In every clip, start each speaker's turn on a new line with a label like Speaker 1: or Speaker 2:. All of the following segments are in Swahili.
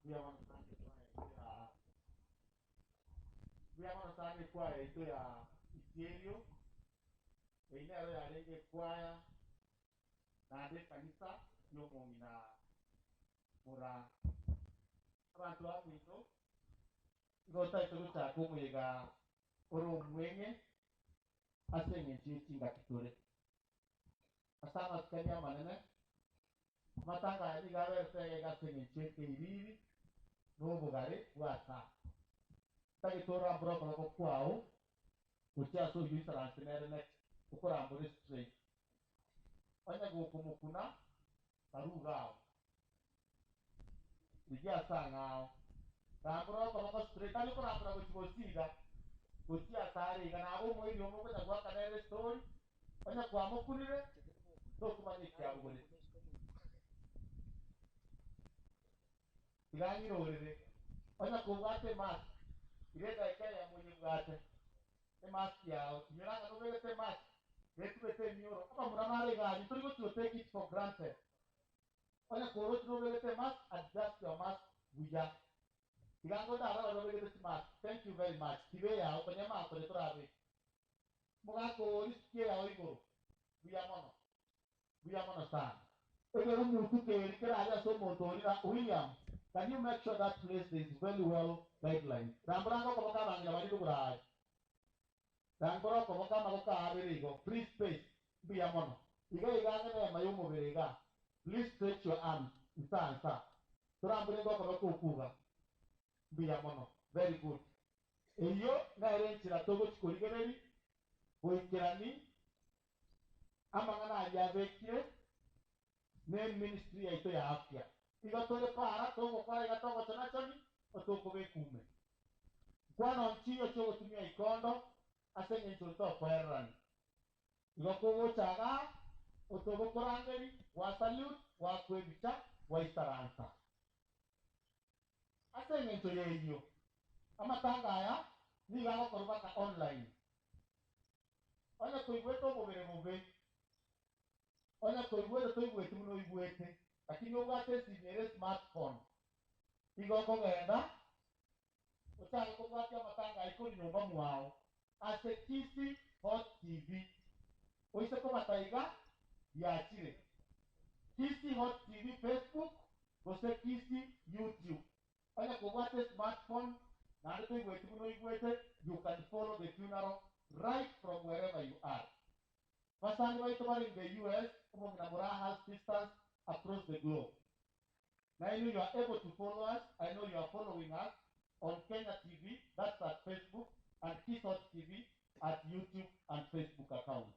Speaker 1: Viamo stare qua e tu a Itielio e in area rege kwaya na de kanisa yo mongina mura abantu abito gota ito ta ko mwega oro mwenye asenye chichi ngakitore asama kanya manene matanga ya diga verse ga senye chichi irivi no bugare wata taki tora bro ko kwao kutia so yu transfer net ukora ambore straight onya go kumukuna tarugao igia sangao tambro ko straight ali ko ambra ko chibosiga kutia tare kana abo mo iri omo ko tagwa kana story onya kwa mokunire to kuma ni kya bugore igangi rorere onya ko gate mas ireka ikaya mwenye bwate e mas yao nyiranga no vete mas vetu vete nyoro kama muramare gari turi go take it for granted onya ko ro vete mas adjust your mas buya igango da ra ro vete mas thank you very much kibe yao kwenye ma ko trabe muga ko riskie yao igoro buya mono sana ego mutu ke kira ya so motori na William. Can you make sure that place is very well guideline? Rambrango ko ka bangila bari ko garage. Rambro ko ka ma ko abiri go free space biya mono. Iga ngene mayumo berega. Please stretch your arms. Nsa. Turambure ko ko kuga. Biya mono. Very good. Eyo ngare nchira togo chikorigereri. Boikirani amangana ya vekire ne ministry ya ito ya afya. Igatore para togo kwa igatogo chanachoni otoko bekume. Kwano nchiyo chogo tumia ikondo asenye nchoto kwerani. Igokogo chaga otogo korangeri wa salute wa kwebicha wa istaransa. Asenye nchoye hiyo. Ama tangaya ni gago korubaka online. Onya kuibweto mobere. Onya kuibweto toibweto muno ibwete. Lakini ugate sinere smartphone. Igoko genda utake kugwatia matanga iko nyumba mwao asekisi hot tv oise ko mataiga ya chire kisi hot tv facebook gose kisi youtube onya kugwate smartphone na ndo igwetu no igwete you can follow the funeral right from wherever you are. Masani wa ito in the US umo na Muraha sisters across the globe. Now I know you are able to follow us. I know you are following us on Kenya TV, that's at Facebook, and Kisot TV at YouTube and Facebook account.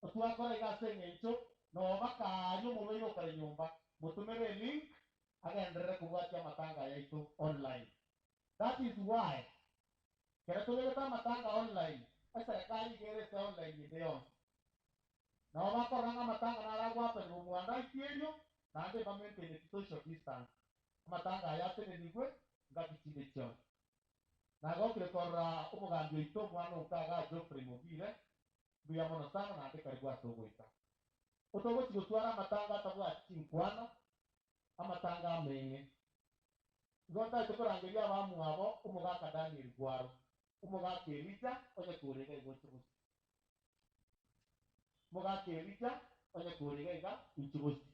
Speaker 1: Otuakora igase ngencho no baka nyo mubeyo kare nyumba mutumere link agaendelea kubwatia matanga yaitu online. That is why kera tuleta matanga online serikali gerese online ndio na wabakora matanga na ragwa pe muanda ikienyo na ande bamente ni social distance matanga yate ni gwe ngakichinde chon na gokire korra umugambyo ito mwana ukaga Geoffrey Mugire buya mono sana na ande karibu atogoita otogo chigotwara matanga tabwa chinkwana amatanga menye gonta tukorangeria abamu abo umugaka Daniel Gwaro umugaka Elija onye kurega igochubusi mugaka Elija onye kurega iga ichubusi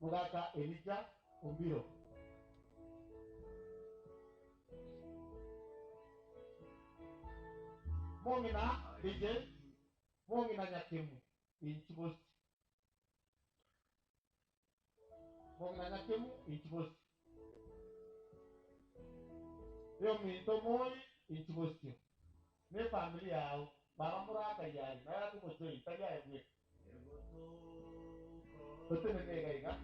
Speaker 1: mugaka Elija Ombiro. Mongina DJ Mongina Nyakemu ichubusi Mongina Nyakemu ichubusi yo minto moi ichubusi ne familia yao baba muraka yari na yako mojo italia yewe otene gaiga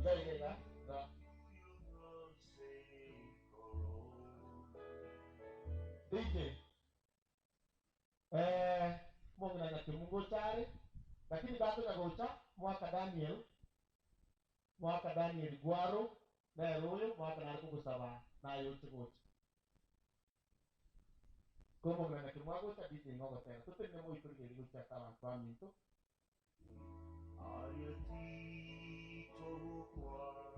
Speaker 1: da DJ Mongina Nyakemu ngochare lakini gato na gocha mwaka Daniel Gwaro na royo mwaka nariko kusaba na yote gocha como que na kirma gocha DJ ngogo tena tutte ne mo itori ke gocha kama twamito ayati to kwa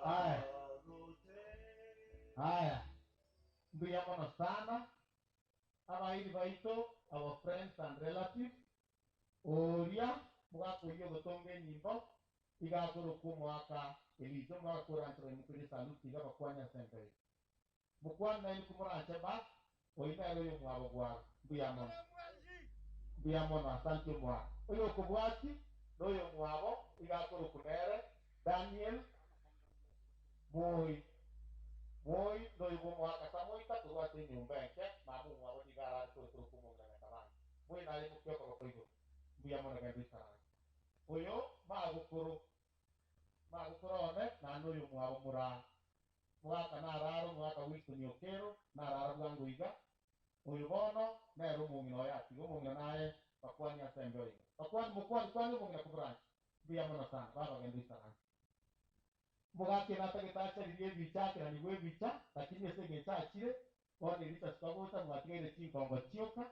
Speaker 1: Haya. Haya. Mbiyamono sana. Abairi baito, our friends and relatives. Oria, mugakurio gutonge nyimbo. Igakuru kumwaka elizo mwakura antro mukuri saluti ga bakwanya sempre. Mukwana ni kumuranche ba. Oina ero yo mwabo gwa. Mbiyamono. Mbiyamono asante mwa. Oyo kubwati, noyo mwabo igakuru kunere. Daniel Boy noyo mwaka samoita tuwate nyumbeke mamu mwabo digara ko kumunga na kabani. Boy nali mukyo ko koigo. Mbiyamono ga bisara. Oyo magukuru one na noyo mwabo mura mwaka nararo mwaka wiku nyokero nararo bwangu iga oyo bono nero mungino yati go mungino naye bakwani asembe oyo bakwani kwani mungino kubranch Mbiyamono sana baba gendi sana mugaki nata getacha liye bicha kira ni gwe bicha lakini ese gecha chire one lita sikabota mwatigere chinkongo chioka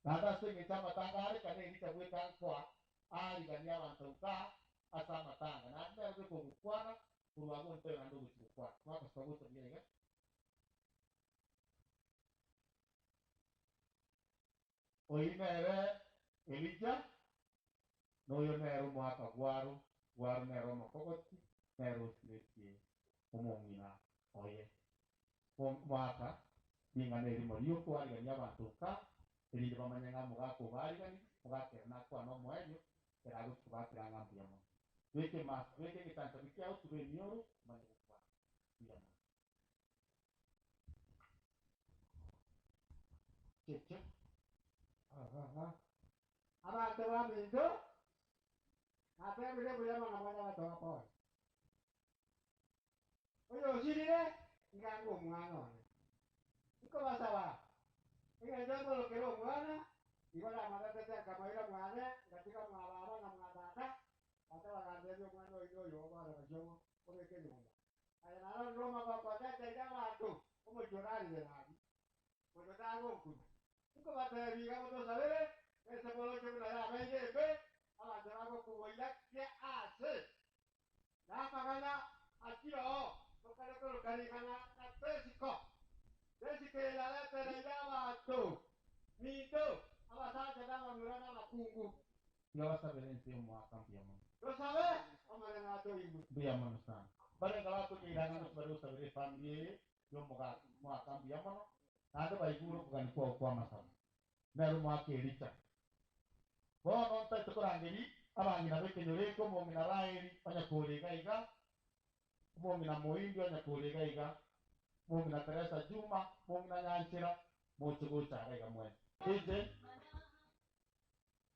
Speaker 1: nada se gecha matangare kane lita gwe kankwa ali gania abantu ka asa matanga na ndio ko kukwana kuwago ndio na ndio kukwana mwaka sikabota biega oinere Elija noyo nero mwaka gwaru nero makogoti nero silesi umongina oye mwaka ninganeri moriyo kwari gani abantu ka elinde bamanyanga mugako bari gani mugake na kwa no mwenyo erago kubatira ngambiyamo weke kitanza bikyao tube nioro manyo kwa biyamo cheche abantu baminto atebile buyama na mwana watoka pole oyo osirire ngango omwana one iko basaba ingajambo lokero omwana ibala amatata kamaira mwana katika mwababa na mwabata ata bagambye omwana oyo obana bajomo obeke nyumba aya naro roma kwa tata ida bantu omo jorali de nabi moto tago nkuna iko batebiga moto sabere ese bolo que una ya vende be ala jarago kuboila que hace la magana aquí lo kare ko kare kana na pesiko pesike la la tere llama tu mito ala sa que dama murana la kungu ya vas a ver en sí mo cambiamos lo sabes amare na to ibu biamo sana bare kala ko ni ranga no baru saber family yo mo cambiamos nada baiguro bukan kwa masam na rumo akericha bono nta tukurangeri abangina bekenyore ko mo ngina rairi onya kurega iga mo ngina moindi onya kurega iga mo ngina Teresa Juma mo ngina Nyanchira mo chugo chara iga mwe ije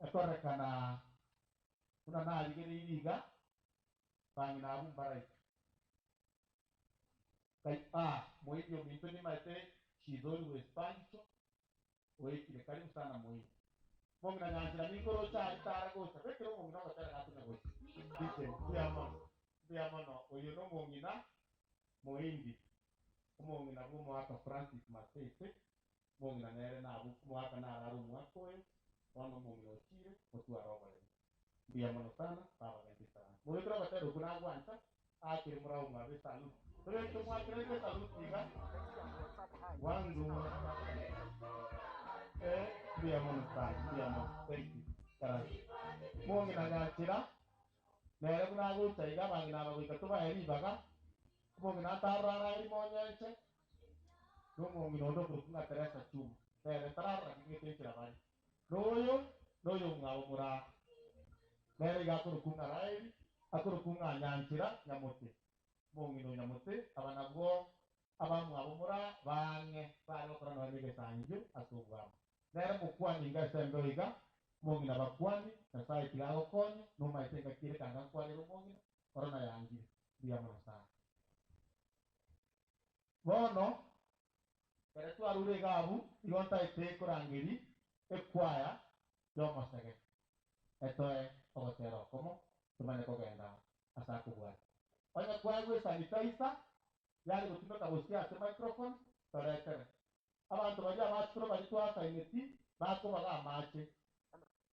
Speaker 1: ekorekana una nali gere iga bangina abu barai kai moindi o minto ni mate chidori wespancho oikile karibu sana moindi mongina Nyanchira mikoro cha itara gosa bekero mongina batara katuna gosa dije biamono oyo no mongina moindi mongina bu mwaka Francis Matete mongina nere na bu mwaka na raru mwaka oyo ono mongina ochire otua robale biamono sana baba ganti sana moyo batero kuna agwanta akiri murau mwabe salu pero to mwakire ke salu tiga wangu biamono sana thank you karasi mongina Nyanchira nere kuna agwanta iga bangina bagoika to baeri baga mongina tarara iri monyenche mongina ndo kuna Teresa Chuma nere tarara ngite kirabari noyo ngabo mura nere gakuru kuna rairi akuru kuna Nyanchira nyamote mongino nyamote abanabwo abamwabo mura bange bari okorana nige sanju asubwa nere mukwani ngasembe iga mongina bakwani na sai tilago konyo no maitenga kire kanga kwani mongina korona yangi biamono sana bono kere twarure gabu igonta ite kurangiri ekwaya yomosege etoe ogotero komo tumane kogenda asa kubwata onye kwaya gwe sanitizer yali gutumika gusia ase microphone toretere abantu bali abaturo bali twaka imeti bako baga amache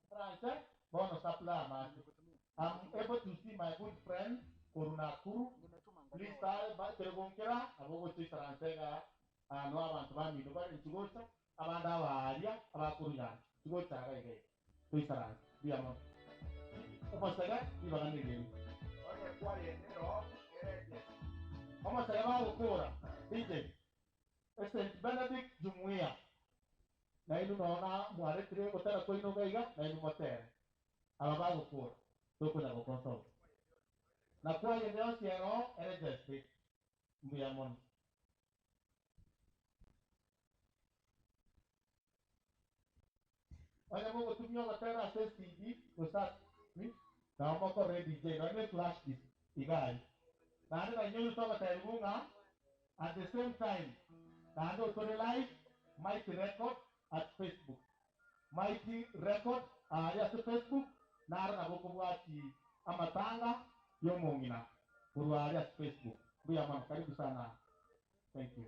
Speaker 1: France bono supply amache. I'm able to see my good friend Kurunakuru. Please try by Tergonkera, Abogo Tisaransega, no abantu bami no bari Chigocha, abanda abaria, abakuruyan. Chigocha agaye. Tisaran, diamond. Como será? Iba a ganar. Oye, ¿cuál es? No, ¿cómo se llama Ukura? DJ. Este Benedict Jumuia. Na inu naona mware tire kotara ko ino gaiga na inu motere. Ababa Ukura. Toko na consult. Na kwa yende osiero ere jeste. Diamond. Oye, mo tumio kotara se CD, kosat. Na mo ko ready DJ, no ne flash disk. Igai. Na ande na nyono toka terunga at the same time. Na ande otore live Mighty Record at Facebook. Mighty Record ya Facebook na ara boko bwati amatanga yomongina. Kurwari at Facebook. Buya mama karibu sana. Thank you.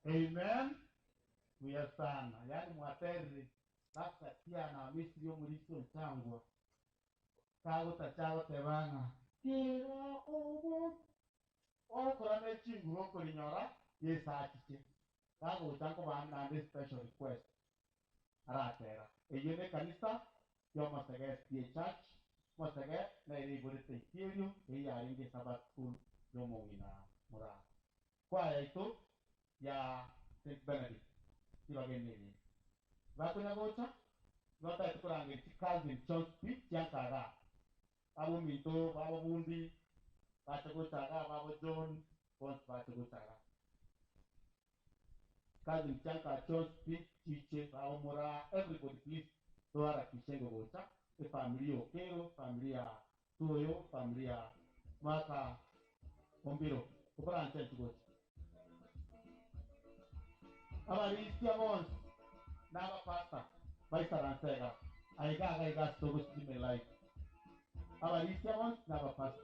Speaker 1: Amen. Kuya sana. Yani mwateri. Baka tia na misri yo muriso ntangwa. Kago tachago tebanga. Kira obo. Okora ne chinguro kolinyora. Yesa achiche. Kago uchanko baana ande special request. Aratera. Eyene kanisa. Yo masage SPA Church. Masage na ile iborete ikirio. Eya aringe Sabbath School. Yo mongina mura. Kwa ya ito. Ya St. Benedict. Ibagenini. Vakunya gocha. Vata itukurange chikazi chonspi chiankara. Abo mito, abo bundi. Vacha gochaga, abo John. Pons vacha gochaga. Kazi chianka chonspi chiche, abo mura. Everybody please. Toara kishengo gocha. E familia Okero, familia Tuyo, familia Maka Ombiro. Kupara anchen gocha. Abari istia bons. Naba pasta. Vaisa ransega. Aiga stogo stime life. Abari istia bons. Naba pasta.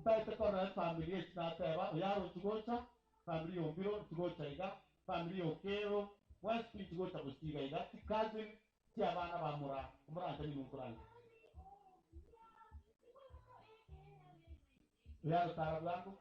Speaker 1: Taite corre familia chinateba. Yaro chugocha. Familia Ombiro chugocha iga. Familia Okero. West chugocha bustiga iga. Cousin. Tiabana bamura. Umra anteni nunkurani. Yaro tarabulangu.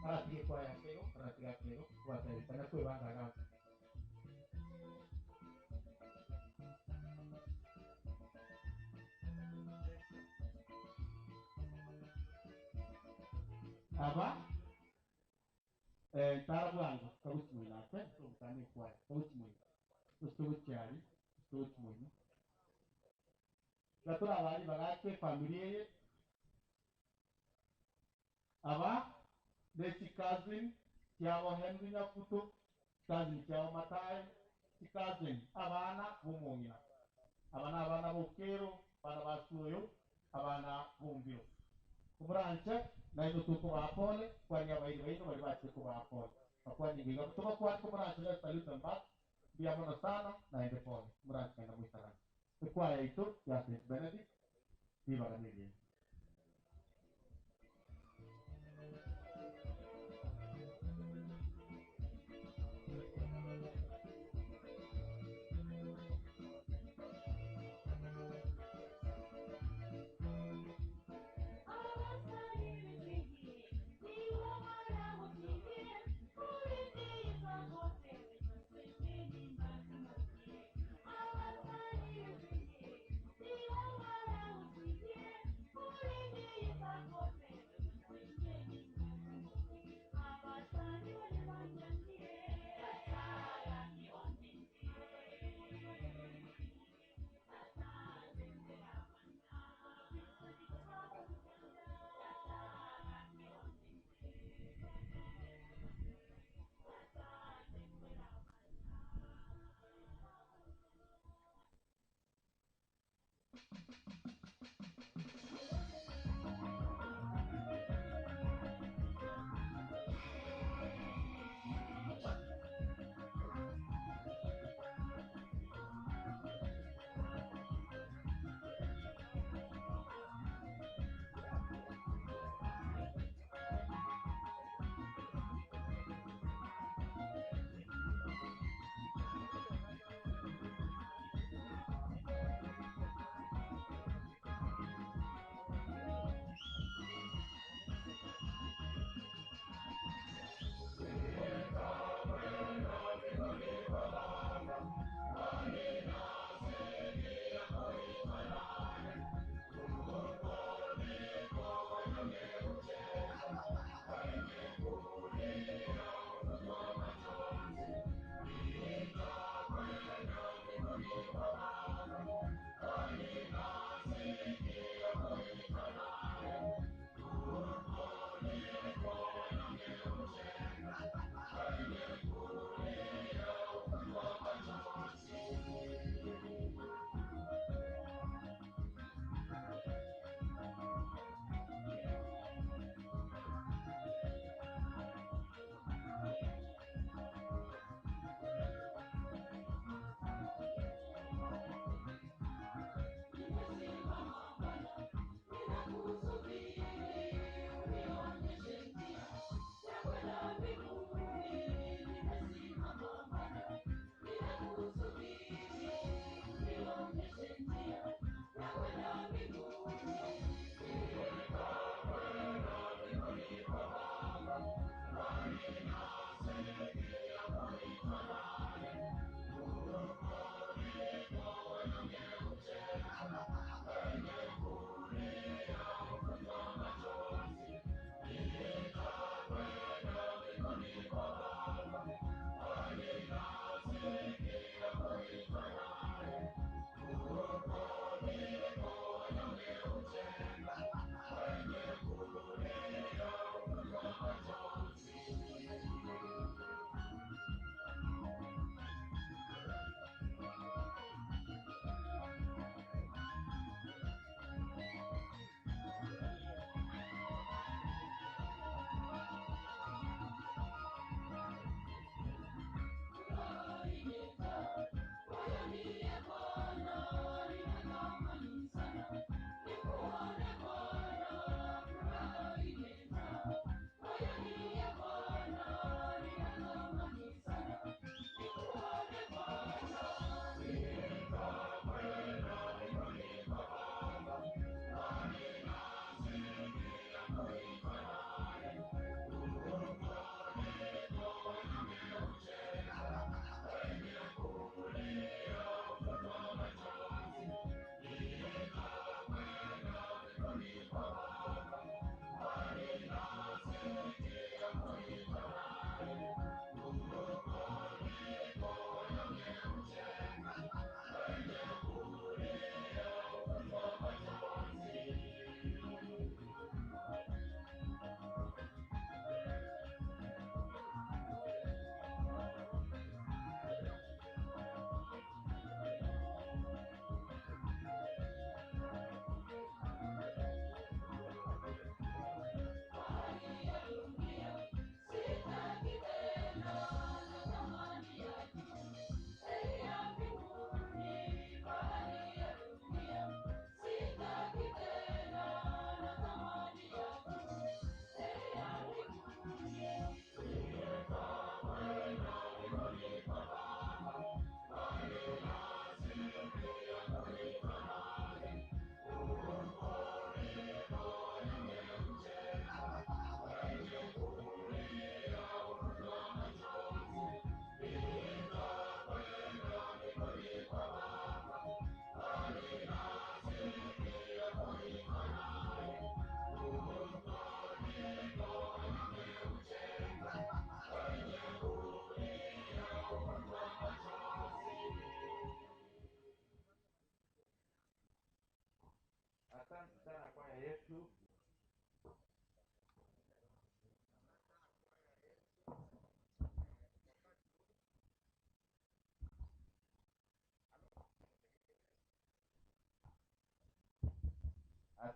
Speaker 1: Aratiga kwa ya kero. Aratiga kero. Wata itana kwe banga gao. Aba. Tarabulangu. Kabusi mwina. Kutani kwa. Kabusi mwina. Ustogochari. Ustogochi mwina. Gatura abari bagake familia ye. Aba. Desi cousin. Tiago Henry Nyakuto. Cousin Tiago Matai. Cousin. Abana bumongina. Abana bokero. Abana basuyo. Abana bumbio. Kubranche. Na ino tuko bapole. Kwani abairi baino bali bache ko bapole. Akwani ngiga. Tuko kwani kubranche. Let's salute them back. pia mono sana naende pole murati kenda muisarani ikwaya itu ya St. Benedict ibaganiriye.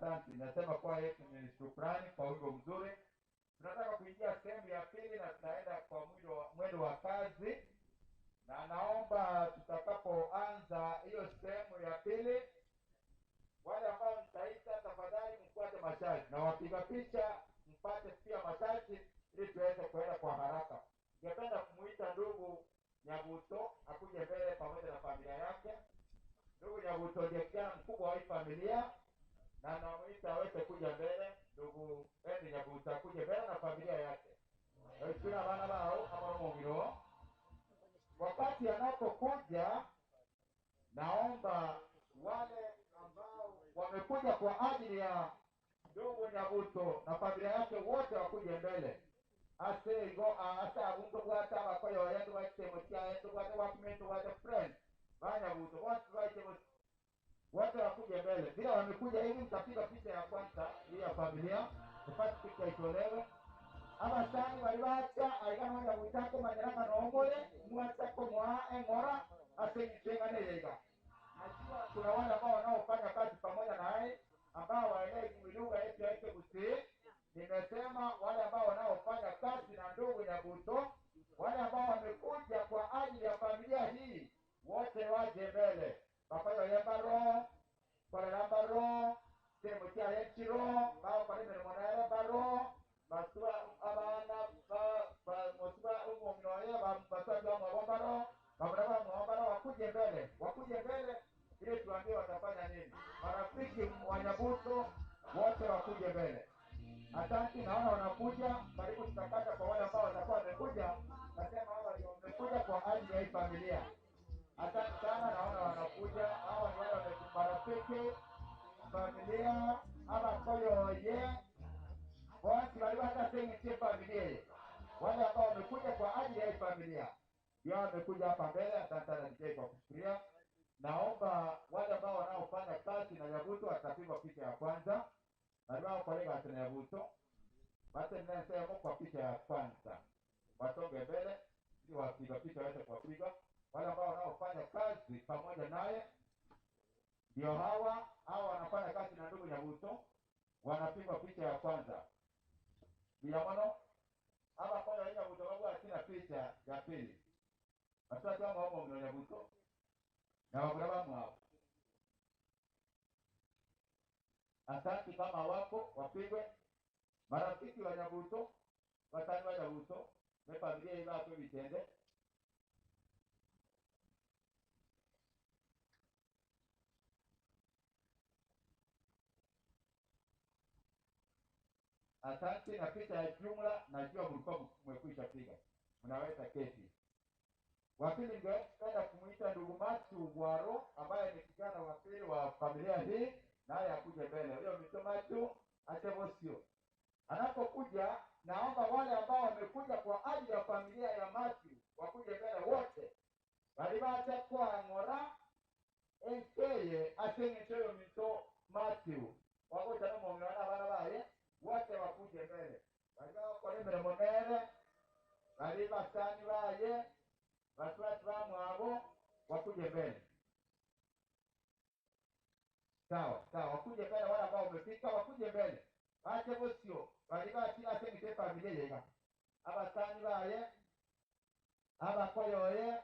Speaker 2: Asante. Nasema kwa yetu ni shukrani kwa wimbo mzuri. Tunataka kuingia sehemu ya pili na tunaenda kwa mwendo wa kazi, na naomba tutakapoanza hiyo sehemu ya pili, wale ambao nitaita tafadhali mfuate masharti, na wapiga picha mpate pia masharti ili tuweze kwenda kwa haraka. Ningependa kumuita ndugu Nyabuto akuje mbele pamoja na familia yake. Ndugu Nyabuto ndiye kijana mkubwa wa hii familia, na namuita aweze kuja mbele. Ndugu Edi Nyabuto akuje mbele na familia yake. Kuna bana bao kama mumiro. Wakati anapokuja, naomba wale ambao wamekuja kwa ajili ya ndugu Nyabuto na familia yake wote wakuje mbele. Asa unto kwata abakoyo yandu watemotia yandu kwata wapimento wata friend. Nyabuto wote wakuje mbele. Bila wamekuja hivi mtapiga picha ya kwanza hii ya familia. Tupate picha itolewe. Aba sani walibacha aigana wanya witako majaraka noongole mwatako mwa engora asenitenga neyega. Najua kuna wale ambao wanaofanya kazi pamoja naye ambao waelewi lugha yetu ya Kibusi. Nimesema wale ambao wanaofanya kazi na ndugu Nyabuto, wale ambao wamekuja kwa ajili ya familia hii, wote waje mbele. Papayo yembaro, kwa lambaro, semo tia yechiro, bao kwa nime mwana baro, basua abana mosua umomnoye basua kwa mwabaro, bababa mwabaro wakuje mbele ili tuambie watafanya nini. Marafiki wa Nyabuto wote wakuje mbele. Asante, naona wanakuja. Karibu tutakata kwa wale ambao watakuwa wamekuja. Nasema hawa ndio wamekuja kwa ajili ya hii familia. Asante sana, naona wanakuja. Hawa ni wale marafiki familia ama koyo ye. Watu walipata sengi familia. Wale ambao wamekuja kwa ajili ya hii familia. Ndio wamekuja hapa mbele. Asante sana DJ kwa kufikiria. Naomba wale ambao wanaofanya kazi na Nyabuto watapigwa picha ya kwanza. Ndio kolega wa Nyabuto. Basi ninasema kwa picha ya kwanza. Wasonge mbele ili wapiga picha waweze kupiga. Wale ambao wanaofanya kazi pamoja naye ndio hawa wanafanya kazi na ndugu Nyabuto, wanapigwa picha ya kwanza. Biamono hapa kwa hiyo Nyabuto wao asina picha ya pili. Asante kama wao mna Nyabuto. Na wabraba mwao. Asante kama wako wapigwe. Marafiki wa Nyabuto, watani wa Nyabuto, na familia ile hapo vitende. Asante, na picha ya jumla najua mlikuwa mmekwisha piga. Mnaweza keti. Wapili ningependa kumuita ndugu Matu Gwaro ambaye ni kijana wa pili wa familia hii, naye akuje mbele. Huyo Matu Atebosio. Anapokuja, naomba wale ambao wamekuja kwa ajili ya familia ya Matu wakuje mbele wote. Walibata kwa ngora enkeye asengecho mito Matu. Wako tano mongana bana bae wote wakuje mbele. Walibao kwa mbele monere. Waliba sani bae watu wao wakuje mbele. Sawa, wakuje mbele wale ambao wamefika wakuje mbele. Acha bosio, walibati asenge familia yega. Abasani baye, abakoyoye,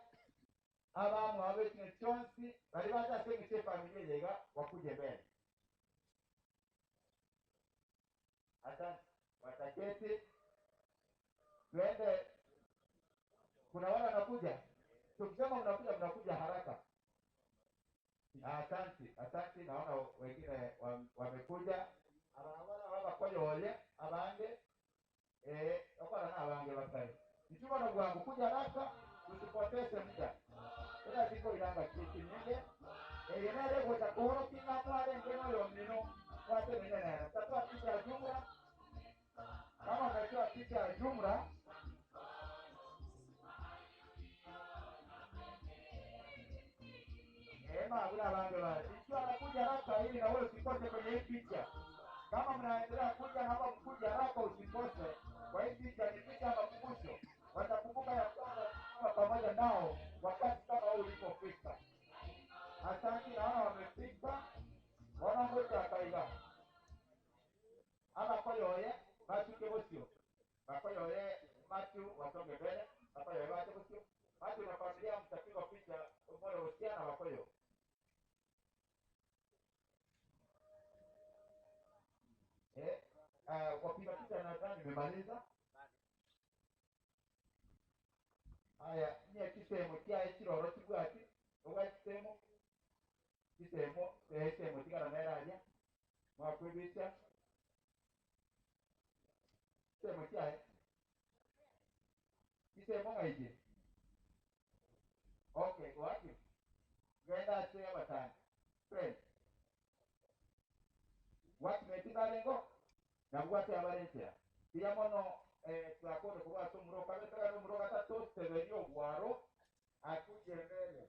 Speaker 2: abamu abekine chonsi, walibati asenge familia yega wakuje mbele. Asante, wataketi. Twende. Kuna wale wanakuja. Tukisema mnakuja haraka. Asante, naona wengine wamekuja. Abana koyoye, abange okora na abange bakari. Nikiwa na bwangu kuja haraka, usipoteze muda. Ila siko ilanga kiti nyingi. Yenele kwa takoro kinga pale ngeno yo mino. Wate nene. Tatoa picha ya jumla. Kama umetoa picha ya jumla, kuna bange bale. Ikiwa anakuja haraka ili na wewe usikose kwenye hii picha. Kama mnaendelea kuja na hapa mkuja haraka usikose. Kwa hii picha ni picha ya makumbusho. Watakumbuka ya kwamba pamoja nao wakati kama huu ulipofika. Asante, naona wamefika. Wanangoja akaiga. abakoyoye batuke bosio bakoyoye Matthew wasonge mbele bakoyoye bate bosio Matthew na familia mtapigwa picha ubora usiana bakoyo wapiga picha nadhani nimemaliza. Haya niye kisemo kya kiroro kibwati oba kisemo tigana neraja mwakwibisha kisemo kyae kisemo ngaije okay wapi genda ase abatani friend watu metingalengo nabwate abalensera tiyamono twakone kuba tumuroka betera n'umuroka tatosebelio bwaro akuje mbele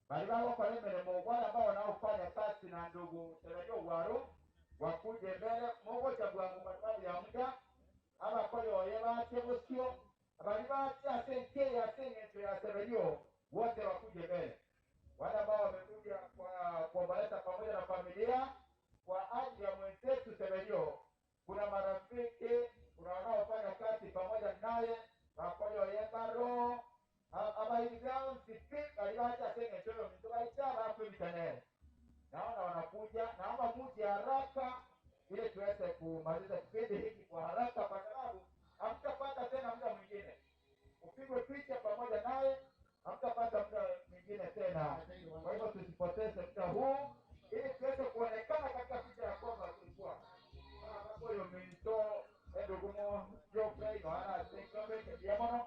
Speaker 2: bali bakora emirimo wale ambao wanaofanya kazi na ndugu sebelio bwaro wakuje mbele mogoja bwangu matabu ya muda abakoyoye bate bosio bali bate asenke asengeto ya sebelio wote wakuje mbele wale ambao wamekuja kwa baleta pamoja na familia kwa ajili ya mwenzetu sebelio. Kuna marafiki, kuna wanaofanya kazi pamoja naye, wakoyoye baro abaigao sipika aliwacha senge cholo mtukaita hapo mitanere. Naona wanakuja, naomba muje haraka ili tuweze kumaliza kipindi hiki kwa haraka kwa sababu hamtapata tena muda mwingine. Upigwe picha pamoja naye, hamtapata muda mwingine tena. Kwa hivyo tusipoteze muda huu ili tuweze kuonekana katika picha ya kwamba tulikuwa huyo minto ndugumo Geoffrey wana sekondari diamono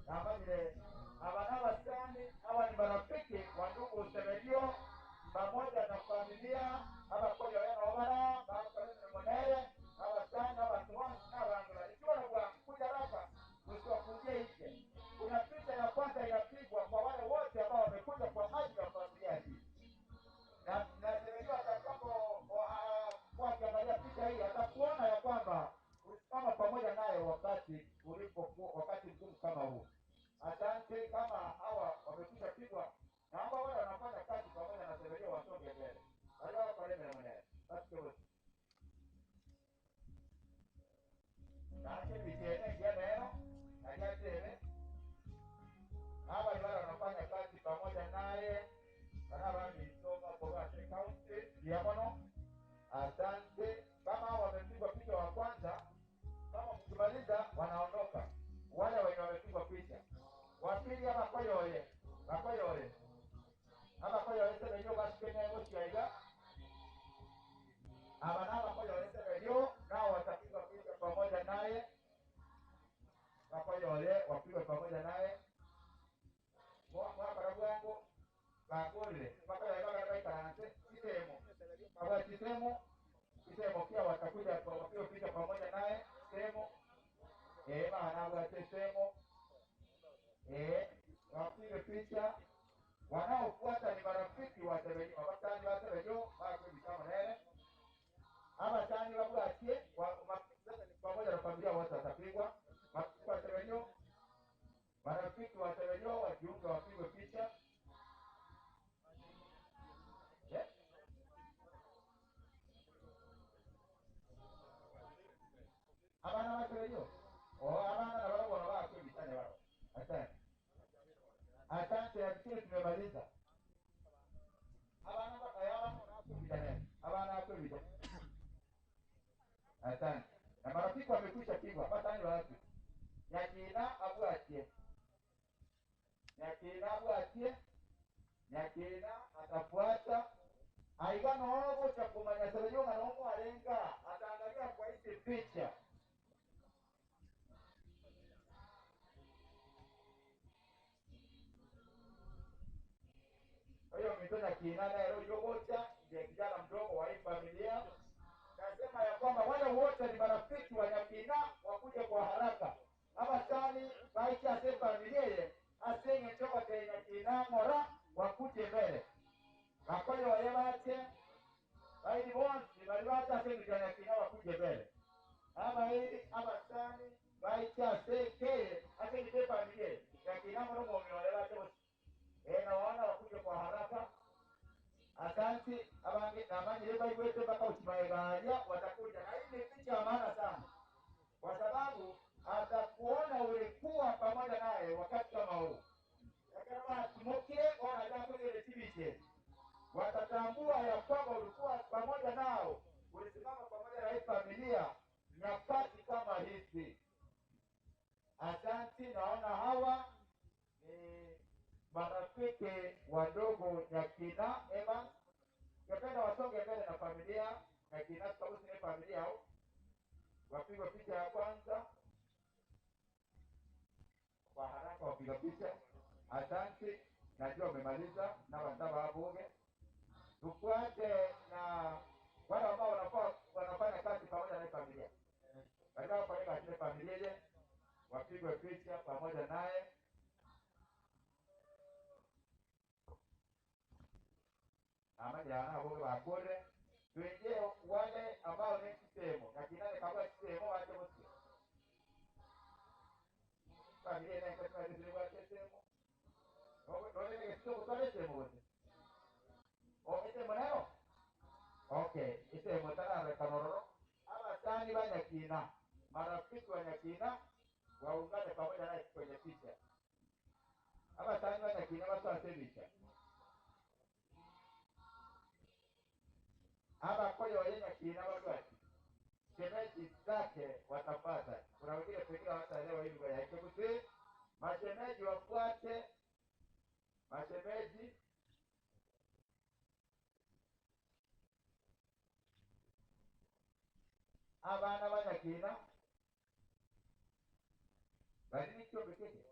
Speaker 2: na mabile abana sani hawa ni marafiki wa ndugu Sebelio pamoja na familia abakoyo yana obara bakoyo monere abasani abatuwa na bangala ikiwa kwa kuja hapa usiwakuja nje. Kuna picha ya kwanza inapigwa kwa wale wote ambao wamekuja kwa ajili ya familia hii na Sebelio atakapo kwa kiangalia picha hii atakuona ya kwamba ulisimama pamoja naye wakati wakati mgumu kama huu. Asante kama hawa wamekuja pigwa na ambao wale wanafanya kazi pamoja na Sebelio wasonge mbele. Wale wako pale mwenyewe. Basi kwa Sante vijana ndio ajatele. Hawa wale wanafanya kazi pamoja naye. Kana bami soma kwa county diamono. Asante kama wamepigwa picha wa kwanza kama mkimaliza wanaondoka wale wenye wamepigwa picha wa pili ama koyoye Sebelio basi kwenye moshi yaiga abanaba koyoye Sebelio nao watapigwa picha pamoja naye wakoyoye wapigwe pamoja naye mwaka wangu bakole wakoyoye bakaranse kisemo pia watakuja wapiwe picha pamoja naye semo maana semo wapige picha wanaofuata ni marafiki wa Sebelio abatani wa Sebelio wako bisama nene abatani wabwatie pamoja na familia wote watapigwa wa Sebelio marafiki wa Sebelio wajiunge wapigwe picha abana wa Sebelio abana na wale wanawake bisane wao asante lakini tumemaliza abana bakayaba abana wako bisane asante na marafiki wamekwisha pigwa batani wapi Nyakina atafuata aigano hogo cha kumanya Sebelio na homo alenga ataangalia kwa hizi picha hiyo mitonya kiinana ya rojogocha ya kijana mdogo wa hii familia nasema ya kwamba wale wote ni marafiki wa Nyakina wakuje kwa haraka hapa sani baicha se familia asenge toka kwa Nyakina mora wakuje mbele wakoyo wayebate baidi bonsi balibata asenge Nyakina wakuje mbele hapa hili hapa sani baicha se keye asenge familia Nyakina mora muombe wayebate na wana wakuje kwa haraka. Asante abangi na manyi leba iwete mpaka uchimaye baharia watakuja na hii ni picha ya maana sana. marafiki wa ndugu Nyakina Evans, ngependa wasonge mbele na familia Nyakina, sababu si familia au wapigwe picha ya kwanza kwa haraka, wapiga picha. Asante, najua umemaliza na wataba hapo. Tufuate na wale ambao wanafanya kazi pamoja na familia. Baada ya kufanya kazi na familia ile, wapigwe picha pamoja naye. Amaje ana boga bakore. Tuingie wale ambao ni sistemo. Lakini kama sistemo wacha bosi. Familia ile kwa sababu ni wa sistemo. Ndio ni sistemo kwa sistemo wote. Sistemo nayo. Okay, sistemo tara kanororo. Ama tani wa Nyakina. Marafiki wa Nyakina waungane pamoja naye kwenye picha. Ama tani wa Nyakina watu wasebicha. Hapa kwa hiyo yeye Nyakina watu shemeji zake watapata. Kuna wengine pekee hawataelewa hivi kwa yake kusi. Mashemeji wafuate. Mashemeji abana ba Nyakina bali ni chombe kile.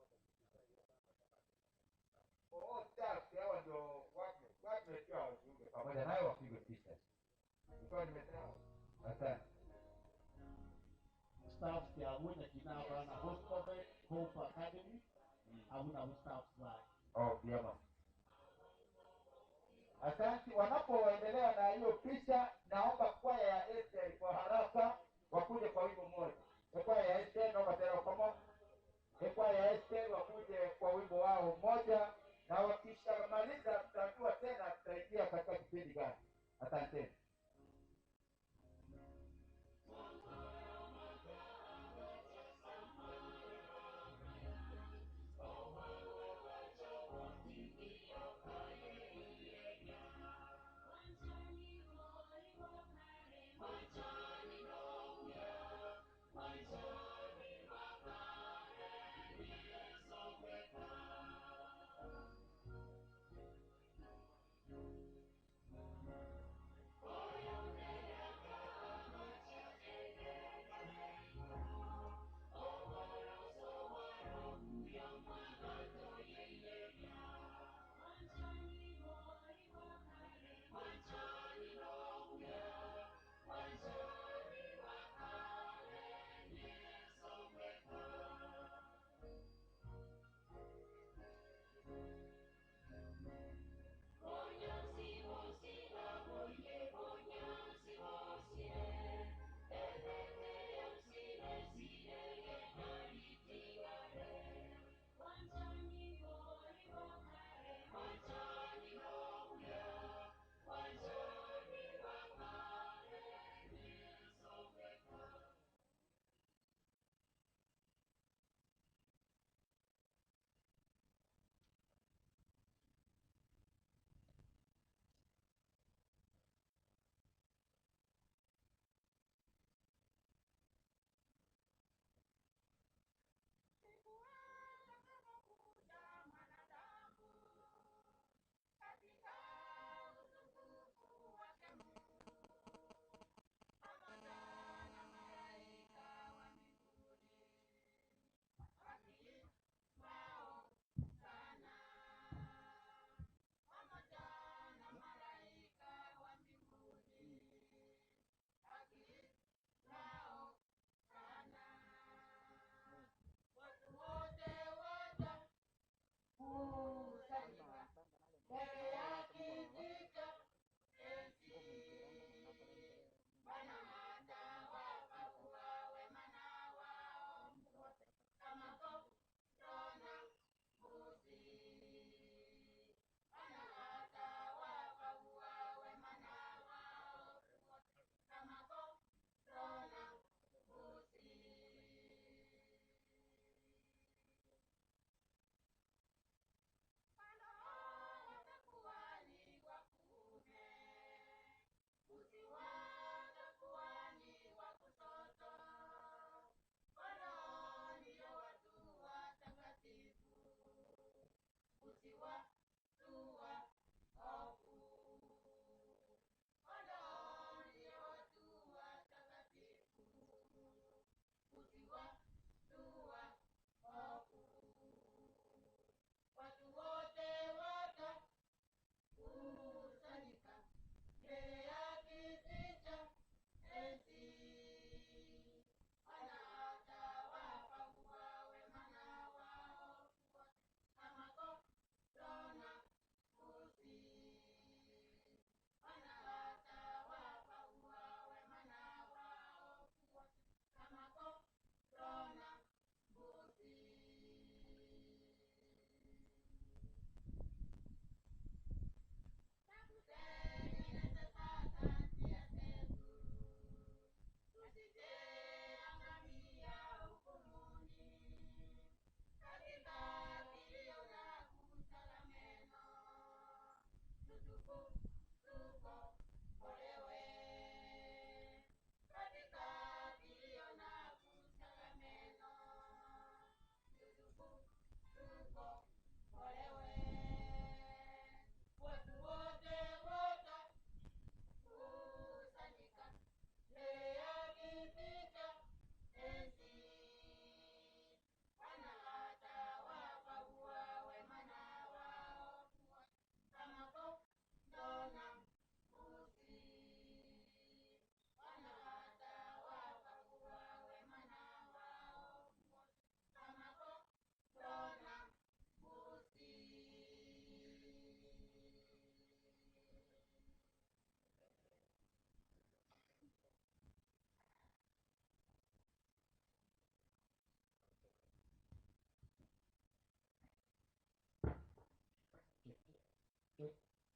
Speaker 2: Staff yao ndio watu wetu wajiunge pamoja nayo wapigwe picha. Ndio nimesema. Asante.
Speaker 1: Staff ya Nyakina abana Hope Academy. Abuna staff zake.
Speaker 2: Oh, vyema. Asante. Wanapoendelea na hiyo picha, naomba kwaya ya Esther kwa haraka wakuje kwa wimbo mmoja. Kwaya ya Esther naomba tena kama kwaya ya Esther wakuje kwa wimbo wao mmoja, na wakishamaliza tutajua tena tutaingia katika kipindi gani. Asante.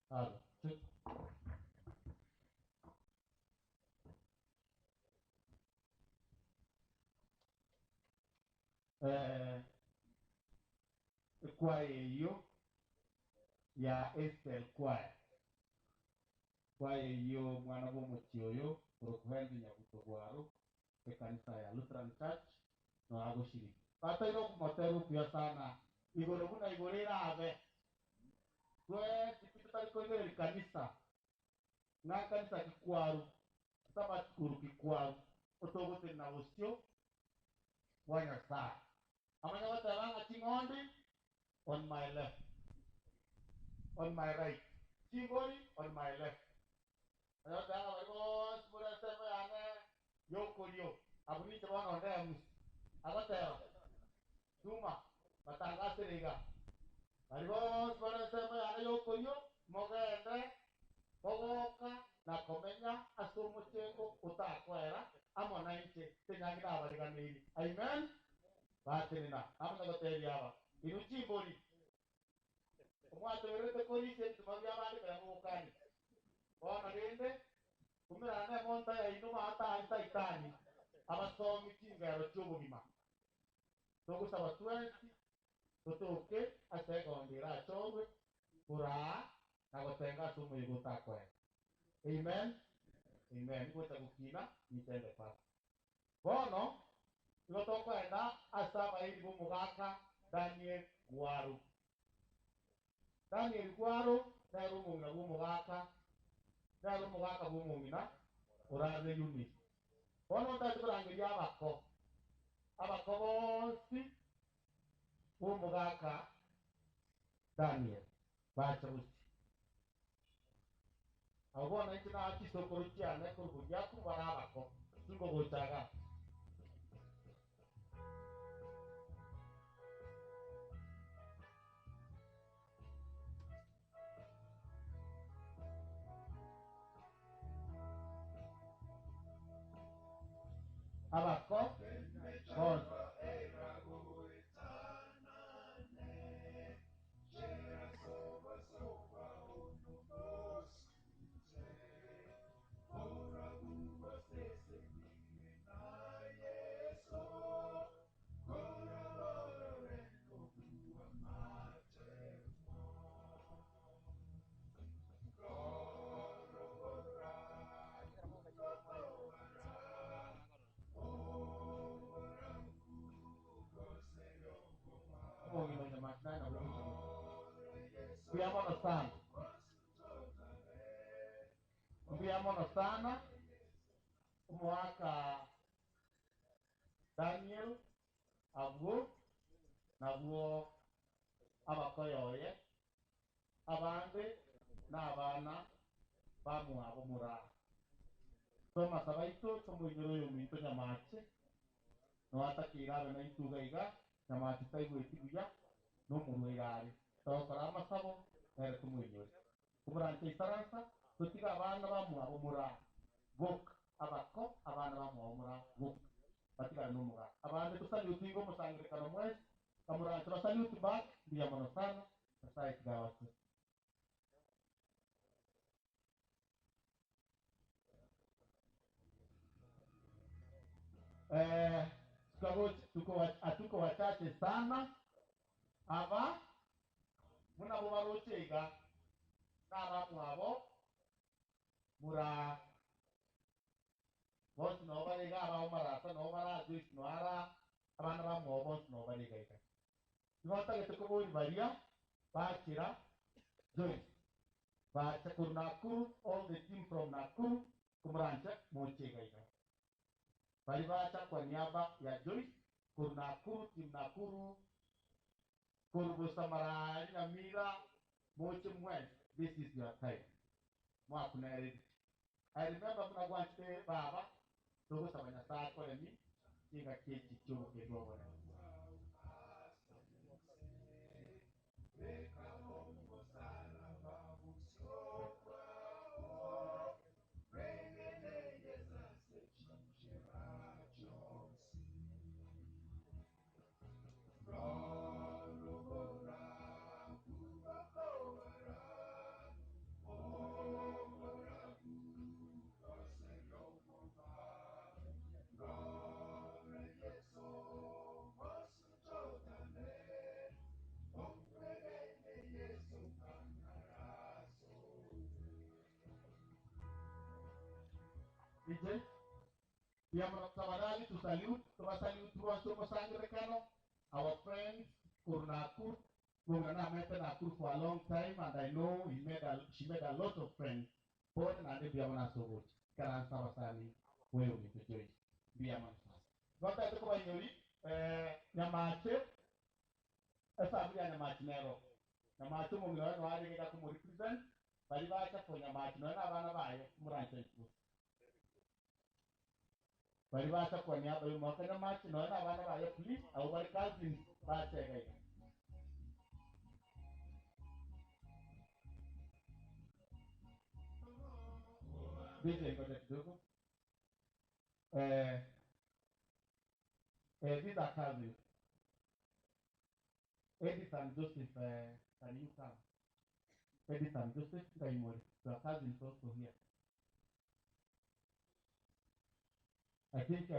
Speaker 1: Halo. Kwaye hiyo ya Estel kwaye hiyo mwana w'umukioyo urukuhendu nyabutogwaro ekanisa ya Lutheran Church no agoshiriki batairo kumotero pia sana igoro buna igorera abe kwe tipitari kongere kanisa na kanisa kikwaru sabat kuru kikwaru otogote na osio wanya saa amanya watabanga chingondi on my left, on my right, Chingori on my left. Ayotanga baribos mura sema ane yokorio abuni chwana onde amus abatero Duma batanga seriga baribos mura sema ane yokorio mogende bogoka na komenya asumu chengo utakwera amona inche tenyagira abariganiri amen batenina amana goteri aba inuchimbori umwate werete korise tumabya abandi bamukani bona rende kumira ne monta ya inuma hata hata itani abasomi kingero cy'ubugima no gusaba 20 tutuke ategondera chogwe kura na gotenga sumu yugutakwe amen amen gota gukina nitende pa bono igotokwenda asaba iri bumugaka Daniel Gwaru nero mungina bumugaka urare unit bono ndaturangiria abako bonsi bumugaka Daniel bachabuti abona itina akisokoro cyane kurugya kubara abako singo gochaga abako bonsi Mbiamono sana mwaka Daniel abu nabuo abakoyoye abande n'abana bamwabo mura toma sabaito tomunyoro yominto nyamache no atakirabe na itugaiga nyamache taigwetibuya no murwegari tokora amasabo ere tumunyoro kuburante isaransa tutiga abana bamwabo mura gok abako abana bamwabo mura gok batigara n'umuga abandi tusali utingo musangirikano mwese kamurante basali utubak ndiyamono sana asai tigawase tuko wachache sana aba muna bubarocheiga n'abamwabo mura bose nobarega abaho marasa nobara Joyce noara abana bamwabo bose nobarega ika notagete kuburi baria bakira Joyce bacha kuru Nakuru all the team from Nakuru kumrancha mochega ika bali bacha kwa niaba ya Joyce kuru Nakuru team Nakuru kuru Busamara Nyamira moche mwezi this is your time mwakunere I remember muna gwante baba dogo sabanya saa kole mi kinga kechi chobo kedogo na DJ. Diamo tafadhali to salute, tuwa somo sangre kano, our friend Kurnakur, Mungana met Nakur for a long time, and I know she made a lot of friends. Pon na de biamana so good. Karan sabasani, wewe ni tujui. Biamana. Gota tuko nyori, nyamache, familia nyamache nero. Nyamache mungana no ari ngaka kumu represent, bali bacha ko nyamache no na bana bayo muranche ku. Bali bacha ko nya bayo mo kana mache no na bana bayo please, au bali cousin bacha gai. DJ got it do. These are cousins. Edith and Joseph, can you come? Edith and Joseph, your cousins also here. I think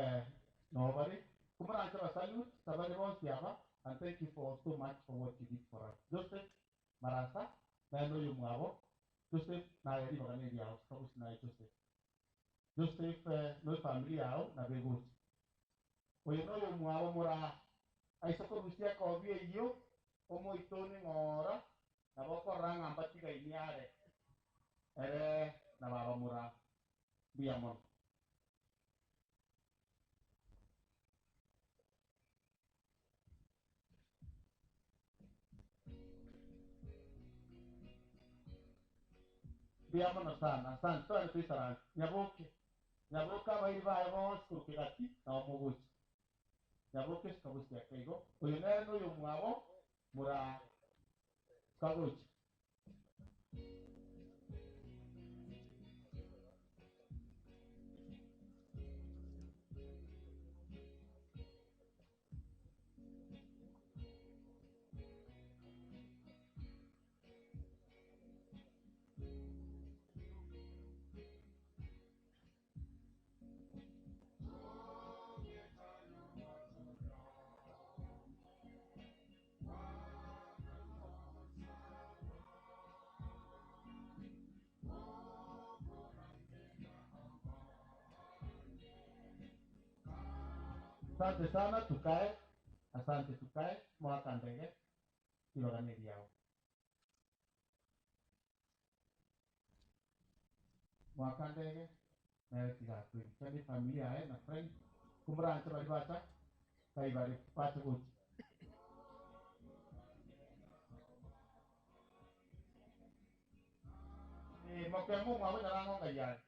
Speaker 1: nobody. Kumara Antara salute, Sabari Siava, and thank you for so much for what you did for us. Joseph Marasa, I know you Muavo. Joseph, now I live on the house. Joseph. Joseph, no family out, na begut. O you know you Muavo Mura. I suppose we see a copy you, Omo Itoni Mora, Naboko Rang and Batika Iniare. Na Mura. Biamon. Biamon sana, sana, sana tuisaran. Nyaboka baiba evos kurkigati na omuguchi. Nyaboke skabusi ya kego. Oyonero yo muabo mura skabuchi. Asante sana tukae. Asante tukae. Mwaka ndege. Ilogane diao. Mwaka ndege. Mere tiga kweli. Kani familia na friend. Kumra ancha bali bacha. Kai bali bacha kuchi. Mokemo mwabu nyarango ngayari.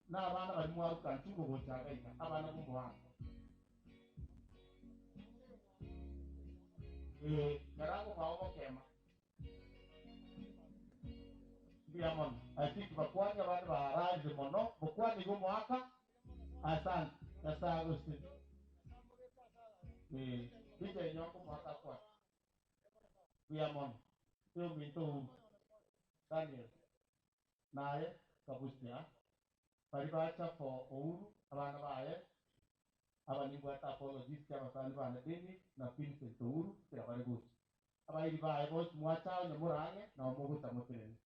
Speaker 1: Na abana bali mwaru kanchungo gochaga ika. Abana bumbuanga. Nyarango mwabu mokema. Biamon. I think bakwani abana baharaji mono. Bakwani go mwaka. Asante. Yasa agusti. Bija nyongo mwaka kwa. Biamon. Yo minto Daniel. Naye kabustia. Paribacha for Ouru. Abana baye. Abaningwata apologies kama sana bana David na Vincent Ouru. Kira baribuchi. Abairi baye boss mwachao nyamurange na omuguta moteleni.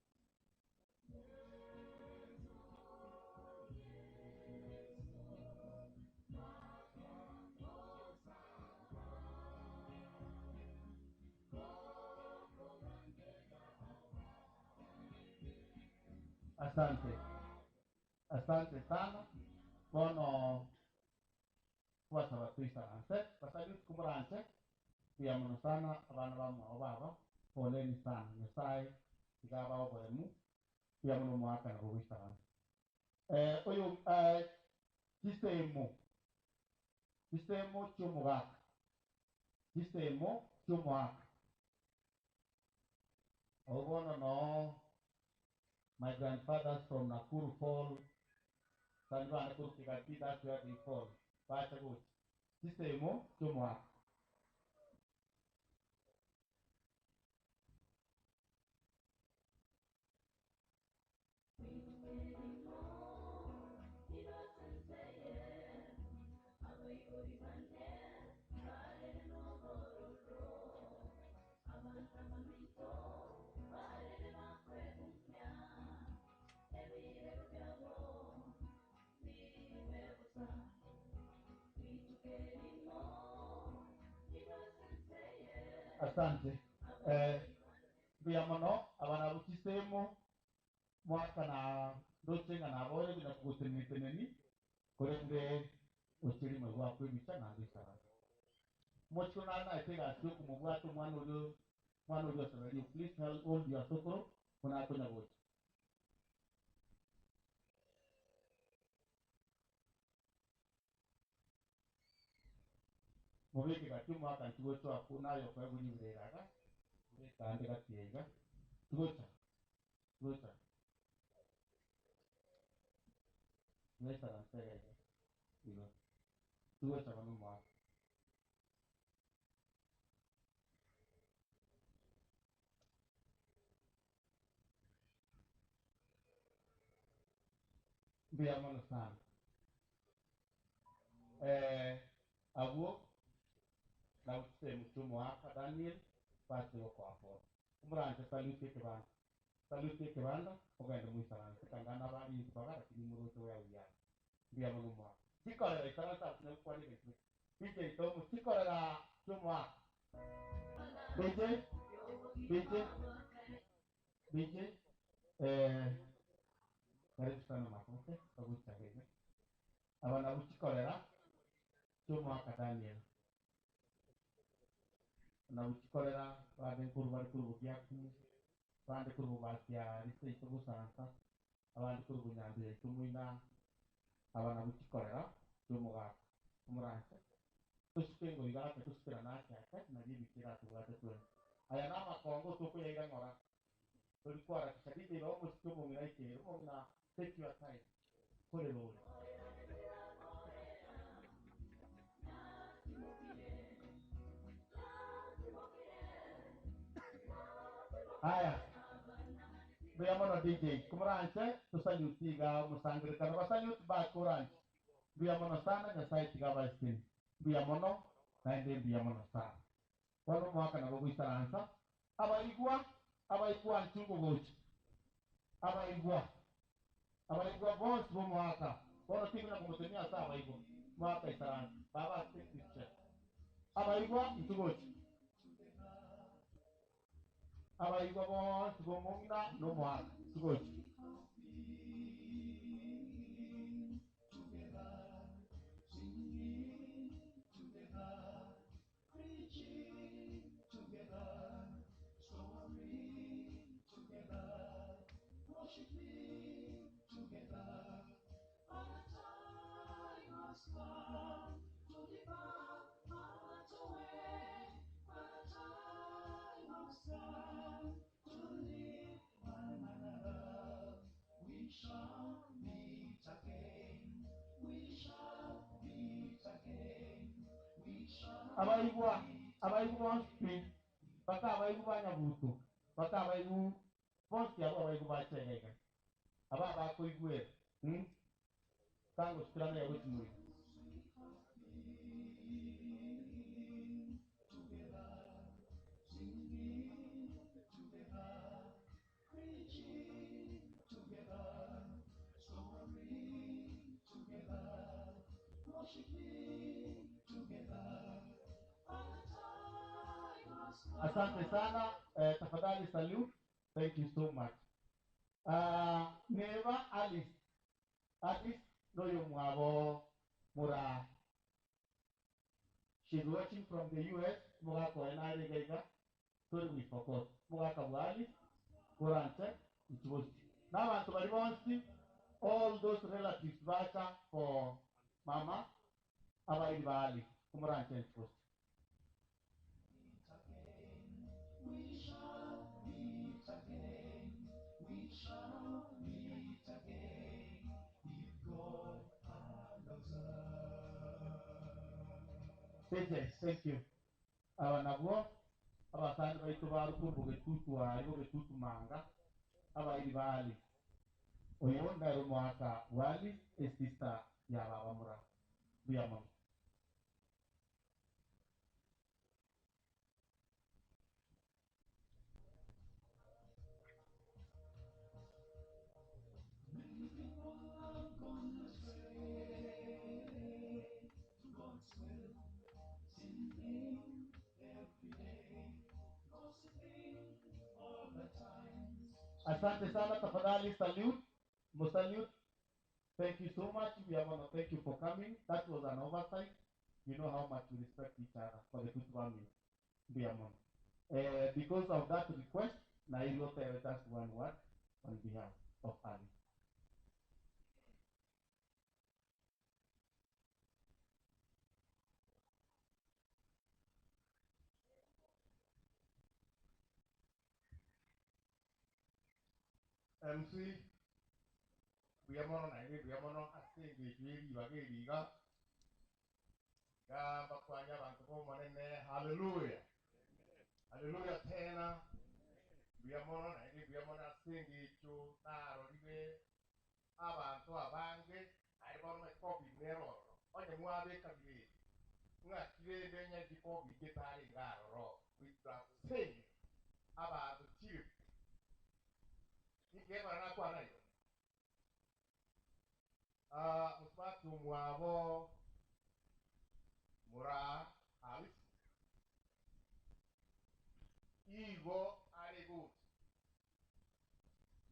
Speaker 1: Asante. Asante sana. Bono kwa sababu anse. Pasali kumuranche. Pia mno sana abana bamu baba. Poleni sana. Nyesai. Sigaba oboremu. Pia mno mwaka na buwisa anse. Oyo sistemo chumugaka. Sistemo chumugaka. Ogono no. My grandfathers from Nakuru Fall. Sanwa Nakuru Kigati, that's where they fall. Pacha good. Sistemo chumugaka. Asante. Biamono abana bukisemo mwaka na docenga na bore bina kuguteniteneni kurenge ukiri mu rwa kwibisha na ndisara. Mocho na na itega sio kumubwato mwana ulio sabali. Please hold your sokoro kuna kunya bote. Mubiki gati mwaka ntuwe twa kuna yo kwa buni bireraga. Kandi gatiega. Tugocha. Tugocha. Nesa na ntega ige. Igo. Tugocha banu mwaka. Biamono sana. Abuo na utse mtumo waka Daniel basi wako hapo. Umranje salute kibanda ogenda muisaranse kangana bari bagara kimuruto ya uya. Biamono mwa. Sikorera isaransa ne kwani bintu. Bije itomo sikorera tumo. Bije bije bije karibu sana makote kabucha hivi. Abana buchikorera tumo waka Daniel. Na buchikorera bade nkuru bari kuru byaku abandi kuri bubasya rise itubusansa abandi kuri bunyambire itumuina abana bukikorera cy'umugaka umuranse tusikengo igaka tusikira nacyaka na bibikira tubate twe aya nama kongo tuko yaira ngora turi kwara kishadide ro musito mu ngira ikero mu na take your time kole lole aya biamono DJ kumuranse tusalyutiga musangire kana basalyut ba kuranse biamono sana nyasaye tigaba istini biamono naende biamono sana wano mwaka na bogo isaransa abaigwa ntungo gochi abaigwa boss bo mwaka wano timu na kumutemia saa abaigwa mwaka isaransa baba teknisha abaigwa ntugochi abaigwa boss bo mwina no mwaka ntugochi abaigwa bonsi baka abaigwa banyabuto baka abaigwa bonsi abo abaigwa bachegega aba bakoigwera tango sitirana ya wetimuri asante sana tafadhali salute thank you so much neva Alice noyo mwabo mura she's watching from the US mura ko enare gaiga sorry we forgot mura ka wali kurante ituosti na abantu bari bonsi all those relatives bacha for mama abairi bali kumurante ituosti thank you abanabwo abasani baitu baru kurbo getutu aribo getutu manga abairi bali oyo ndaro mwaka wali sister ya baba mura biyamon Asante sana, tafadhali salute. Salute. Thank you so much. We are going to thank you for coming. That was an oversight. You know how much we respect each other for the good family. Because of that request, I will tell just one word on behalf of Ali. MC, we are on asenge jiri bageriga. Gamba kwanya bantu ko manene. Hallelujah. Hallelujah tena. We are on asenge cho taro libe. Abantu abange aribona COVID nero. Onye mwabe kabiri. Ngakire benya di COVID getari ngaro. We are saying abantu chief. Ikeba na kwa nayo. Musbatu mwabo mura alis igo arigut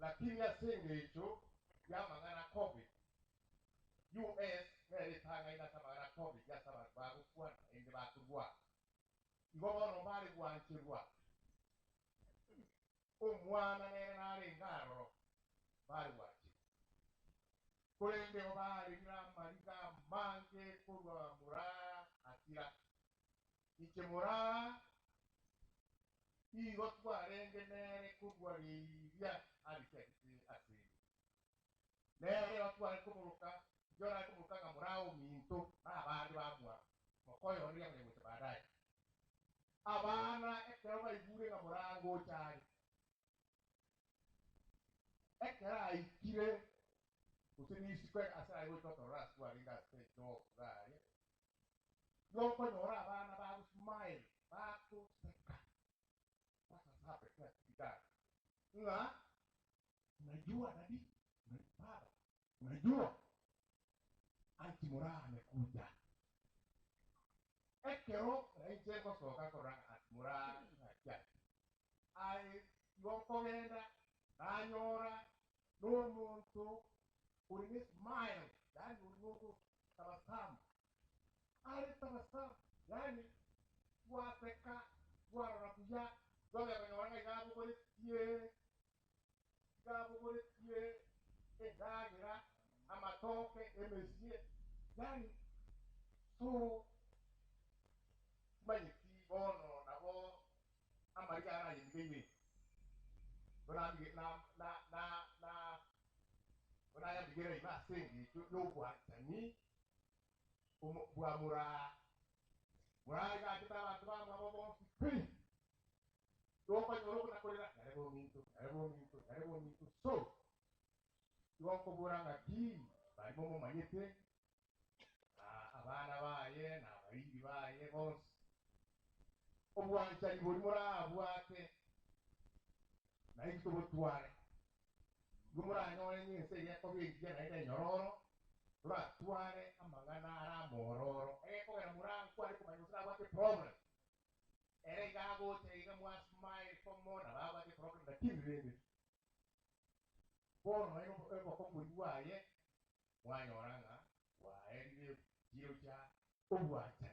Speaker 1: lakini asenge hicho ya mangana COVID US ngere tanga ina samangana COVID ya sababu bagu kwa ende batugwa igo bono bari gwanchirwa umwana nere nare ngaro bari gwanchirwa kulenge obari gira mariga mange kurwa mura atira ichemura igo twarenge nere kurwa liya alikati asiri nere watware kumuruka jora kumuruka ngamurao minto na abandi bamwa mokoyo ndi yamwe mutu badai abana ekero bayibure ngamurango cyane ekera ikire usini sikwe asa ayo toto ras kwa ringa stage no gari yoko nyora abana ba smile ba ku seka sasa sape kwa kidari nga unajua dadi unajua unajua anti mura amekuja ekero njengo soka koranga anti mura ngaja ai yoko genda anyora n'umuntu uri smile yani umuntu tabasamu ari tabasamu yani waseka warakuja zoga banyora gabo bore tie egagira amatoke emesie yani so manyiti bono nabo amarigara yimgenye Ona ya bigera imasengi no bwatani bwamura muraga kitaba twa mabo fi doko nyoro kuna kolera yarebo minto so yoko buranga ki bari mo manyete abana baye na abayiri baye bose obwanchari buri mura bwate na ito butware gumura nyore ni se ya ko bi ya na nyororo tura tuare amangana ara mororo ko era mura kwari ko manyusra bwate problem ere gago te iga mwa smile como na baba de problem da kinrede bono ego ko kuiwaye wanyoranga wa eri jiroja obwata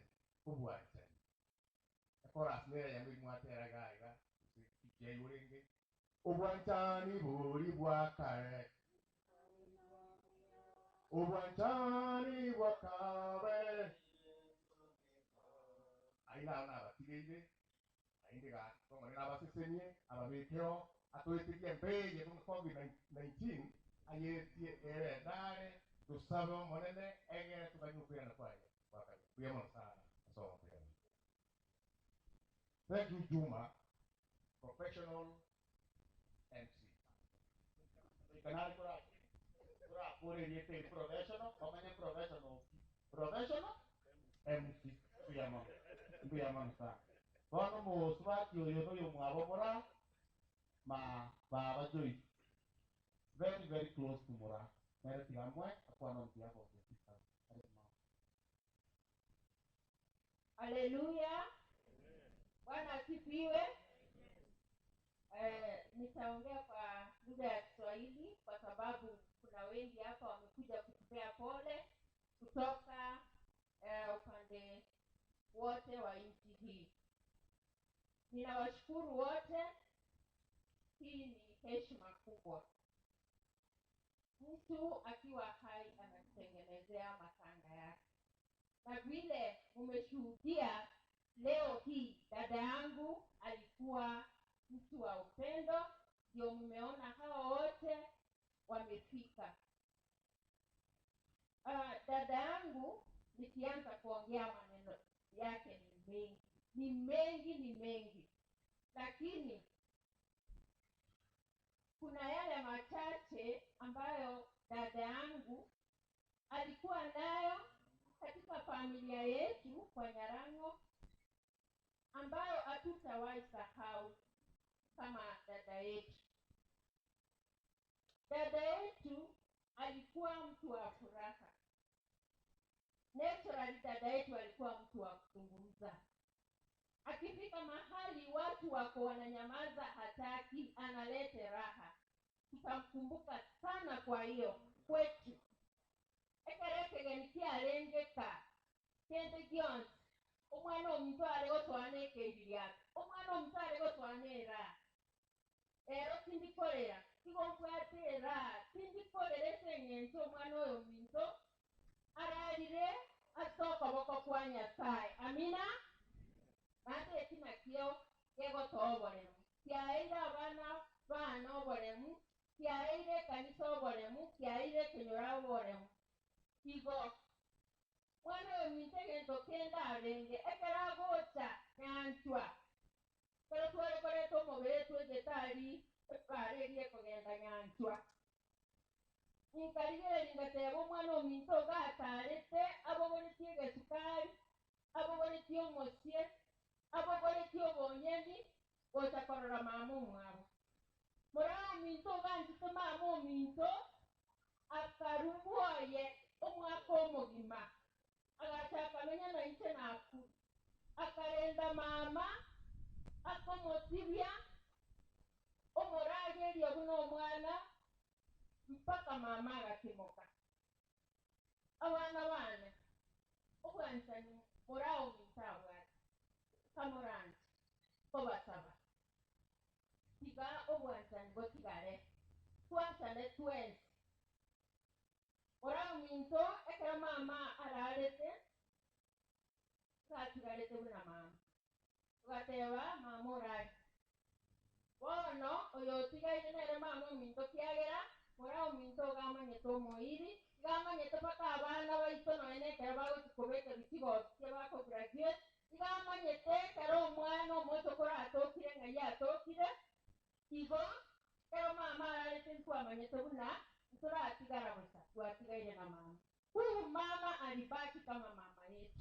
Speaker 1: ekora smere ya mbi mwatera gaiga kije urenge obwantani buri bwakare obwantani bwakabe aina na batigeze aindiga como na basesenie ababekeo atoitikia mbeye kwa COVID-19 ayetie ere dare tusaba monene egere tukanyupira na kwaje wakati kuyamona sana so thank you Juma professional MC kanali kura kure yete professional MC kuyamona sana bono mo swati yo no mwabo mora ma baba joy very close to mora nere tigamwe akwa no tiago
Speaker 3: Haleluya. Bwana asifiwe. Nitaongea kwa lugha ya Kiswahili kwa sababu kuna wengi hapa wamekuja kutupea pole kutoka upande wote wa nchi hii. Ninawashukuru wote. Hii ni heshima kubwa. Mtu akiwa hai anajitengenezea matanga yake, na vile umeshuhudia leo hii, dada yangu alikuwa mtu wa upendo, ndio mmeona hao wote wamefika. Dada yangu nikianza kuongea maneno yake ni mengi, lakini kuna yale machache ambayo dada yangu alikuwa nayo katika familia yetu kwa Nyarango, ambayo hatutawahi sahau kama dada yetu. Dada yetu alikuwa mtu wa furaha. Naturally dada yetu alikuwa mtu wa kuzungumza. Akifika mahali watu wako wananyamaza, hataki, analete raha. Tutamkumbuka sana kwa hiyo kwetu. Ekereke genikia alengeka. Kende gions. Omwana omuntu alegotwane kebiryako. Omwana omuntu alegotwanera. Tindikolera. Tigonkwatera. Tindikolera esengento omwana oyo minto. Aralire asoko boko kwa Nyasaye. Amina. Bate ekinakio kegotoboremu. Kiaire abana bana oboremu. Kiaire kanisa oboremu. Kiaire kenyora oboremu. Igo mwana oyo mintegento kenda arenge ekeragocha nyanchwa. Pero twerekoreto omubere twegetari eparerie kogenda nyanchwa. Inkarigere lingateba omwana ominto gatarete abogoretie egesukari, abogoretie omosie, abogoretie obonyeni, gocha korora mama omwabo. Mora ominto ganchite mama ominto akarubuoye omwaka omogima. Agachaka menya na inche naku. Akarenda mama akomotibia omorage eriobuno omwana mpaka mama agakimoka. Abana bana obwansani morao mintabwati kamorani kobasaba tiga obwansani botigare twansane twensi. Morao minto ekera mama ararete katigarete buna mama gateba mama orai bono oyo tigaire nere mama minto kiagera morao minto gamanyete omoiri gamanyete paka abana baito noene kera bagokobeka bikigo kebako graduate gamanyete kera omwana omoto kora atokire ngai atokire igo kero mama ararete ntwamanyete buna turatigara busa twatigaire na mama. Huyu mama alibaki kama mama yetu.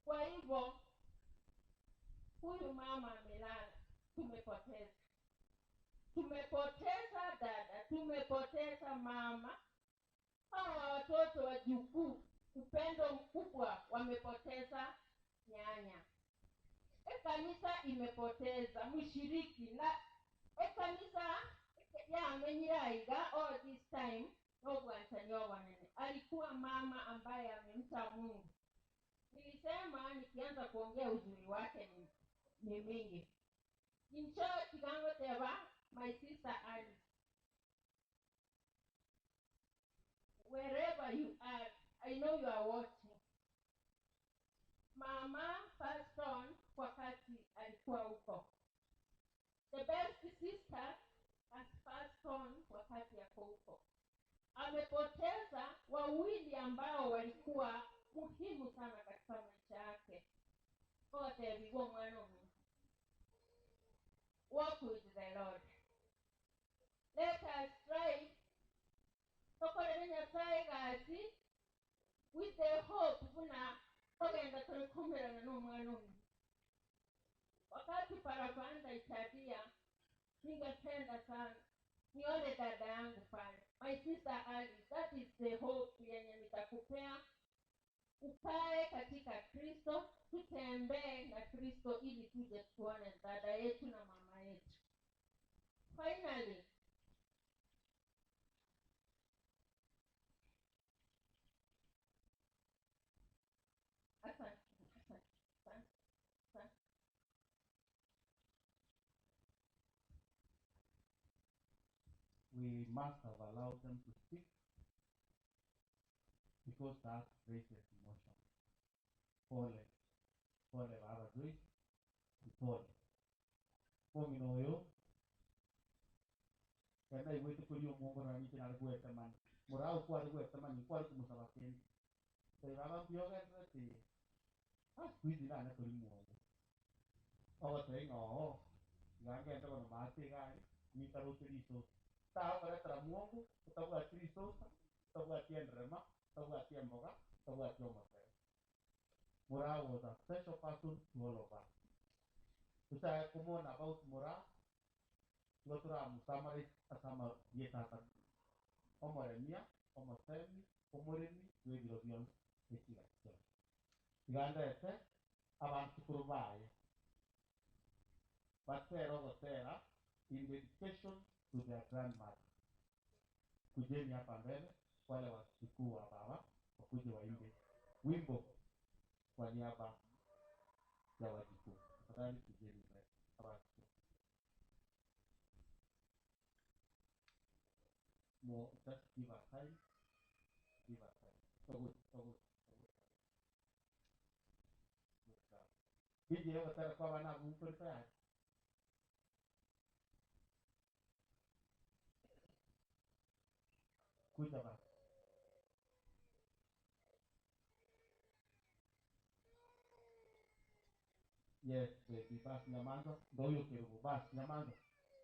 Speaker 3: Kwa hivyo huyu mama amelala, tumepoteza dada, tumepoteza mama. Hawa watoto wajukuu upendo mkubwa wamepoteza nyanya. Kanisa imepoteza mshiriki na kanisa ya menyiraiga all this time no bwansani wanene. Alikuwa mama ambaye amemcha Mungu. Nilisema nikianza kuongea uzuri wake ni mingi. In short, kigango teba, my sister Alice. Wherever you are, I know you are watching. Mama passed on wakati alikuwa huko. The best sister has passed on wakati yako huko. Amepoteza wawili ambao walikuwa muhimu sana katika maisha yake. Wote vigo mwana wangu. Walk with the Lord. Let us strive to Nyasaye gazi with the hope kuna ogenda tulikumbirana n'omwana omu. Wakati parapanda itadia, ningependa sana nione dada yangu pale. My sister Alice, that is the hope yenye nitakupea. Ukae katika Kristo, tutembee na Kristo ili tuje tuone dada yetu na mama yetu. Finally,
Speaker 1: we must have allowed them to speak because that raises emotion. Pole, pole baba Joyce, pole. Pomi no yo, kenda iwe tu kuli omongo na ni tina alikuwa teman. Morao kwa alikuwa teman, kwa alikuwa musabakeni. Sai baba biyoga rati, squeeze na kuli muongo. Awa sai no, gange enda kono mate gai, ni taro triso. Ta para tra muongo, tabu triso, tabu atien rema, tabu atien boga, tabu atien mote. Mora was a special person to all of us. Usai kumon about Mora, lotura musamari asama yetata. Omoremia, omosemi, omoremi, webilobion, etilaction. Ganda ete, avanti kurvaye. Batero gotera, in dedication to their grandmother. Kujeni hapa mbele, wale wachukuu wa baba, wakuje waimbe wimbo kwa niaba ya wajukuu. Tafadhali kujeni mbele, wachukuu. More, just give us time, give us time. So good, so good, so good. Good job. Biji yao tera kwa wana mumfurika ya. Kuja ba. Yes, baby, bas nyamando, doyo kerubo, bas nyamando.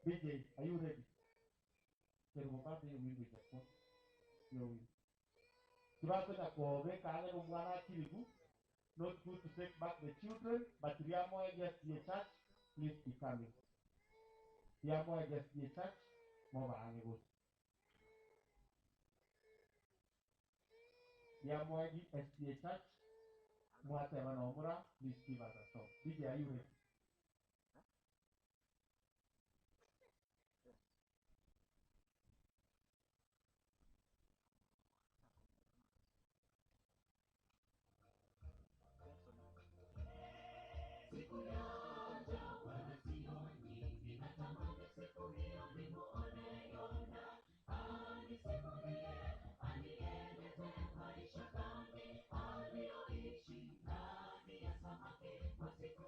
Speaker 1: BJ, are you ready? Kerubo bas yo wimbi japo. Yo wimbi. Kibako na kobe kage no mwana kilibu. Not good to take back the children, but Riamo just the church, please be coming. Riamo just the church, Mova Angebo. Riamo SDA church, Mwatema Nomura, please give us a song. DJ, are you ready?
Speaker 4: Aliyoishi ndani ya samaki, masiku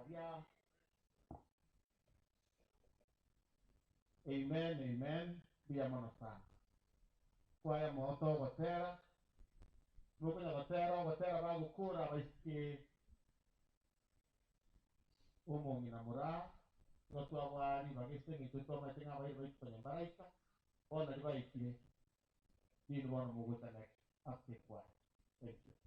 Speaker 1: Maria. Amen, amen. Bia mana sana. Kwaya moto gotera. Nuko ya gotera ba gukura baiki. Umo ngina mura. Watu awali bagiste ngituto matenga bai bai penyembaraika. Ona di baiki. Di luar muguta next. Aktif kwaya. Thank you.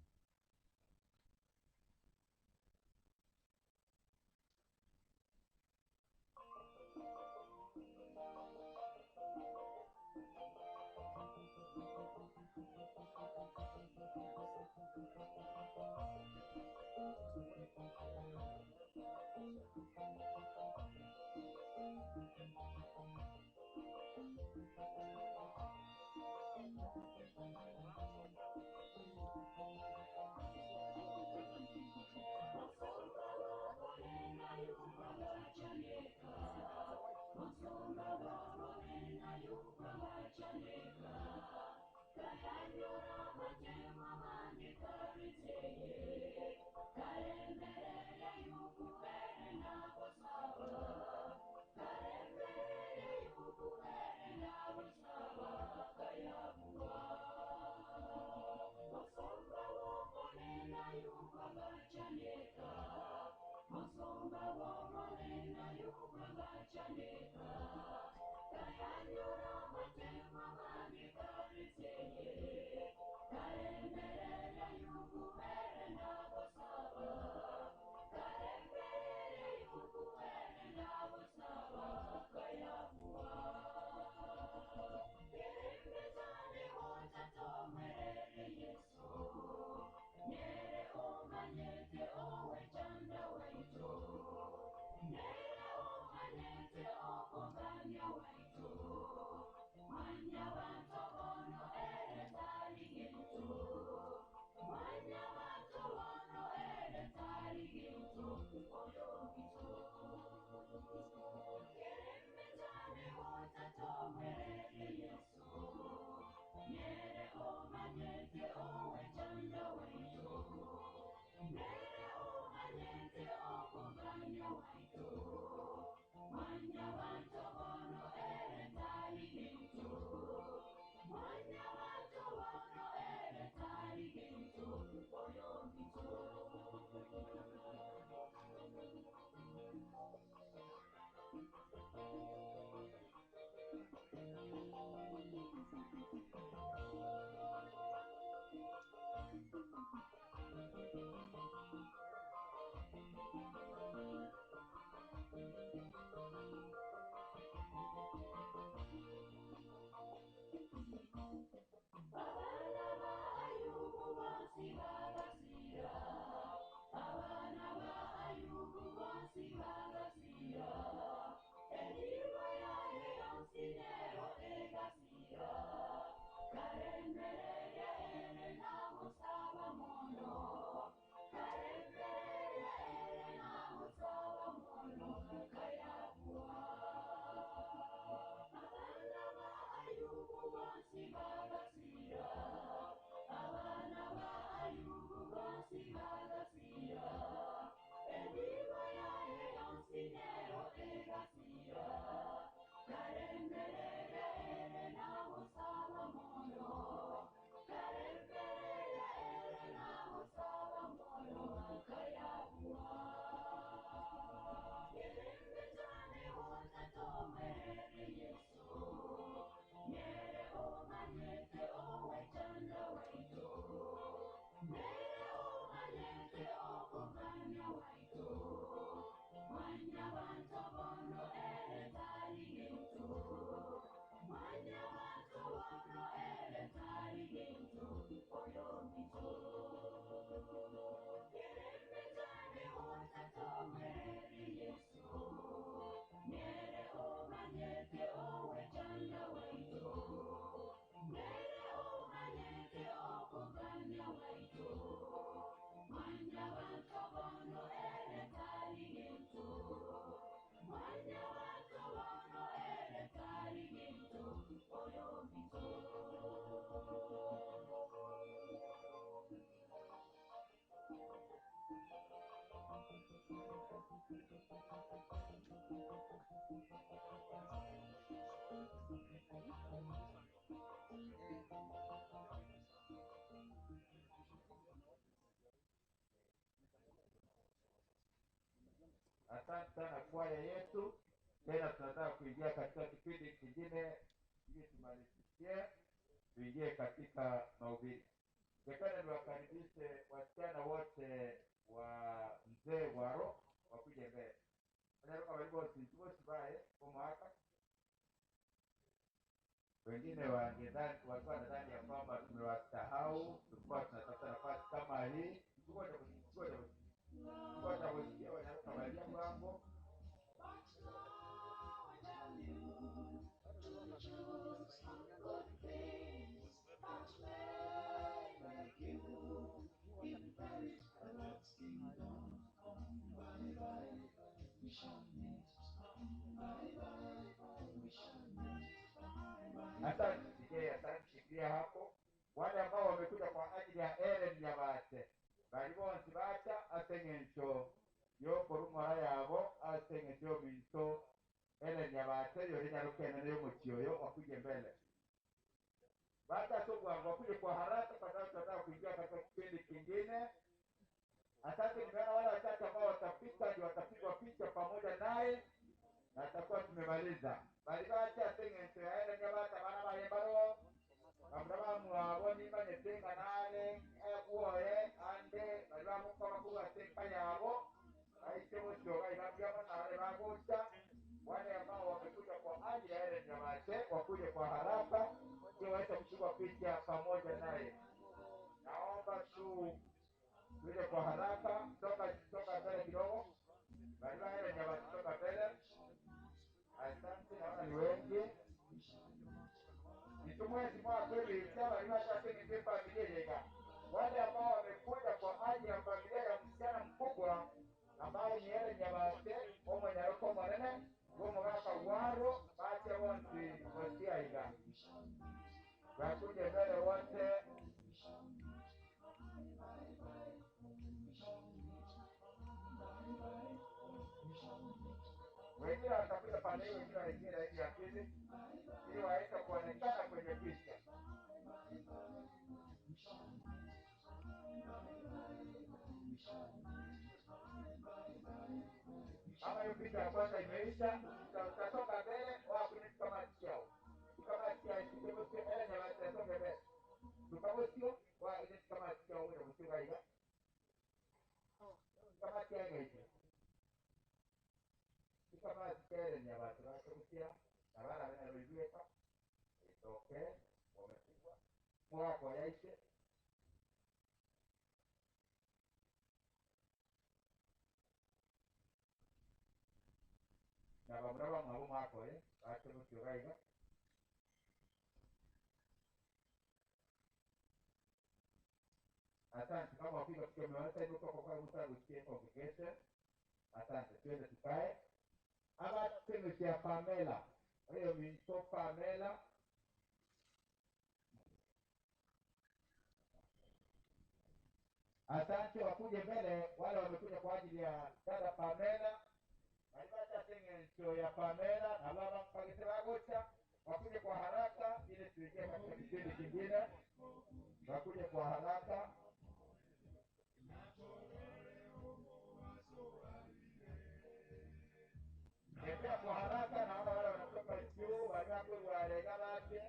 Speaker 2: Asante sana kwaya yetu. Tena tunataka kuingia katika kipindi kingine ili tumalizie, tuingie katika mahubiri. Ningependa niwakaribishe wasichana wote wa mzee Waro wakuje mbele. Wanatoka walivyobaye kwa mwaka. Wengine walikuwa nadhani ya kwamba tumewasahau, tulikuwa tunatafuta nafasi kama hii. Ngoja wasikie wanatoka walia mlango. Asante shikilia hapo. Wale ambao wamekuja kwa ajili ya Ellen Nyabate balibonsi bacha asengencho yoko rumora yabo asengencho minto Ellen Nyabate yori nyarukene nayo mukioyo wakuje mbele. Baada tu wakuje kwa haraka kwa sababu tunataka kuingia katika kipindi kingine. Asante, nimeona wale wachache ambao watapita ndio watapigwa picha pamoja naye na tutakuwa tumemaliza. Balibacha asengencho ya Ellen Nyabate bana bayembaro Abraham mwaboni banyetenga nane uoye ande balibamukoba kubatenga yabo aite musyoga inabyama nale bagocha. Wale ambao wamekuja kwa ajili ya Ellen Nyabate wakuje kwa haraka ili waweze kuchukua picha pamoja naye. Naomba tuje kwa haraka, toka mbele kidogo. Baliba Ellen Nyabate toka mbele. Asante, naona ni wengi. Nitumwezi kweli chama linataka familia yega. Wale ambao wamekuja kwa ajili ya familia ya msichana mkubwa ambaye ni Ellen Nyabate omo nyaroko mwanene gomo baka Waro bacha wonsi kosia iga. Wakuje mbele wote. Wengine watakuja pale hiyo, wengine wengine hivi ya pili ili waweze kuonekana kwenye picha. Kama hiyo picha ya kwanza imeisha, tutatoka mbele wapi kama chao. Kama chao ikitokea Ellen Nyabate toka mbele. Tukabosio wa ile kama chao ndio msiba hiyo. Kama chao hiyo. Kama Ellen Nyabate tunakusia na wala wanaliweka. Okay, wamepigwa. Mwako yaishe. Na baba mwa mwako acha msiba hiyo. Asante, kama wapika picha mmeweza hiyo kwa mstari usikie congregation. Asante, twende tukae. Aba tuseme ya Pamela. Hiyo ni Pamela. Asante, wakuje mbele wale wamekuja kwa ajili ya dada Pamela. Alipata sengencho ya Pamela na baba mpagitira gocha. Wakuje kwa haraka ili tuingie katika kipindi kingine. Wakuje kwa haraka. Tembea kwa haraka, naona wale wanatoka juu, wanako walega bake.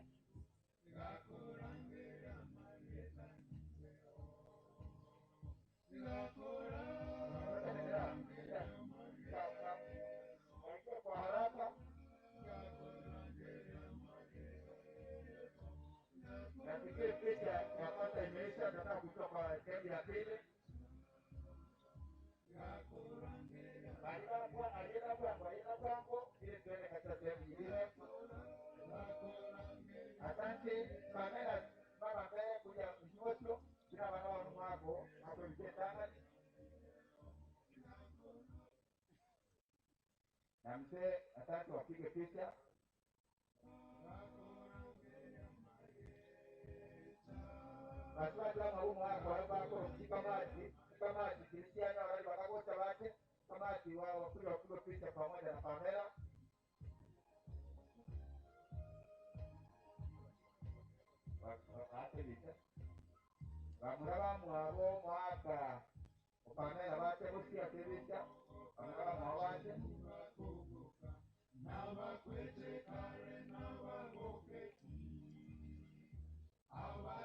Speaker 2: Kwa haraka. Nafikiri picha ya kwanza imeisha, nataka kutoka sehemu ya pili. Alienda kwangu ili tuende katika sehemu nyingine. Asante, Pamela, mama mbele kuja mjoto, kila wanao mwako, hapo mjetana. Na mzee, asante wapige picha. Basi kama huko hapo kama Kristiano wale wakakocha wake kama wao wapiga picha pamoja na Pamela. bakebita bamuraba mwabo mwaka upamela bate busia kebita bamuraba mwabo bate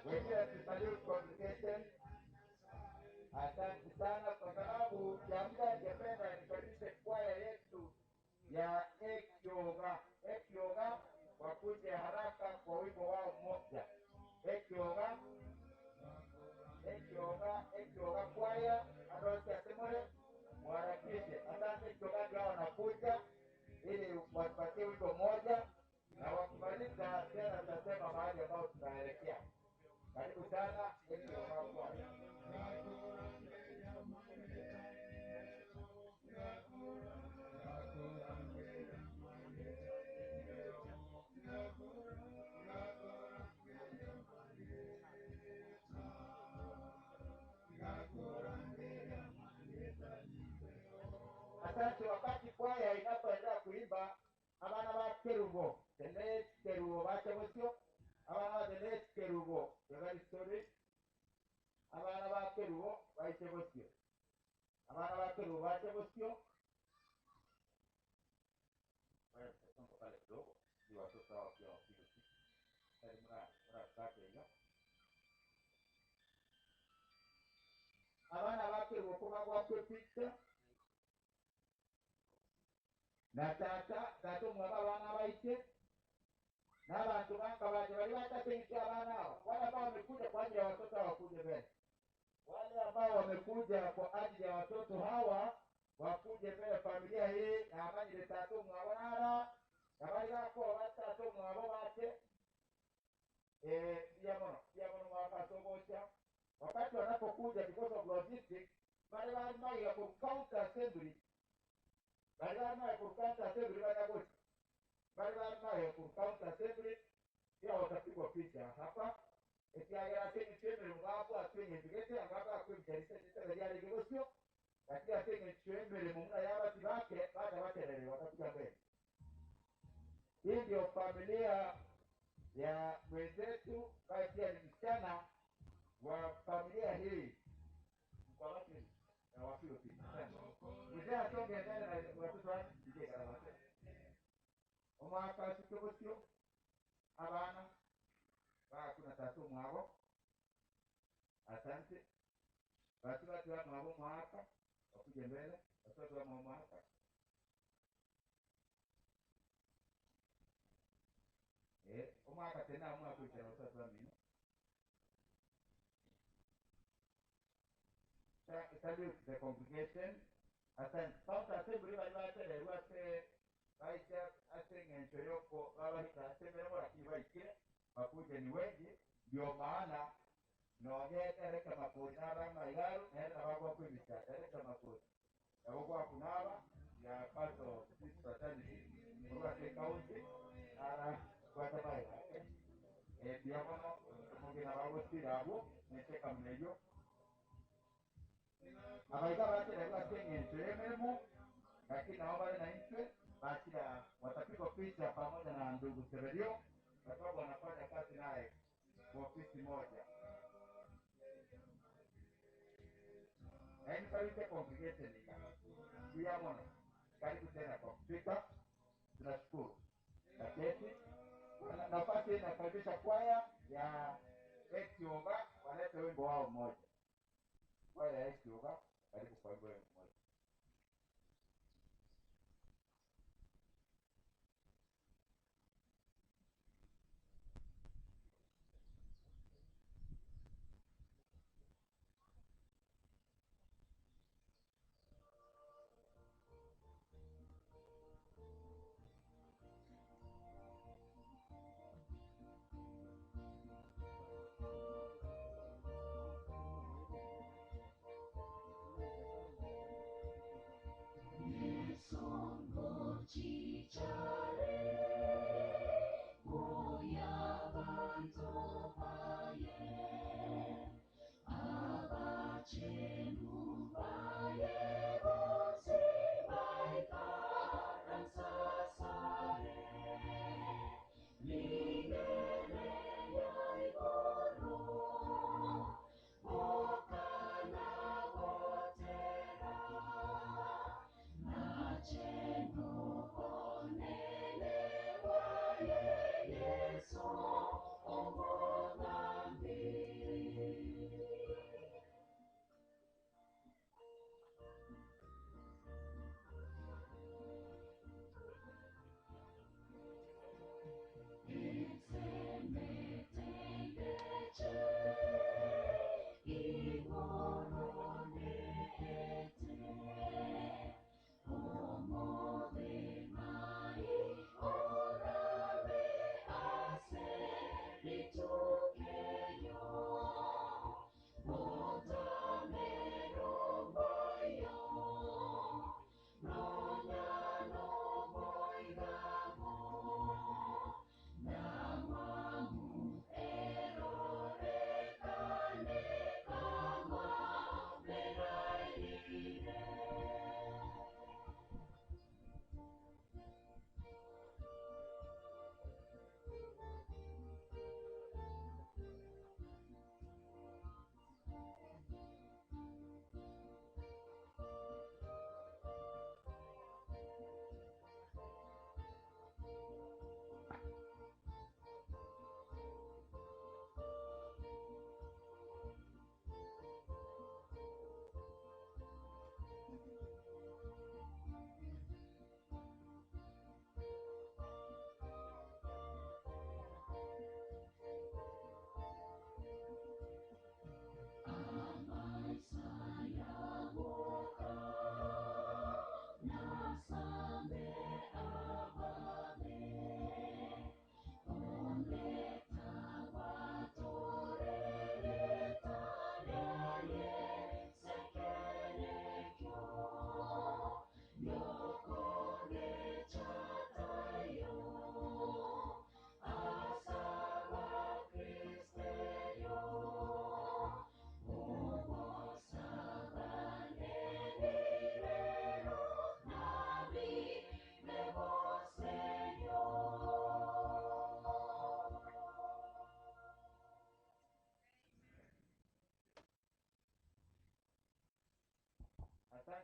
Speaker 2: wengine tusalute congregation. Asante sana kwa sababu ya muda, ningependa nikaribishe kwaya yetu ya Ekyoga wakuje haraka kwa wimbo wao mmoja. Ekyoga kwaya adosi asemole mwarakishe. Asante Ekyoga ndio wanakuja ili watupatie wimbo mmoja, na wakimaliza tena tutasema mahali ambao tunaelekea. Karibu sana Ekyoga kwaya. Asante. Wakati kwaya inapoendelea kuimba, abana ba Kerubo, the late Kerubo bachebosyo, abana ba the late Kerubo, the very story, abana ba Kerubo bachebosyo, abana ba Kerubo bachebosyo. Wewe mtoto pale kidogo, ni watoto hao pia wapiga picha. Kali mra sake hiyo. Abana ba Kerubo kuba kwa picha. Na tata mwaba bana baite na abantu banga baje bali batatengisha abana hao. Wale ambao wamekuja kwa ajili ya watoto wakuje mbele. Wale ambao wamekuja kwa ajili ya watoto hawa wakuje mbele. Familia hii na amani tatu mwabana na bali bako watatu mwabo bate diamono wakasobocha. Wakati wanapokuja because of logistics, bali bali ya counter assembly bali ya counter assembly ya counter assembly pia watapigwa picha hapa. Ikiagera kwenye chembe mgapo atwenye bigete ambapo akwimjarisa tete yale gosio katika kwenye chembe mumuna yaba tibake baada waterere watakuja mbele. Hii ndio familia ya mwenzetu kati ya msichana wa familia hii kwa watu na wafio pia. Mzee asonge mbele na watoto wake nje kama wote. Omwaka sikobosio abana kuna tatu mwabo. Asante. Watu wa mwabo mwaka wakuje mbele, watu wa mwabo mwaka. Omwaka tena mwaka kuja watu wa mimi. Salute the congregation. Asante. Sasa assembly waliwatele wate baita asenge nchoyoko babahita assembly lakini baikire bakuje ni wengi, ndio maana noonyesha reka makori n'abana igaru nenda bagwa kwibita reka makori yabogwa kunaba ya paso sisi fraternity kwa kaunti ara kwa tabaira diamono mungina bago sirabo necheka mneyo abaiga batera batenye nchememo, lakini nao bale na intwe bachira watapigwa picha pamoja na ndugu Severio kwa sababu wanafanya kazi naye kwa ofisi moja. And salute congregation diamono. Karibu tena kwa kupika. Tunashukuru. Lakini nafasi inakaribisha kwaya ya Ekyoga walete wimbo wao mmoja. Kwaya ya Ekyoga karibu kwa wimbo mmoja.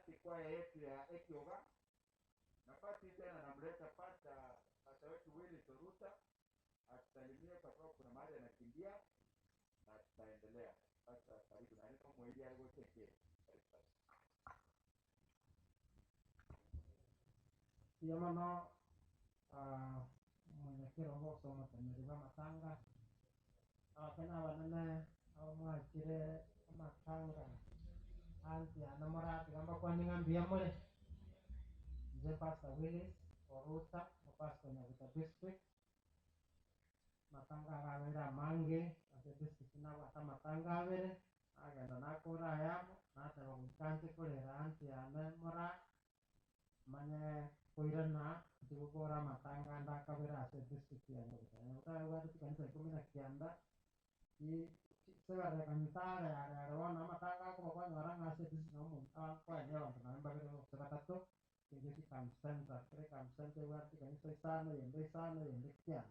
Speaker 2: basi kwaya yetu ya Ekioga. Nafasi tena namleta pasta wetu Willy Soruta atusalimie, kwa sababu kuna mahali anakimbia na tutaendelea. Pasta, karibu na neno mwili alivyochekea.
Speaker 4: Yamano mwenye kirongo somo tenyeriba matanga abakena banene abamwakire amatanga anti anamora tugamba kwaninga mbiyamole nze Pastor Willis Oruta Pastor Nyabuta District matanga agabera mange ase district nabo ata matanga abere agenda nakora ayamo nateba gwikanse korera anti anemora manye koirana tikukora matanga ndakabera ase district ya Nyabuta watu kanisa 19 sebara kantara ya wana matanga ko kwa ngara ase district no kwa nyawa tunamba bero sebatato ngezi kamsenta kre kamsenta watu kanisa sana yende kiana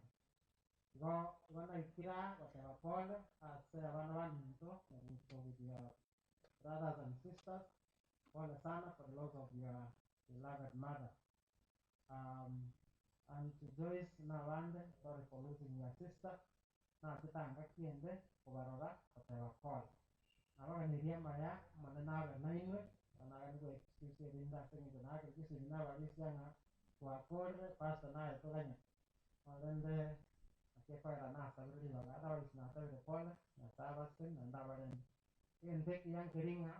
Speaker 4: go wana ikira watera pole ase wana wanito with your brothers and sisters pole sana for the loss of your beloved mother. And to Joyce Nalande, sorry for losing your sister. Na kitanga kiende kubarora watera pole. Aba niria maya manena ga nainwe na ngo excuse rinda sengi na ga kisi na ba risanga kwa pole pastor na etoganya. Alende akepa na sabiri bala da is na sabiri pole na sabasten na ndabaren. Ende yang keringa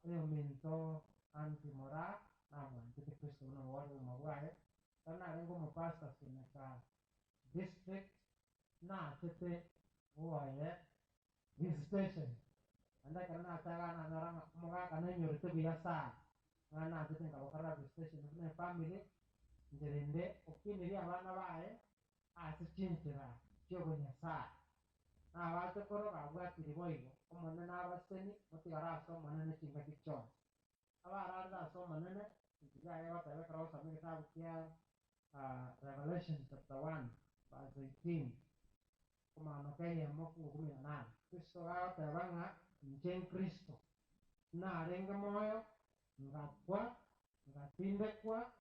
Speaker 4: minto antimora amo kiti Kristo na wale mabwae kana rengo mapasta sinaka district na tete uaye visitation anda kana ataga na naranga moga kana nyori to biasa ngana tete ngabakara visitation na family njerende okini ya bana bae asichinjira cyogo nyasa na watu koro babwatiri boigo omone n'abaseni mutigaraso manene kinga kichon abararda so manene kigaye batabe karo sabe kitabu kia Revelation chapter 1 verse 18 kuma no kaya moku 18 Kristo ga tabanga njen Kristo na renga moyo ngapwa ngapinde kwa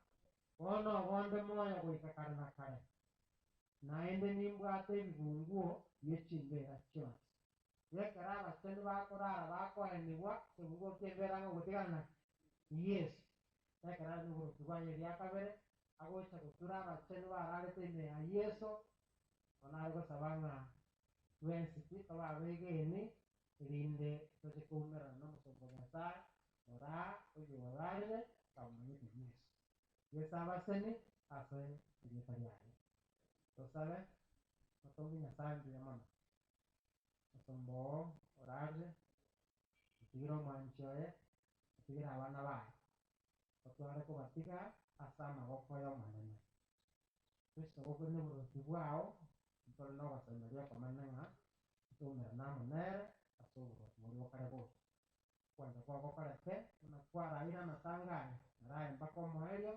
Speaker 4: ono gonde moyo kuikakarna kare naende nimbwate ibunguo yechimbera chon yekara batende bakorara bakoenigwa ebunguo kemberanga gutigana yes yekara nuguru tuganye lyakabere agocha gutura batende bararete ime ya Yesu onargo sabanga twensi pito babegeni rinde toje kumera no musoboga ora oyo warare kamanye Yesu yesabaseni ase yetariani to sabe otogi nyasanti ya mama osombo orarre tiro manchoe tira abana bae otware ko batiga asama gokoyo manene Kristo gokone buruti bwao ntore no basemeria komanenga tumera namunere asuburo muri okarego kwanda kwa gokareke na kwara ira natangane naraye mpako moelio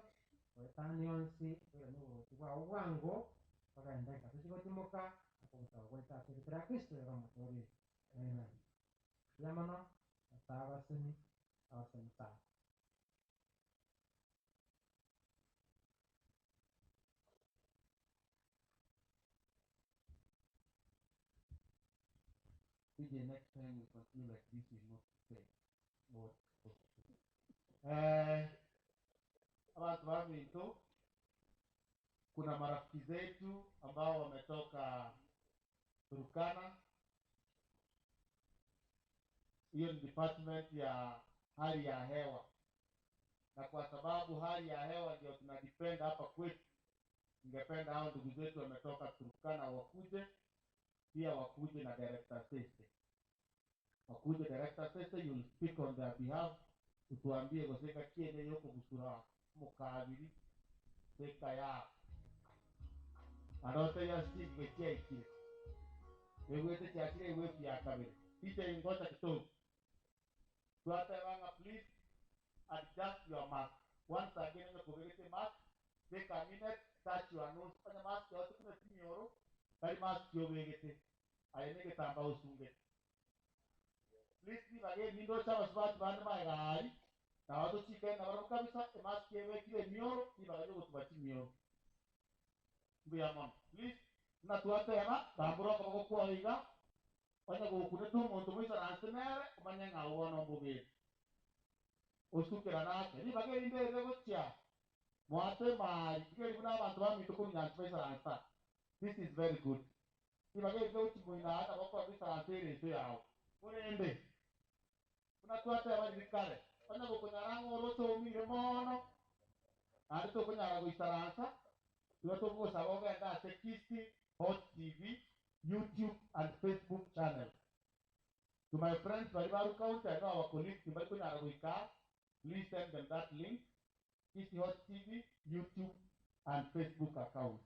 Speaker 4: wetani onsi ira ni buruti bwao bwango pagaendeka tuchigotimoka akugutawagweta akirikira Kristo ya matori amen yamano atabaseni awasenta
Speaker 2: The next time we continue like this is not fair. What?
Speaker 1: Abantu baminto kuna marafiki zetu ambao wametoka Turkana. Hiyo ni department ya hali ya hewa, na kwa sababu hali ya hewa ndio tunadepend hapa kwetu, ningependa hao ndugu zetu wametoka Turkana wakuje pia, wakuje na director sese, wakuje director sese, you will speak on their behalf, utuambie goseka kiene yoko busura mukabiri seka ya arote ya sigi gekia ikire wewete kiakire wepi ya kabiri picha ingota kitovu tuatebanga please adjust your mask once again ngo kubegete mask take a minute touch your nose fanya mask yote kuna tinyoro kali mask yo begete ayene tamba usunge please ni bage mindo cha wasbat bande mai gari na watu chike na baro kabisa emaski ewe kile mioro iba kajo kubachi mioro buya mon please na tuate yana tamburo ko ko iga onya go kude to mo to bisa ransenere kumanya ngawo no bobe osukira na ke ni bage inde rego tia mwate mari kile kuna abantu bami to kunya bisa ransa. This is very good. Ni bage go chimuina hata kwa bisa ransere to yao kurende kuna tuate abadikare onya go kunyarango roto mire mono ari to kunyara go isaransa yoto go saboga enda tekisti hot tv YouTube and Facebook channel. To my friends, Baribaru County, I know our colleagues in Baribaru Arabica, please send them that link. Kisi Hot TV, YouTube, and Facebook account.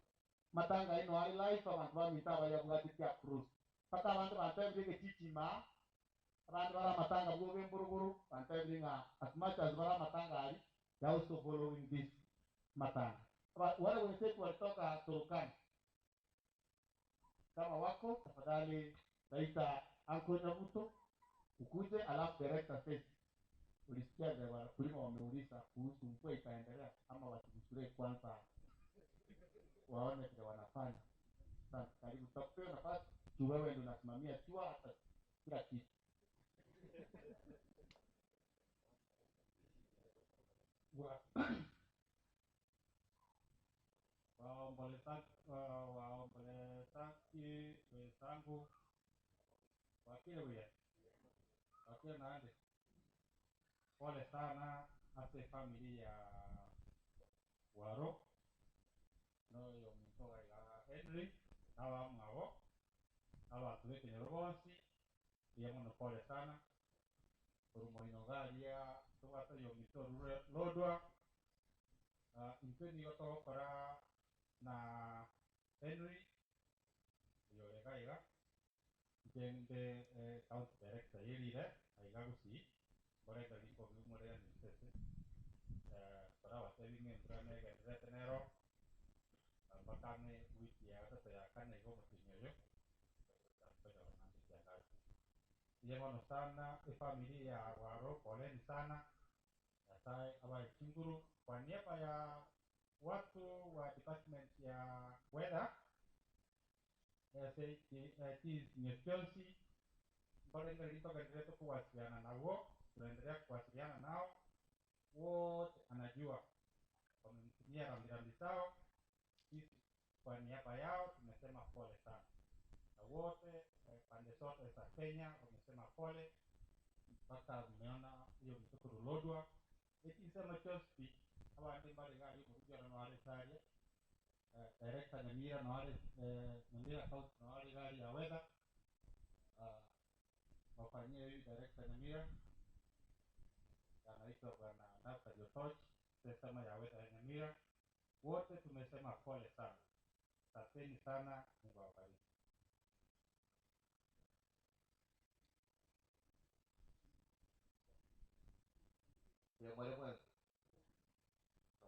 Speaker 1: Matanga ino ari live abantu mitaba ya bugati ya cruise. Pata abantu bantu bige chichima. Abantu bara matanga bugo buruguru, bantu bringa as much as bara matanga ari, they are also following this matanga. But wale wenzetu walitoka Turkana. Kama wako tafadhali taita Uncle Nyabuto ukuje, alafu director face. Ulisikia vile wakulima wameuliza kuhusu mvua itaendelea ama watubusulie kwanza waone vile wanafanya. Sasa karibu tutakupewa nafasi tu, wewe ndio unasimamia chua hata kila kitu. Waombolezaji wenzangu wakile nande, pole sana ase familia ya Waro noyo mitoga ya Henry nawa mwabo abantu bekenyero bonsi yamono pole sana urumoinogaria tubata yo mitoru lodwa inteni yotokora na Henry yo legaiga jende county director yelire aigagusi boreka liko bimore ni sese para watelinge mbrane gendretenero bakane wiki ya tata ya kane go mutinyoyo yemono sana familia ya Waro, poleni sana. Nasai aba Kinguru kwa niaba ya watu wa department ya weather nyepesi mbalenga lito gandreto kuwasiliana nao, tunaendelea kuwasiliana nao wote, anajua wamemtumia rambirambi zao. Sisi kwa niaba yao tumesema pole sana, na wote pande zote za Kenya wamesema pole. Mpaka mmeona hiyo mtukuru lodwa ikisema choski abandi mbali gari murujana no ale saria director Nyamira no ale Nyamira account no ale gari ya weather wafanyie hivi director Nyamira anaitwa bwana Nafta Jotoch sema ya weather ya Nyamira, wote tumesema pole sana. Asanteni sana, Mungu awabariki.
Speaker 2: Ya mwalimu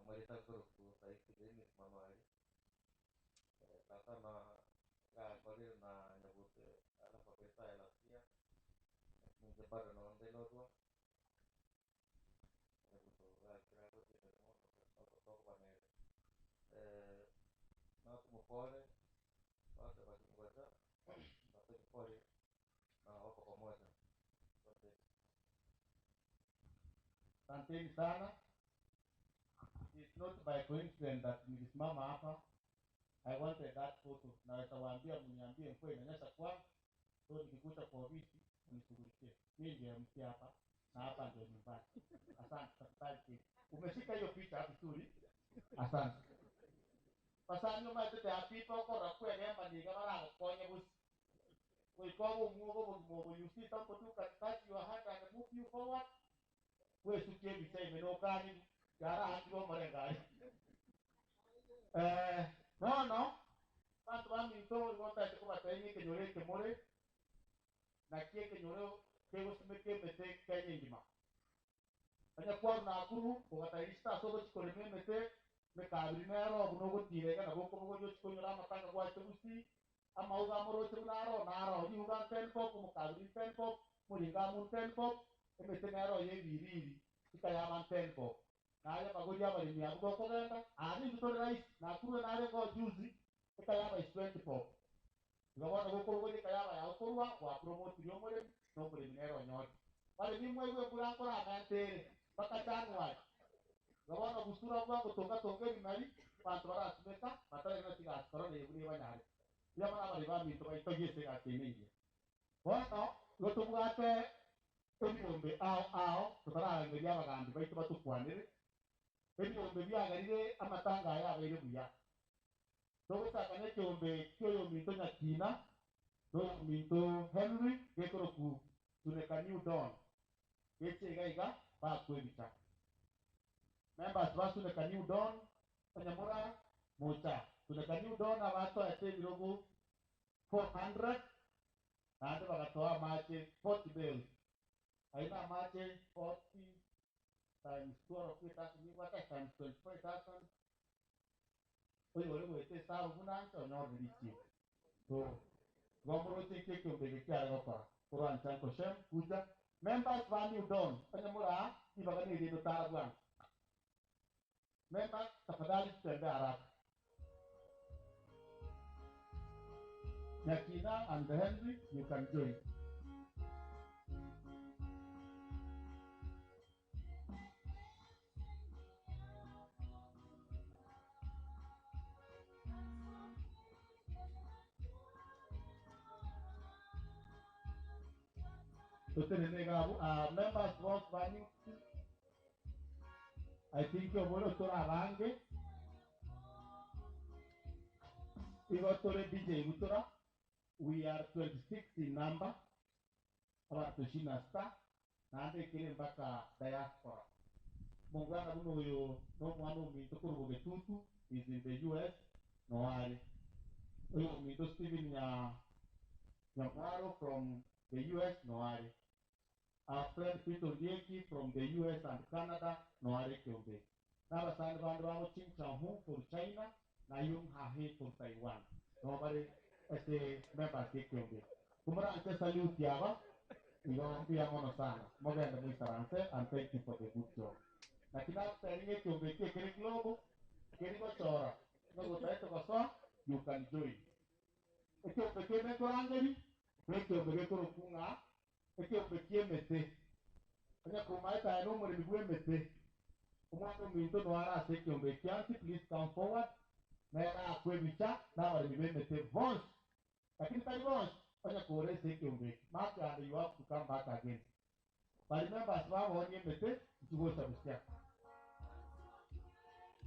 Speaker 2: mwalita guru ku saiki deni mamari tata na ga kore na nyabute ala papeta ala sia munge bado no ndelo dua nyabuto ga kira ko tiene mo to bane na como pole bado bado ngoja bado pole na wako pamoja sote.
Speaker 1: Asanteni sana. It's not by coincidence that nilisimama hapa. I wanted that photo. Naweza waambia mniambie mkwe inanyesha kwa so nikikuja kwa ofisi unishughulikie. Mimi ndiye mti hapa na hapa ndio nyumbani. Asante. Umeshika hiyo picha vizuri. Asante. Pasani umate ya people ko rakwe remba ni gabara konye bus. We go move you see somebody who can touch your hand and move you forward. We sukie bisai menokani gara handiro marengari. No. Tanto va mi todo el monta de como ataini que lloré que more. Na que lloré que vos me que mete que hay encima. Anya kwa na kuru ko kataista so ko me mete me kabrinero buno go tire ga go ko yo ko nyora matanga kwa tusi ama uga moro tunaro naro yuga tempo como kabrin tempo muringa mun tempo e mete nero ye viriri ikayaba tempo naye bagodi abalimi abugo kogenda ari tutore rais na kuru na re go juzi ikayaba is 20 pop ngabona go ko ikayaba ya korwa wa promote yo more no more minero nyot bale ni mwe bura ko ra mente baka tanwa ngabona busura bwa ko toka toke ni mari pantora asmeka matare na tiga astora ne buni banyare ya mana bali ba mi to ito yese ga teningi bueno lo to bugate ebyombe tutara ngeri abagambi baitu batukwanire ebyombe byagarire amatanga yabaire buya togutaka nekyombe kyoyo minto nyakina toyo minto Henry gekoroku tuneka New Dawn gechegaiga bakwebita members basuneka New Dawn anyamura mocha tuneka New Dawn abato ate birogo 400 ande bagatoa mache 40 bells aina mache 40 times 12 what times 25,000 oyo ole wete saru bunancho nyor diti so gomoro teke kyombe kyara gokora kuran chanko shem kuja members van New Dawn anyamura ibagani ino tarabwan members tafadhali tutembea haraka Yakina and Henry you can join members was value I think you will to arange we got to DJ Utura we are 26 in number about to Shina Star and they came back diaspora Mungana Buno yo no one me to Kuru Tutu is in the US no worry me to Steven Yamaro from the US no worry our friend Peter Dieki from the US and Canada, no are Kyombe. Naba San Vandra Ching Changhu for China, Nayung Hahe for Taiwan. Nobody as a member of Kyombe. Kumara and salute Yava, you don't be a monosana. Morgan the Mr. Answer, and thank you for the good job. Nakina telling it to make a global, getting a chora. No go to Gaso, you can join. If you became a Korangari, make your Begekoro Kunga. Eke obekie mete anya kumaita eno mo mibwe mete umwano minto no ara seke obekianti please come forward na era kwebicha na bali mibwe mete vons lakini tali vons anya kore seke obeki mark and you have to come back again but remember sababu onye mete tugo sabisia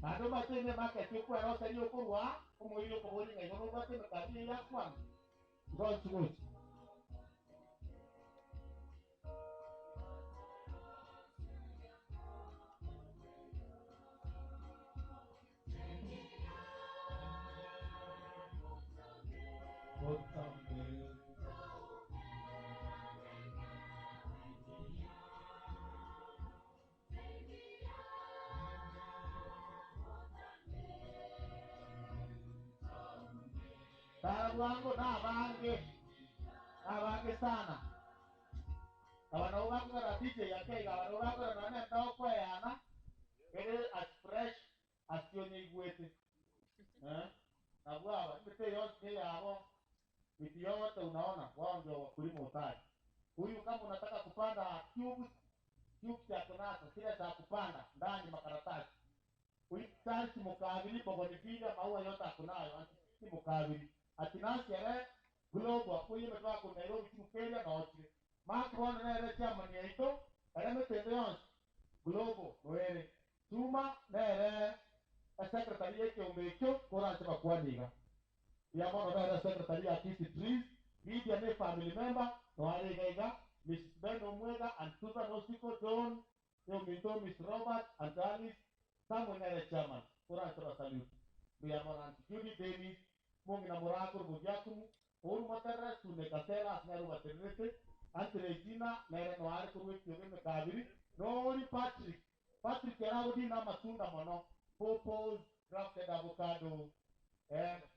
Speaker 1: na ndo matene maka chukua rosa hiyo kurwa umo hiyo kobori ngai no bate mekabie ya kwan go Tarabuango na bange sana. Abana ubakora DJ yake abana ubakora none ndo kwa yana. Ele as fresh as yonye igwete. Na bwaba mbete yote yabo. Miti yote unaona wao ndio wakulima utani. Huyu kama unataka kupanda cube ya tomato kile cha kupanda ndani makaratasi. Huyu tayari mukabili bogonifilia maua yote akunayo anti mukabili. Atinasi ere globo akuye metwa ku Nairobi ku Kenya na ochi mark one na ere chama ni ito ere metende yon globo noere tuma na ere secretary yake umbecho kora chama kwaniga ya mono na ere secretary ya kiti trees media ne family member no are gaiga Miss Ben Omwega and Susan Osiko John yo minto Miss Robert and Alice someone ere chairman kora chama salute ya mono Judy Davis Mungi na Morakor Bujakum, Uru Matara, Sunekasela, Asnaru Baterete, Regina, Nere Noare Kurwik, Yogan Kaviri, Nori Patrick Keraudi, Namatunda Mono, Popos, grafted avocado,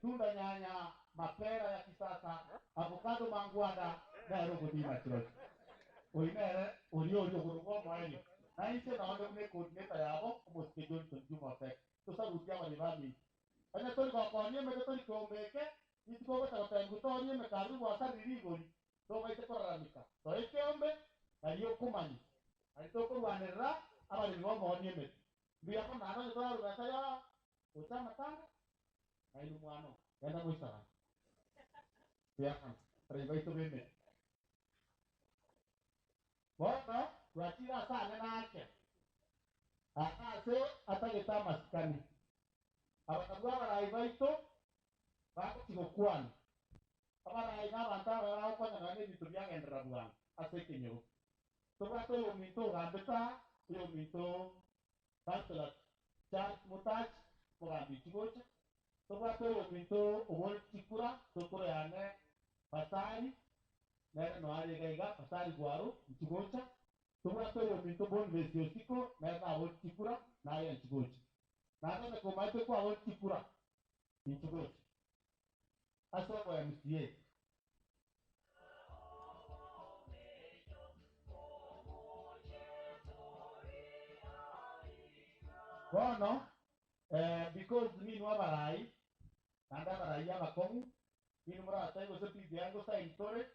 Speaker 1: Tunda Nyanya, Mapera ya kisasa, avocado manguada, Nero Godina Church. Oinere, Orio Yogurugo Mani, na inche na ole ne coordinator yabo como que Johnson Juma tek to sa rutia wa libami anya to ko ni me to ko mbeke itiko ko ta ta nguto ni me karu wa sa ririgo to ba ite koramika to ite ombe na yo kumani ali to ko wanera aba ni mo ni me biya ko na no to ru ta ya uta matanga na ilu mwano yanda mo isara biya kan reba ito beme bona watira sana nake akase atageta maskani abakagwa baraiba ito bakutikokwani abaraiga bantaba barakonya ne bitu byagendera bwana asekenyo tobwato yo minto gambeta yo minto kansela charles mutach mugambi chigocha tobwato yo minto obol chikura tokoro yane pasari nere no ari gaiga pasari gwaro chigocha tobwato yo minto bon vesio siko nere na obol chikura na ya chigocha na ndo ko maite kwa obol chikura chigocha aso kwa MCA bono because ni no barai anda barai ya makomu ni no mara tai go se pi biango sa intore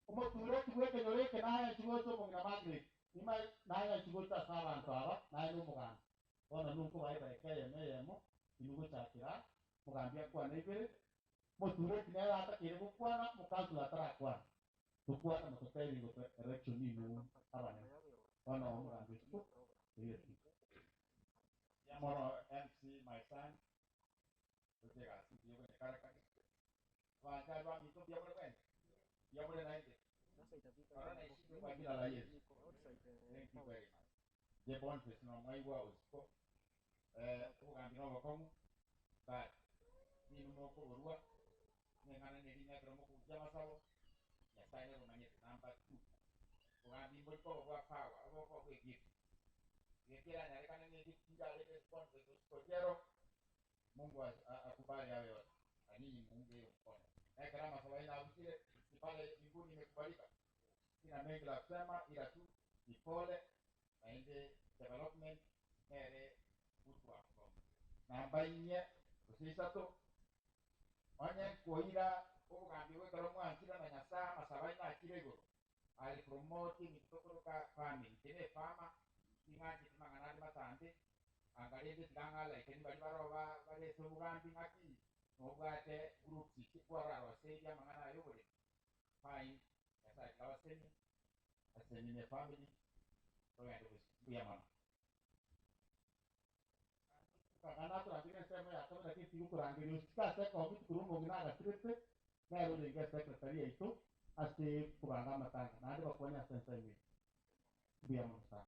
Speaker 1: como ture tuwe ke nyore ke na ya chigo so mo na magre ni ma na ya chigo ta sa ban to aba na no mo gan bono nu ko bai bai ke ya me ya mo ni go cha kira mo gan bia kwa nei bere mo ture ni na ta ke mo kwa na mo kan la tra kwa to kwa na mo to tai go election ni no aba ne bono mo gan bi ko
Speaker 5: Yamoro MC, my son, llega así, yo con carga. Wanja dua mito dia boleh kan? Dia boleh naik. Orang naik situ bagi la yes. Thank you very much. Dia bon pes no mai wa usko. Bukan di nomor kamu. But di nomor ko berua. Ngana ne di negro mo ku jama sawo. Ya sai ne rumahnya number 2. Bukan di bol ko wa power. Wa ko ke gift. Dia kira nyari kan ne di tinggal di respon ke usko jero. Mungu akubali hayo yote. Anini Mungu yeye mkono. Na kama masawa ina ukile pale mbinguni imekubalika. Sina mengi la kusema ila tu ni pole aende development mere utu wako. Na mbainye usisa to onye koira obugambi we karo mwankira na nyasa masawa ina akirego. Ali promote mitokoro ka farming. Tene farmer ingaji timangana matande angalie tilanga la ikeni bali baroba bale sobugambi ngaki obwate groups kikwara wasaidia mangana yobole fine yasa ikawa seni aseni ne family to ya ndio ya mama kana tu lakini sema ya kama lakini tiku kurangeni usika sasa kwa vitu kurumo gina ga trete na ro de ga secretary itu asti kubanga matanga na ndio kwa nya sensa hivi bia mama sana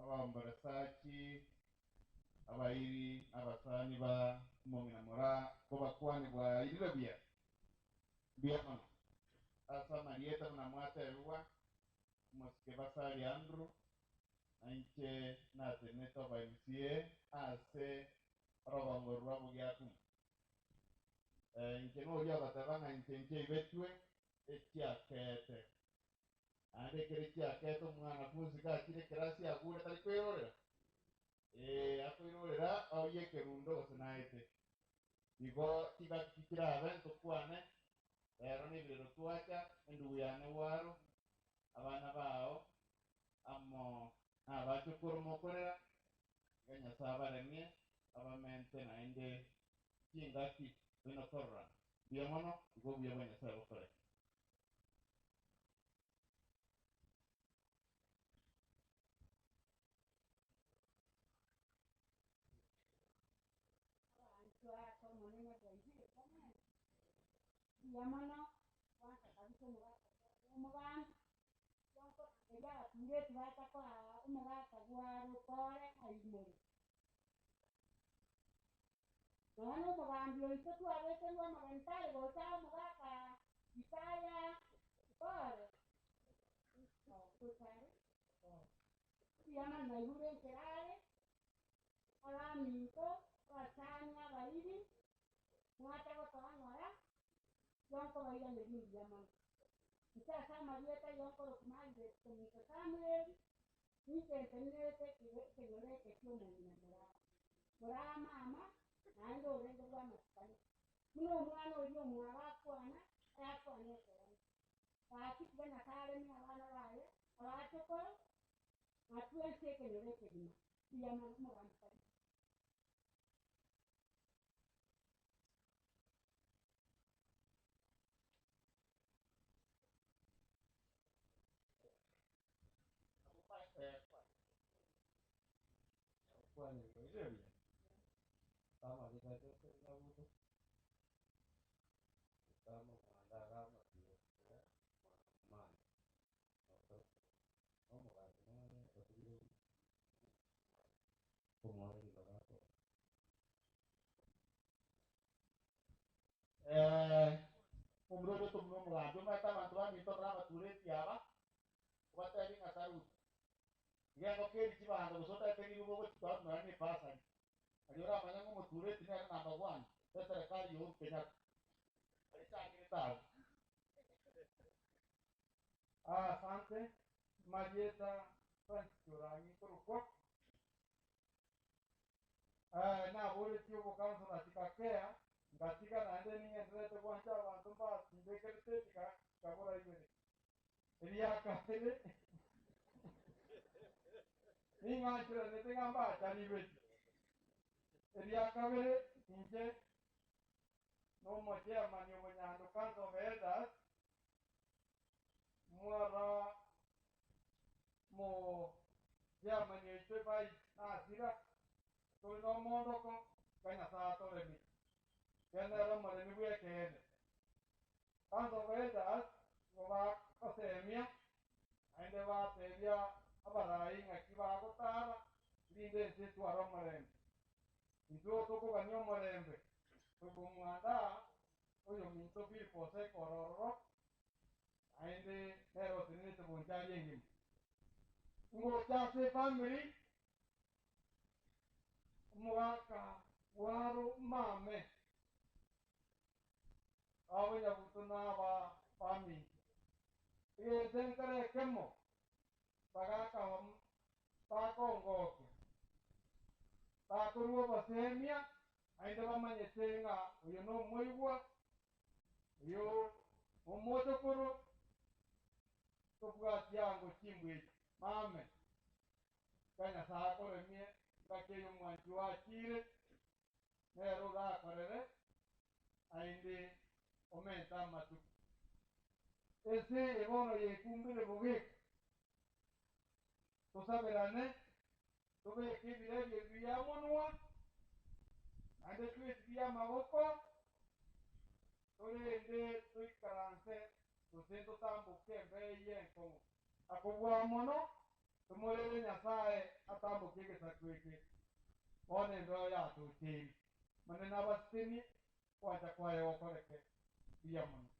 Speaker 5: abambarasachi abairi abasani ba mongina mora ko bakwani bwa ilebia bia mama asa marieta na mwata ruwa moske basali andro anche na teneto ba MCA ase roba ngorwa bugiatu inche no ya batabanga inche ibetwe etia kete ande keretia keto mwana kuzika kile kirasi agure talikwirora akwirora oye kerundo sinaite digo tiga kikira evento kwane ero ni biro tuacha ndugu yane waro abana bao amo abachukuru mokorera ganya sabaremye abamente naende kingati bino korra biamono go biamanya sabokore
Speaker 3: Yamano, kwanza kabisa umuganda yonko eja tunge twata kwa umuganda gwaro kore aimuri none umugambi oito twabete ngo magantare gota umuganda itaya kore kutare yamano na yure kerare abaminto batanya bariri
Speaker 6: Mwate ko toanora yonko baida ngi yaman ita sama dieta yonko ro kumande komito kamwe nite tenete ke ngore ke tumo ni mura mama na ndo rendo bwa maskani muno mwana oyo mwana kwana akwane ko ati bana kare ni abana baye abatoko atwense ke ngore ke ni yaman mo rampa
Speaker 5: Kwani wewe kama nitachoka na mtu kama anataka ndio maana kama lazima tutakuja kumwona baba
Speaker 1: umrodo tumno mwanzo mata mantu mito rama tule tiaba wata ni ngasaru ngengo keri chibando kusota tegi bugo chitwa na ni pasa aliora manyango mutule tinera number 1 pesa serikali yo Kenya alishangi tawo
Speaker 4: Asante Marieta Francisco Kurukwa na bole tio bokanzo na tikakea ngatika nande ni endrete kwanza abantu ba ndekete tika kabura ibere elia kafele ni ngachira ne tegamba talibe elia kabere inje no moja manyo manyando kanzo vedas muara mo ya manyo ite bai asira to no mondo ko kanya sa to le mi kenero mo le mi bue kene kanzo vedas go va osemia ande va tevia abarai ngakiba gotara linde se tuaro marembe izo toko ganyo marembe to bumwanda oyo minto bi pose kororo ande nero tinini to bunjari ngim ngo chase family mwaka waro mame awanya butuna ba family ye denkare kemo bagaka takongoke takuruo basemia ainde bamanyetenga uyo no moigwa uyo omoto koro tobwati yango chimbwe mame kanya sako remie kakeyo mwanji wa chire nero gakorere ainde omenta matu ese ebono yekumbire bogek tosaberane tobeke ebirebe byamonwa ande twesibia amaboko torende toikaranse tose totambuke mbere yenkongo akobwa mono tumurere nyasaye atambuke egesaku one ndo yatutiri mane nabasitini kwacha kwaye okoreke bia mono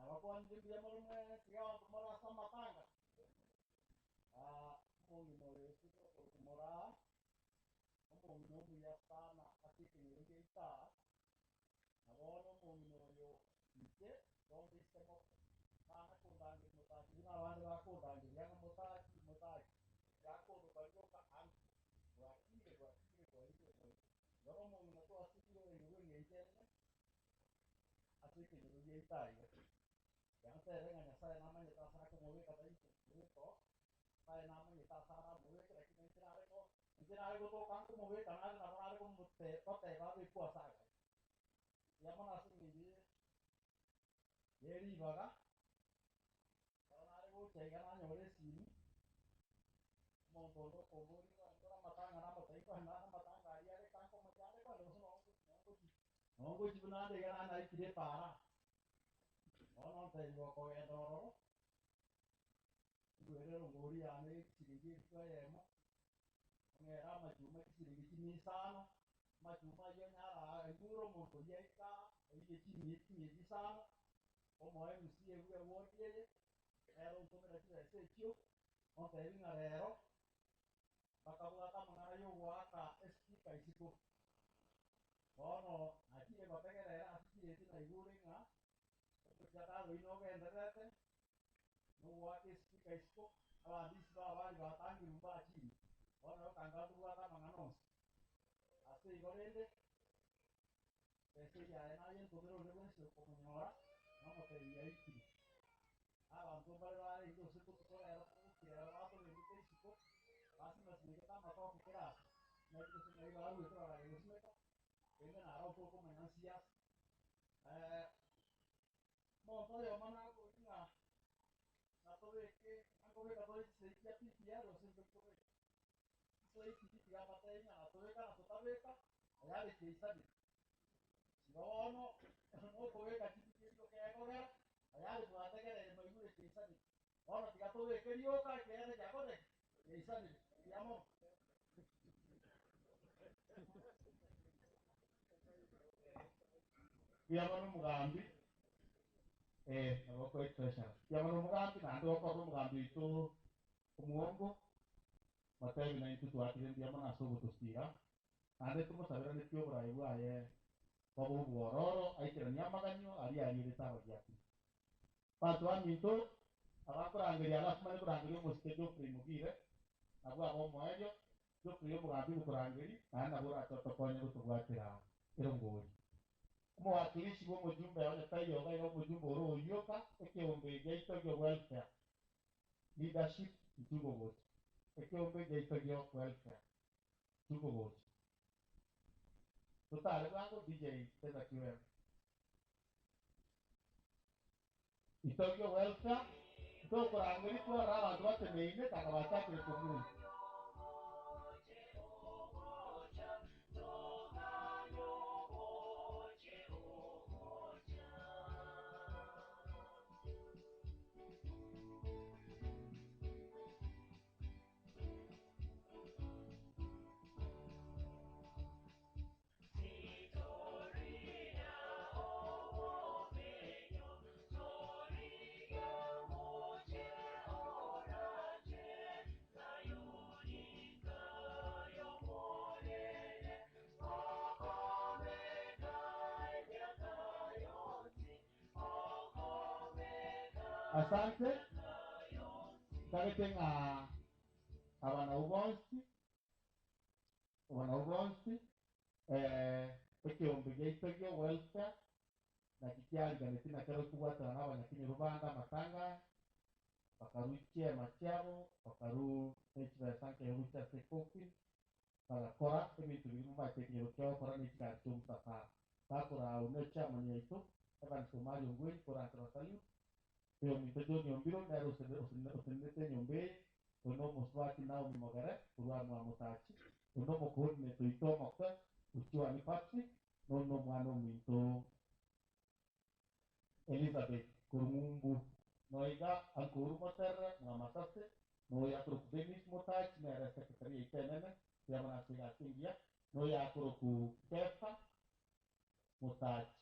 Speaker 1: abakonje bia mono sigawa tumora sama tanga mungi mole sito kumora mungi no ya sana asiki ni ita abono mungi no yo ite donde estemos sana kundangi mutaji na wale wa kundangi yang mutaji ya kono baliyo ka an wakile kwa hiyo ndio mungi na to asiki yo ndio ngenge asiki ni ita yang tere nga nyasaya namanya tasara ko mowe kata itu itu saya namanya tasara mowe kira kira intinare ko to kan ko mowe kana na para ko mutte ko te ba bi puasa ya mana sing ni yeri baga kana ko te kana nyore sini mo bono ko mori ko ora matanga na mata iko na matanga ari ari kan ko machare ko lo no ko jibuna de kana na ikire para ono te ngo ko edoro guerre ngori ane chiringi kwa yemo ngera majuma chiringi chimisano majuma yo nyara nguro moto yeka oye chimi chimi sano omo musie bwe wodie rero utumira kira sekio onte ringa rero bakabwata mangana yo waka estika isiko bono akire bategerera asikire tina iguringa kuchaka wino genderete no waka estika isiko abandisi babali batangi rumba chini bono kangatu bwata mangana ase igorende ese ya na yen todero le bwense kumunyora no moteri ya iki abantu bari indo se kutora era kukira abato le bitesiko basi masineka mato kira na ito se ngai baru ito ara le smeko ende na ro ko manansia mo to yo mana ko inga na to de que ango be ka to se ya pi ya ro se ko be so iki ti ya pata inga na to be ka na to ta be ka ya le ke isa no no ko be ka ti ti ko ke ko ga ya le ko ata ke le mai gure ke isa ni ora ti ka to be ke rio ka ke ya ya ko de ke isa ni ya mo Yamano Mugambi, abako treasure. Yamano Mugambi na ndo ko Mugambi to umuongo matayi na itu tuati ndi yamana asobo to stira. Ande tumo sabera ne tio bra ibu aye babo bororo aikira nyamaganyo ali ali retaba yaki. Pato aminto abakora angeri alafu mane kurangeri mo stejo primugire abu abo moejo yo priyo Mugambi kurangeri na bora toto konyo kutubwatira irongori. Mwakilishi wa mjumbe wa taiyo wa mjumbe ro yoka ekiombe geito yo welfare leadership tugo vote ekiombe geito yo welfare tugo vote total wango DJ tena kiwe ito yo welfare to kwa ngiri kwa rawa dote meine takawata kwa komuni Asante kagetenga abana ubonsi ekiombe geito yo welfare na kikiali ganetina kero kuwata na abanyakini rubanda matanga bakaruchie machabo bakaru hva sanke rucha sekofi bagakora ebintu biri mu matekerezo cyabo kora n'ikyacu mutafara bakora unecha manyeito evan somali ngwe kora antrasali yo mitejo nyombiro ndaro osendete nyombe ono moswati nao mimogare kurwa mwa mutachi ono mokone toito mokta uchiwa ni patsi nono mwana minto Elizabeth kurumumbu noiga ankuru materra mwamasase noya kuru Denis Motachi na secretary itenene ya manasiga singia noya kuru ku Kefa Motachi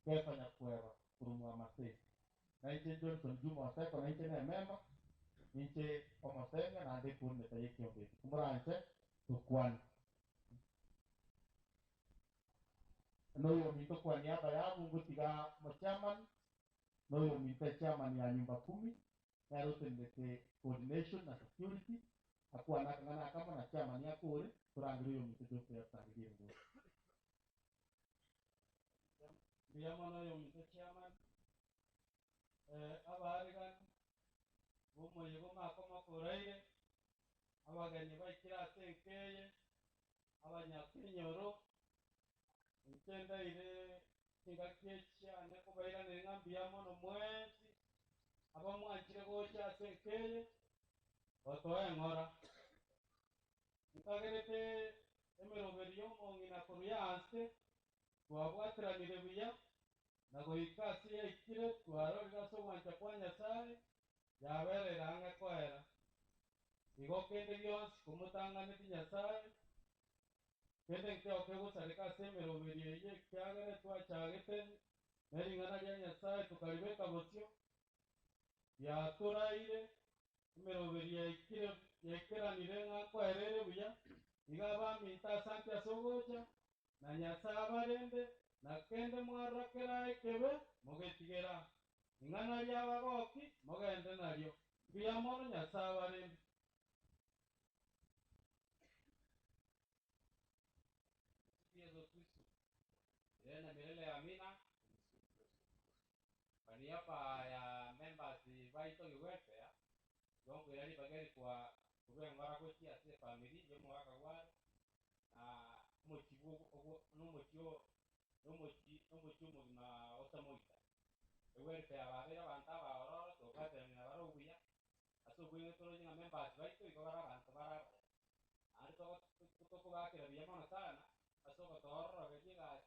Speaker 1: Kefa nyakwera kuru mwamasase na inche Johnson Juma waseko na inche ne member inche omasenga na ande kun meta yeki ombe kumranche tukwani noyo mito kwa niaba yangu ngutiga machaman noyo mito chairman ya nyumba 10 na rote ndete coordination na security akuwa nakangana kama na chairman ya kore turangirio mito jopo ya tangiri ngo biyama noyo mito chairman abariga bomo yego makoma koraire abagani baikira tenkeye abanyakinyoro Intenda ile tingakecha neko baira nengambi yamo no mwezi abamwakire gocha sekeye otoe ngora nkagerete emeroberiyo mongina kuruyanse twabwatiranire buya nago ikasi yaikire twarorera so wancha kwanya sare yaberera anga kwera igo kende byonsi kumutangane tinyasaye kende nke okego sarika semero beriye kyagere twachagete
Speaker 7: nering'ana ria nyasaye tukaribeka botio yatũraire emeroberi yaikeranire ng'a kwerere buya iga baminta asante ase ogocha na nyasaye abarende na kende mwarorokera ekebe mogetigera ing'ana ria abagoki mogende nario buya mono nyasaye abarende. Yesu Kristo milele na milele amina. Kwa niaba ya members baito welfare dongo yali bagari kwa kubengora ko kia se family yo mwaka gwari na mochibu no mochi mo na osamoita welfare ababera banta baororo to batemina barubuya aso bwenge tolo jinga members baito igora bantu bara ari to bakira biyamana sana aso ko torro gajiga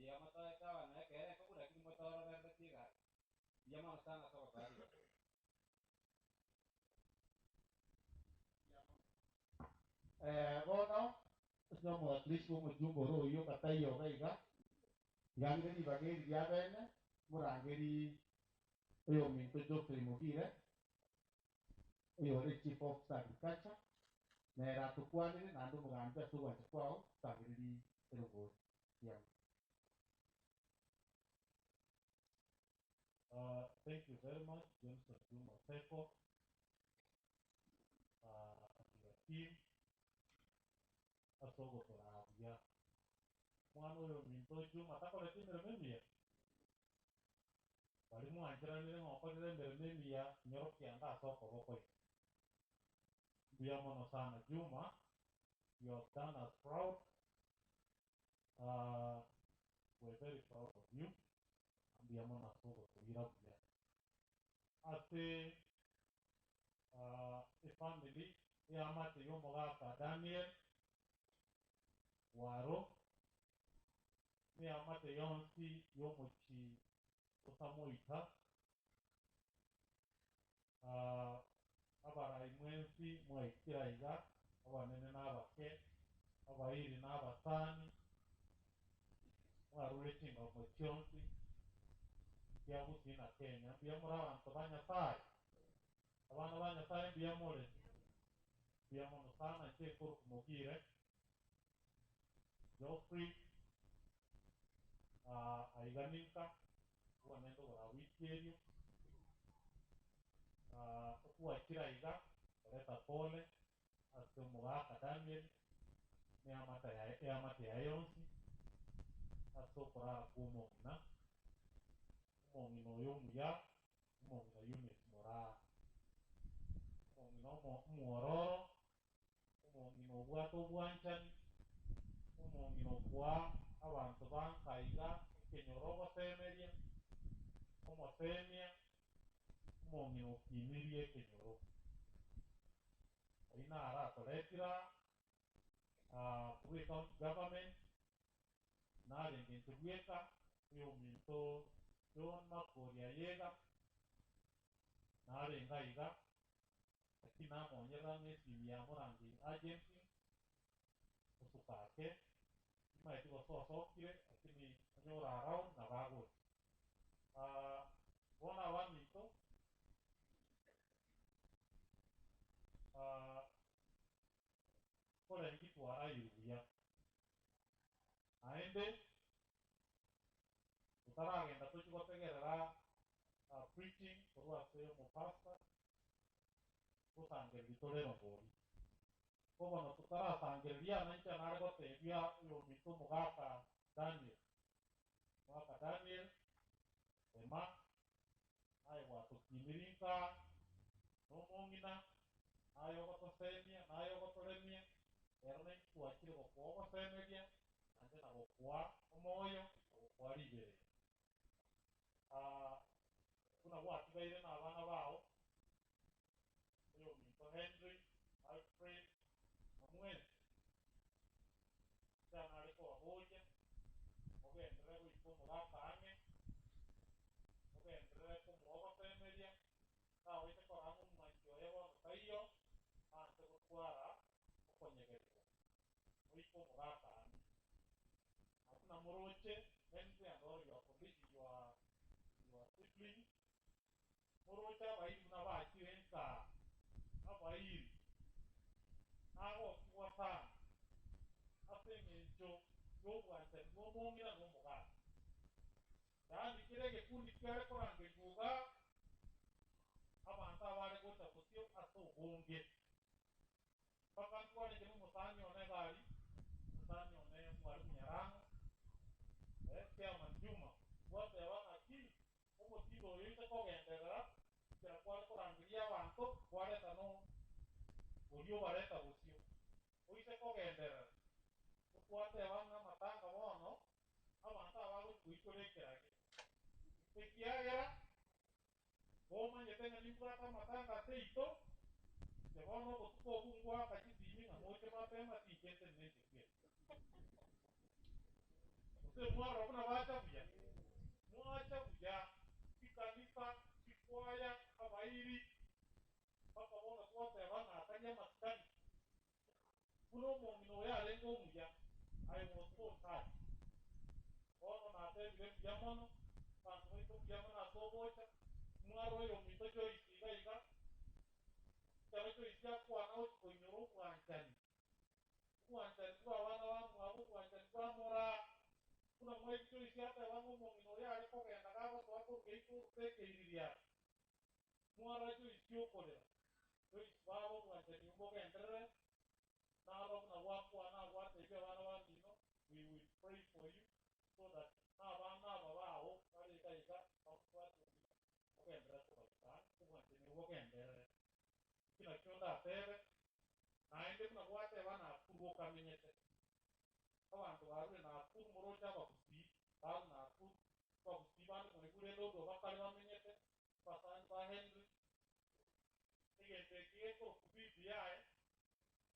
Speaker 7: ya mata tawa na kere ko kura kimo torro berde tiga biyamana sana so ko tari.
Speaker 1: bono nyomo at least mo jumbo ro yo katayo gaiga yangeri bageri ya bene murangeri eyo minto Geoffrey Mugire eyo re chief of agriculture nera tukwanire nando muganja tuwa kwao tagiri erogo ya.
Speaker 8: Thank you very much, Johnson Juma Seko, your team, asogo torabia. Mwano yo minto Juma tako leti merememia. Walimu anjira nile ngoko nile merememia nyoroki anda soko boko. Bia mono sana Juma, you have done us proud. We're very proud of you. Bia mono asogo torira bia. Ate a family yamate yomogaka Daniel Waro yamate yonsi yomochi osamoita abara imwensi mwaikiraiga abanene n'abake abairi n'abatani mwaruletinga omochionsi kiagusina Kenya mbia muri abantu banyasaye abana banyasaye mbia muri mbia mono sana nchekuru kumugire Geoffrey aiganinka wanendo bora wikerio okuwa kiraiga leta pole asomugaka Daniel ni amata ya yonsi asokorara kumongina umongino yomuya umongina unit mora umongino muororo umongino bwato bwanchani umongino kwa abantu bankaiga kenyorogo semeria omosenia umongino kimirie kenyoro aina ara koletira we county government naringi ntugweka yo minto John Makoria yega naringa iga akina monyera ngesi ya morangi agency usukake maiti wasokire lakini nyora around na bago bona wamito kole ngitwara yuya aende utaragenda tukigotegerera preaching kurwase mu pastor kusangira bitorero ngori kobono tutarasangiria nancha narigotebia yo mitu mugaka Daniel ema ayo watukimirinka nomongina ayo gotosenia nayo gotoremia ero nenkwakire gokuogo semeria ande na gokwa omoyo gokwa libere kuna gwatigaire na abana bao oyo minto Henry Alfred Samuel jana ariko wahoja ogendere goiko mugaka ane ogendere kumuogo semeria tawe tekoramu mwanjo yebo taiyo ante gutwara okonyegerera goiko mugaka ane hakuna muroche menzi and all your condition you are morocha abairi buna bakirenka abairi nabo kiwatana aseng'encho y'obwanchani bw'omong'ina n'omuganda yani kire egekundi kiare koranga enjuga abantu abare gocha gotio ase obonge mpaka ntwarenge n'omusani one gari omusani one mwari munyarang'o chairman Juma gwateba ng'aki omotindo oyo oise kogenderera kera kware korangeria abantu kwareta no orio bareta gosio oise kogenderera twateba ng'amatanga bono abantu abagoikorekerage ekiagera bomanyete ng'a nimbwate amatanga ase ito bono obotuko obu ngwakachitimi ng'a moche bapema tichete nenchekere ose mwaro buna bacha buya mwacha buya ikanisa ikwaya abairi mpaka bono twateba ng'atari amasikani buna omong'ina oyo arenga omuya I was so touched bono natebire buya mono bantu baito buya mono ase ogocha mwaro oyo ominto Joyce iga iga ekero Joyce akwana ochi koinyora obwanchani obwanchani bwa abana bamwabo obwanchani bwa mora buna mwaiti Joyce ateba ng'omong'ina oyo are kogenda gagotoa koruga iko orutekeiriria mwara Joyce okorera Joyce baba obwanchani mbogenderere naro buna gwakwana gwatebia abana bamino we will pray for you so that n'abana aba bago bare iga iga bakutwatumia ogenderere kobaisana obwanchani bogenderere kina kio ndatebe naende buna gwateba Nakuru okamenyete abantu barure Nakuru morocha abagusii baru Nakuru abagusii bande moigure lodo bakare bamenyete basani ba Henry egento eki gekoroku BBI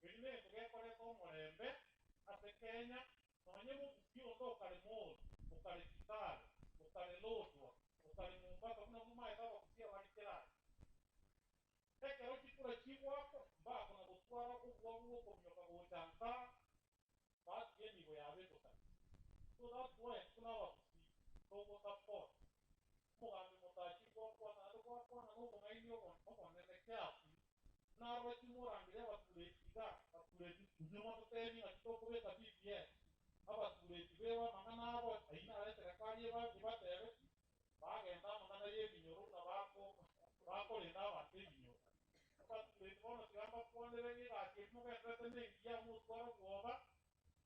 Speaker 8: eri nento gekoreta omorembe ase Kenya nonye mobusi onde okare Moro okare Kitale okare Lodwar okare Mombasa buna momaete abagusi abari kerare ekero chikura chigwako mbakona gotwara obwabu okomioka gochanka batiye nigo yabetokana so that's why tuna abagusi togo support mugambi motachi gwakwana ande gwakwana n'obong'aini obonene kiasi naro chimorangire abatureti iga abatureti njumo totemi ng'aki tokobeka BBS abatureti beba amang'ana abo aina are serikali ebatebe bagenda amang'ana y'ebinyoro buna bakorenda abantu ebinyoro abatureti bono tigamba kwanere ng'egasi eki mogenderete nengiya motwara bwoba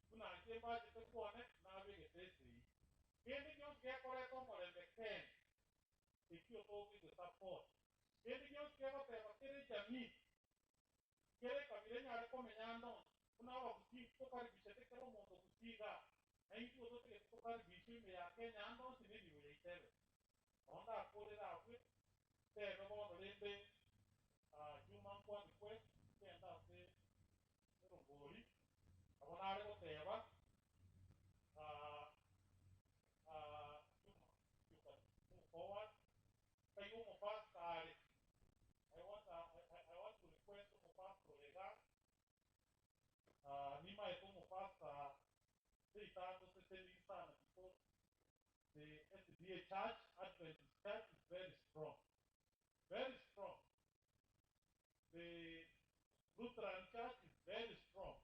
Speaker 8: buna nche mbachete kwane nabegete esei kende gionsi gekoreta omorembe Kenya ekio togite support kende gionsi gegoteba kere jamii kere kabira nyare komenya ndonde buna abagusi tokaribishete kero omonto gusiga naintwe totegete tokaribisha ime ya Kenya ndonsi nenigo yaitebe onda akorera abwe tebe bono rende Juma nkwani kwe kenda ase erongori abo nare goteba Juma you can move forward kai omopasta are I want to request omopasta Olega Nima como pasta citando se sana because the SDA Church, Adventist Church is very strong. Very strong. The Lutheran Church is very strong.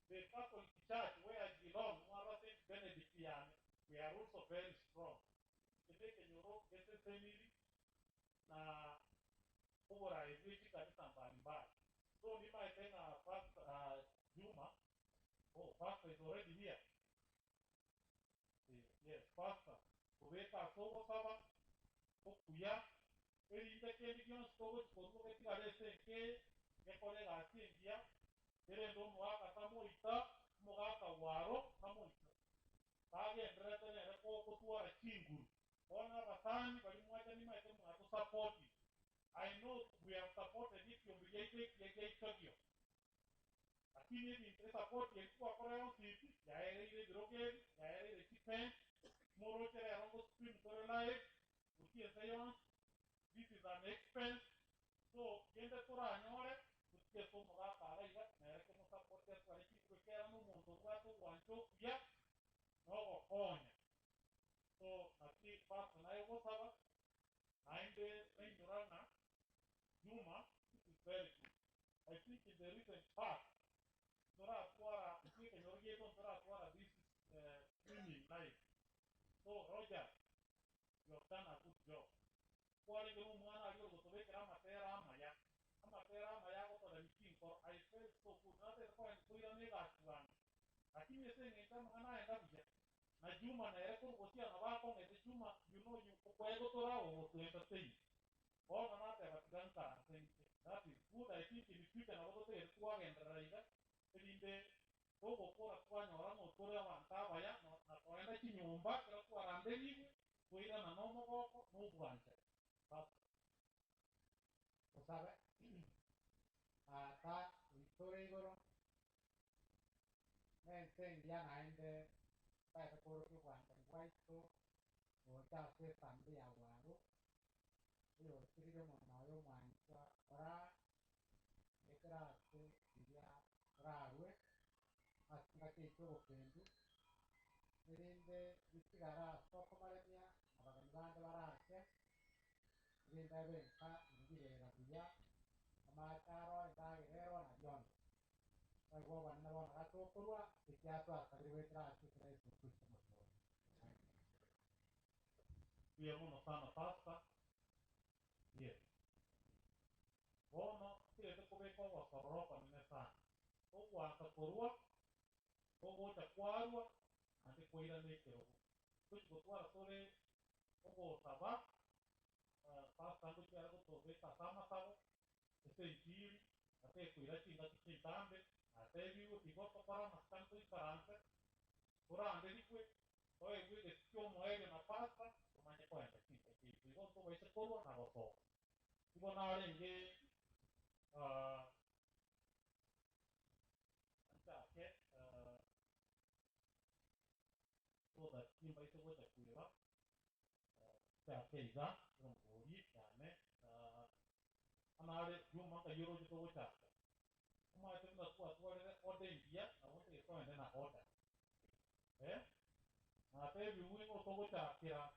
Speaker 8: The Catholic Church where I belong, St. Benedictian, we are also very strong. Kideke nyoro gete semiri na kubora hizi kanisa mbalimbali. So Nima tena Pastor Juma. Oh, Pastor is already here. Yes, Pastor. Kubeka sobo saba, okuya, erinda kendi gionsi togo chikoruko ketigare senke, gekolega asingia, erendo mwaka tamoita, mwaka waro, tamoita. Kage endrete nere koko tuwara chinguru. Ona batani, bali mwaja ni maite mwato support it. I know we have supported it, yombiyeite kagyo. Lakini ni support yetu wakora yon titi, yaere ile drogeri, yaere ile chipen, moroche le arongo stream kore live, ukie sayon, this is an expense, so yende tora anyore, ukie so mga kala iga, nere ke mo support yetu wale kitu kera no mundo wato wancho ya, no konya. So naki paso na yugo saba, 9 Nyorana, Juma, this is very good. I think in the recent past, Nora Tuara, we can orient on Nora Tuara, this streaming live. So, Roger, you have done a good job. Kuali kemu mwana aliyo kutoweka amatera amaya kwa the meeting for I felt so good. Nate kwa nikuira nega atuana. Lakini yese ngenda mwana enda kuja. Na Juma na yako kusia na wako ngete Juma you know you kwa ego tora o to entertain. All na nate batiganta thing. That is good. I think in the future na wako te kwa ngenda raiga. Elinde Ogo kwa kwa nyora no tora wanta baya na kwaenda kinyumba kwa randeli kuira na nomo goko no bwanche.
Speaker 4: Sabe, ta vitore igoro, india naende, ta koro ki wanta guaito, o ta se tambi aguaro, io scrive monaio mancha, ora, e grazie, via, rarue, asinga che trovo prendi, rende, vitigara, stop malemia, avagandando la razza, rende venta, dire la via, Amacaro, Itagero, and John. I go one on Atopura, the Chiapa, Rivetra,
Speaker 8: Abbiamo una pasta, yes. Buono, si è come con la roba non è sana. O guarda porua, o vuota quarua, anche poi da mettere. Questo guarda sole, o vuota va, pasta anche per la tua vita, sama savo, e sei giri, a te qui la cinta ti cintambe, a te vivo, ti porto para una stanza di paranza, ora anche di qui, poi qui che stiamo una pasta, ma ne poi anche cinta, ti porto questa porua, una roba. Tipo nare che che so da team by the way da kuira che ga non bori chiame anare giù ka yoro di to cha ma te na tua order india na wonte che poi na order ma te vi uno to cha kira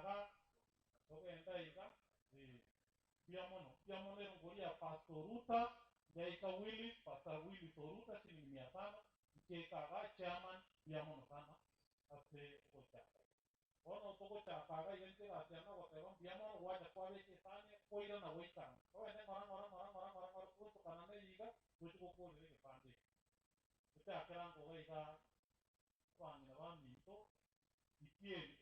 Speaker 8: ga to che ndai ga piamono non bori a pastoruta Jaika Willis, Pastor Willis Oruta, shilingi 500, Chekaga chairman piamono sana, ase kochaka. Ono toko chakaga yente asiana watero piamono wacha kwa weke sane koira na weka. Ko ene ngora kuto kanane yiga kuto ko le ke pande. Kuta akran ko yiga kwani na bamito ikieri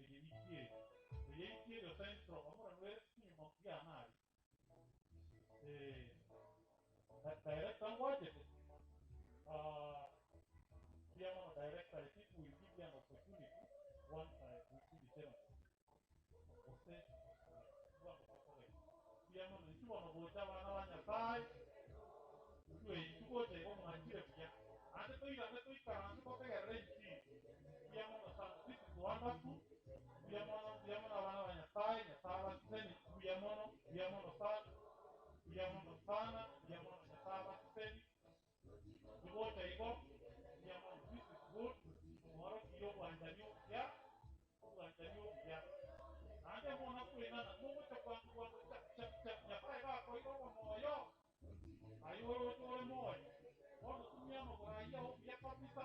Speaker 8: lo centro amore nwe ni mo pianari. Direct and watch it. Piano director, I think will give you an opportunity once we see the ceremony. Ose, piano no chuo no bocha bana banya sai, chuo te como manchire pia. Ante to ira ante ko te renchi. Piano no san, this is wonderful. Piano no bana banya sai, nya saba seni, piano no san, piano no sana, piano no nya saba seni. Chuo te iko, piano this is good. Moro kiyo wanjanyo ya. Ande mona kuina na mungu cha kwangu cha paiga kwa hiyo kwa moyo ayoro tole moyo ono tumia no kwa hiyo ya kabisa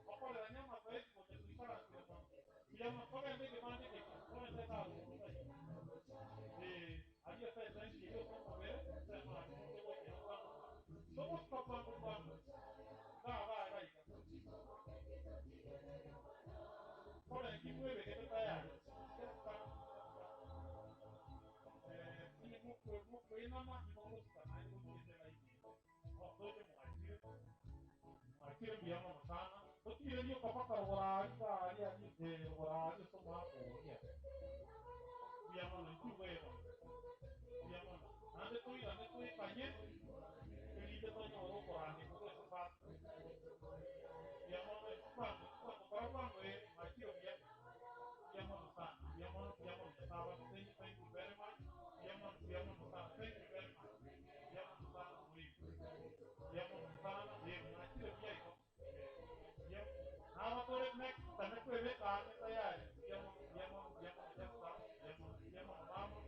Speaker 8: hapo la nyama kwa hiyo kwa tuikara na kile mono kiyama kwa ndege bande ke kwa ndege ka ruka aliye sasa thank you kwa mbele sema ndio kwa kwangu ga ika kwa ngimwe ke tayari Akire biamo sana. Otire io kapaka lavorare di lavorare insomma ya. Biamo non più vero. Biamo ande tu kanye. E lì to no lavorare con questo fatto. Biamo quando e akire via. Biamo sana. Biamo stava thank you very much. Biamo sana. Thank you very much. Biamo sana muy. Biamo sana e akire via iko. Now for it next, the next week, I'm tired. Yamon, just yamon, mama,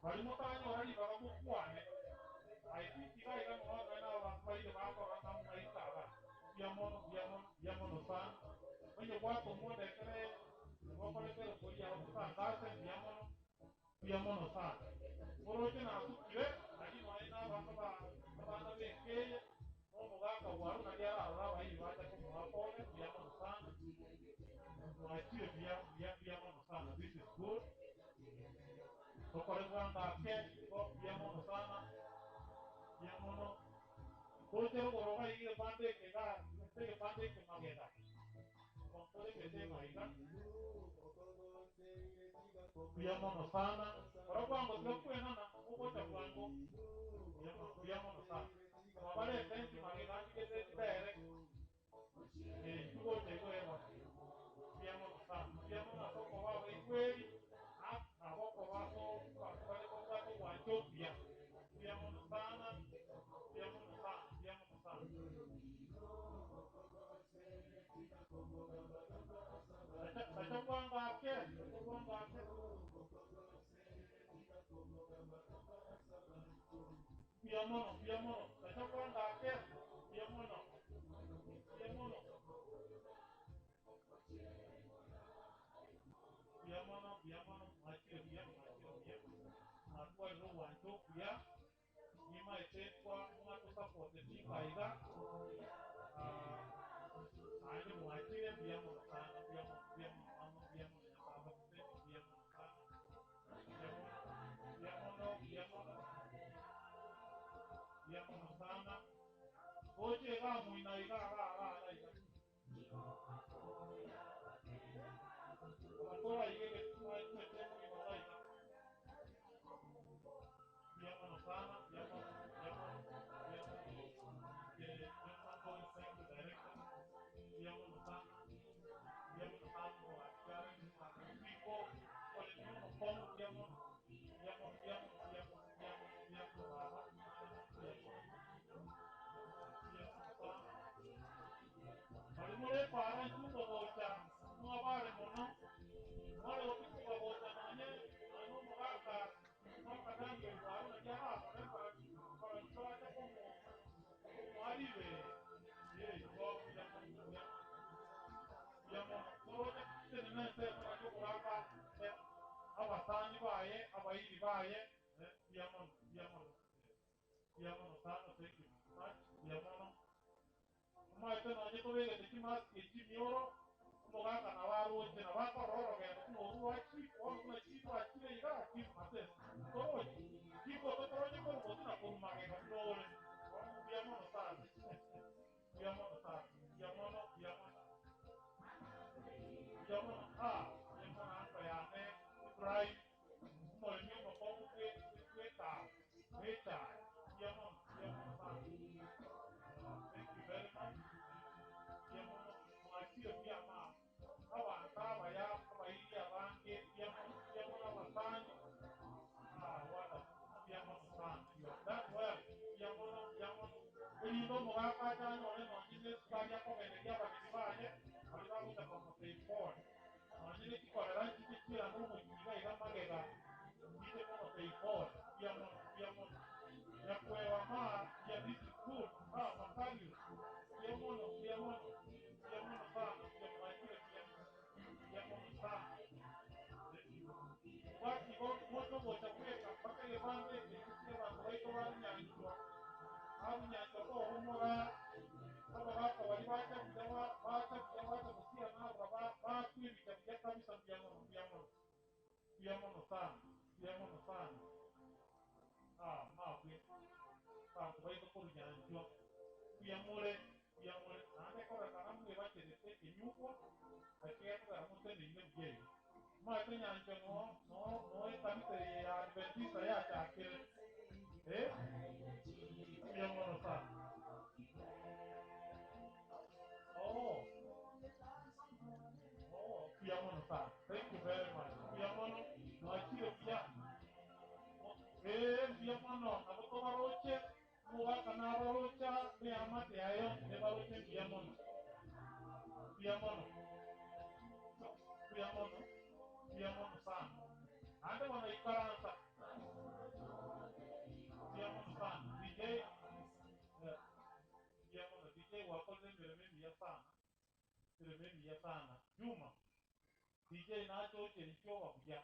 Speaker 8: Walimo tanyo wali baba mukwane. I think iga iga no na wa faida ba ko na mu ai ka. Biamono fan. Onye wako mwode kere wakole kere kodi ya watu kan gasen biamono fan. Morote na sukire adi no aina baka ba na beke no mugaka waru na diara ara ba yi wacha ko mwapole biamono fan. Mwachire biamono fan. This is good. Kokore kwanga ke ko biamono sana. Biamono Kote ko roga ile pande ke ga ke pande ke mageda. Kontole ke te maiga. Biamono sana. Ora kwango tukakwena na mugocha kwango. Biamono sana. Mabale tenki mageda ngeze direct. Tugoche go eba. Biamono sana. Biamono soko wa kweli. Na boko wako kwa kwa kwa wancho bia. Biamono sana. Biamono sana. Biamono sana. Achangwanga ke. Biamono. Achangwanga ke. Biamono. Machire bia. Na kwa ro wancho bia. Nima etekwa mwato support tinga iga. Ande mwachire biamono sana. Biamono sana. Oche ga muina iga iga. Atora iga ke tuma tete muina iga. Biamono sana. Alimore para chungo bocha, no abare mono, mare otiku bocha nanye, anu mugaka, mwaka tangi waru na jara, para mtoacha como alive, moroja tene nese mwana mugaka, abasani baye, abayiri baye, biamono sana, thank you much, biamono. Maite no nyeko wege te kimas ke chimioro mugaka na waru te na bako roro ge no ruwa chi on kuna chi to achire ira chi mate toro chi ko to toro nyeko ko na ko mage ga nore biamono sana biamono anka ya ne Ibrahim mo le mi mo ko ke ta eta biamono sana. Thank you very much. Biamono mwachire pia mama abantu abaya abayiri abange biamono abasani wada biamono sana you have done well biamono elindo mugaka jano ne nonyine sikali yako bene byababiri baye ali babuta kwa teipon nonyine kikorera nkikikira n'umukiga igamagega kite kwa teipon biamono yakwewa ma ya this is good makali biamono sana biamono sana wati moto bocha kweka mpaka ile bande ikisikia bantu baito barunyanyirwa ko humura baba baka bari bacha kusia nabo bakwibija bya kabisa biamono sana mabwe bantu baito kurunyanyirwa biamore nande kora kana mwe bacherete inyuko akiyako aramutse ninge byeyi maite nyanje no kanisa ya Adventista ya chakire biamono sana biamono sana thank you very much biamono mwachire pia biamono naboto baroche mugaka na barocha ne amate ayo ne baroche biamono sana ande wana ikaransa meremeni ya sana Juma DJ nacho chericho wabuja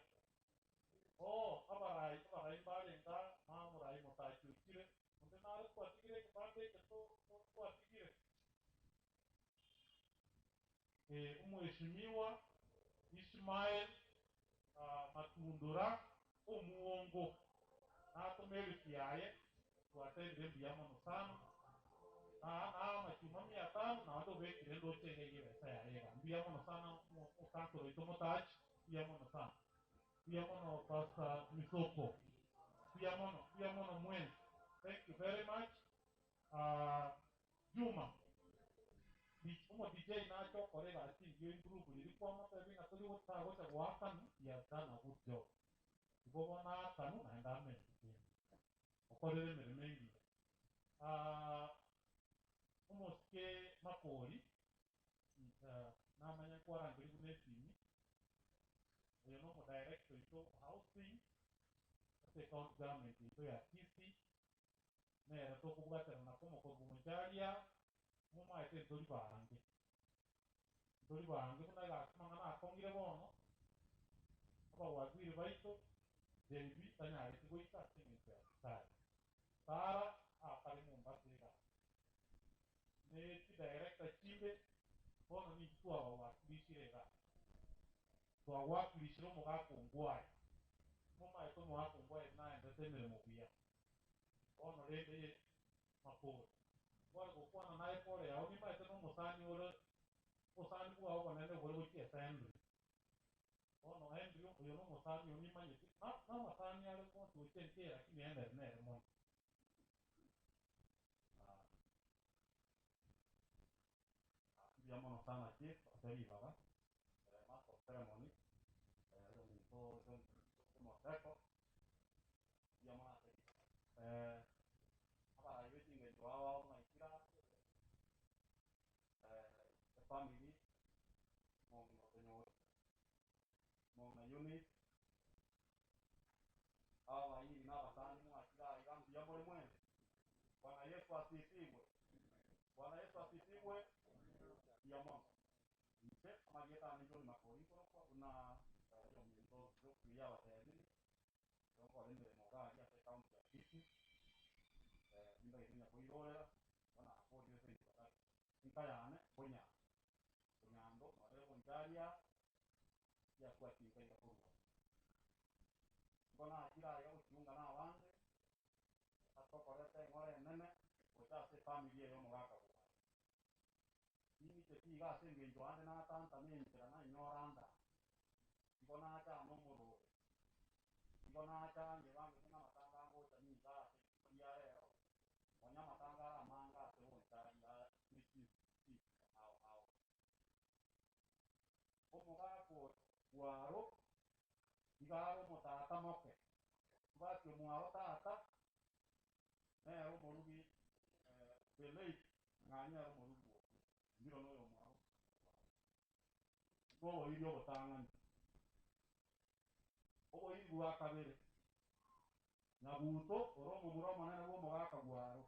Speaker 8: abarai barenga mamurai mutachukire munde nare kwatigire kipande keto kwatigire umheshimiwa Ismail Matundura omuongo natomeri kiaye twatendire mbiyamono sana na machuma 500 na watu wekire ndo chengege besa yaega mbiyamono sana mukankoro itomotachi mbiyamono sana mbiyamono Pastor Misoko mbiyamono mwen. Thank you very much. Juma umo DJ nacho korega ati yo improve lilikuwa mata vinga tuli wota wakanu ya done a good job kubona kanu na ndame okorere mere mengi umo ske makori namanya kwarangiri kunetimi oyo no director ito housing ate county government ito ya kisi nera tokubwatana na komo korumujalia muma ite ntoli bange kuna gakumanga nakongire bono aba wagwire baito debi tanyari kigoita singe sai sara akari mumbasira ne ti director chinde bono ni kwa wakilishirega kwa wakilishiro mugakongwai muma ito mugakongwai na entertainment mubia bono rende maporo wale kukwana naye pole ya oni maite no musani ore musani kwa abo nene ore ukie sendri ono Henry uyo no musani oni manyiti na musani ale ko tuchente lakini ende nere mon ya mono sana chief atari baba master ceremony mo seko ya mona aba ayeti ngeto awa maikira the family mona unit awa hii na basani mwakira igambi ya mwe mwe. Bwana Yesu asifiwe. Bwana Yesu asifiwe. Ya Mungu. Nje mageta ndio ni makoriko kwa kuna hiyo mito ya watani. Ndio kwa ndio mogari ya kaunti ya Kisi. Ndio ina kuirola wana hapo ndio sasa. Nikayane bonya. Bonyando ndio bonjaria ya kwa kinga ya kuru. Kuna kila ya uchunga na wande. Hapo kwa ngore nene utase familia yo mogaka. Ini tekiga senge joane na tanta mentera na ignoranda igona cha no muro igona cha ngewange kuna matanga ngo taniga ya leo onya matanga la manga se wonta ya misi au omuga ko waro igaro motata moke bati muaro tata o morugi belei nganya o morugi ndiro no yo muaro ko iri obotanga obo iri akabere nabuto oromo muromo nene bo mogaka gwaro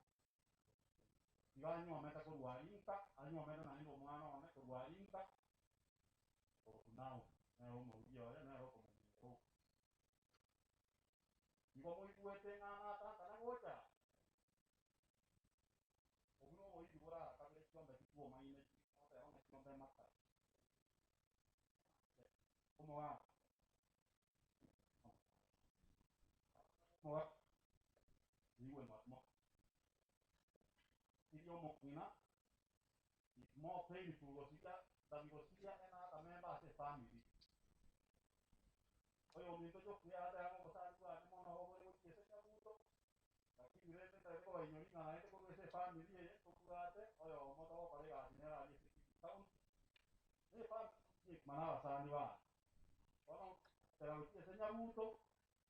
Speaker 8: iganyo ameta ko rwarinka anyo ameta na ndo mwana one ko rwarinka okunao na o murugi ore na ro ko ko ngo mo ikuete ngana tata na gocha obuno mo iri bora akabere kyombe kituo maine ota ona kyombe mata omoa moa iwe matmo idio mokina is more painful gosita than gosita ena ta member as a family oyo minto yo kuya ada ngo kosari kwa ni mono ho bore uti ese kabuto lakini rete ta ko inyori na ete ko ese family ye ko kurate oyo moto ko pare ga dinera ni town ni family mana wasani wa ono tera uti ese nyabuto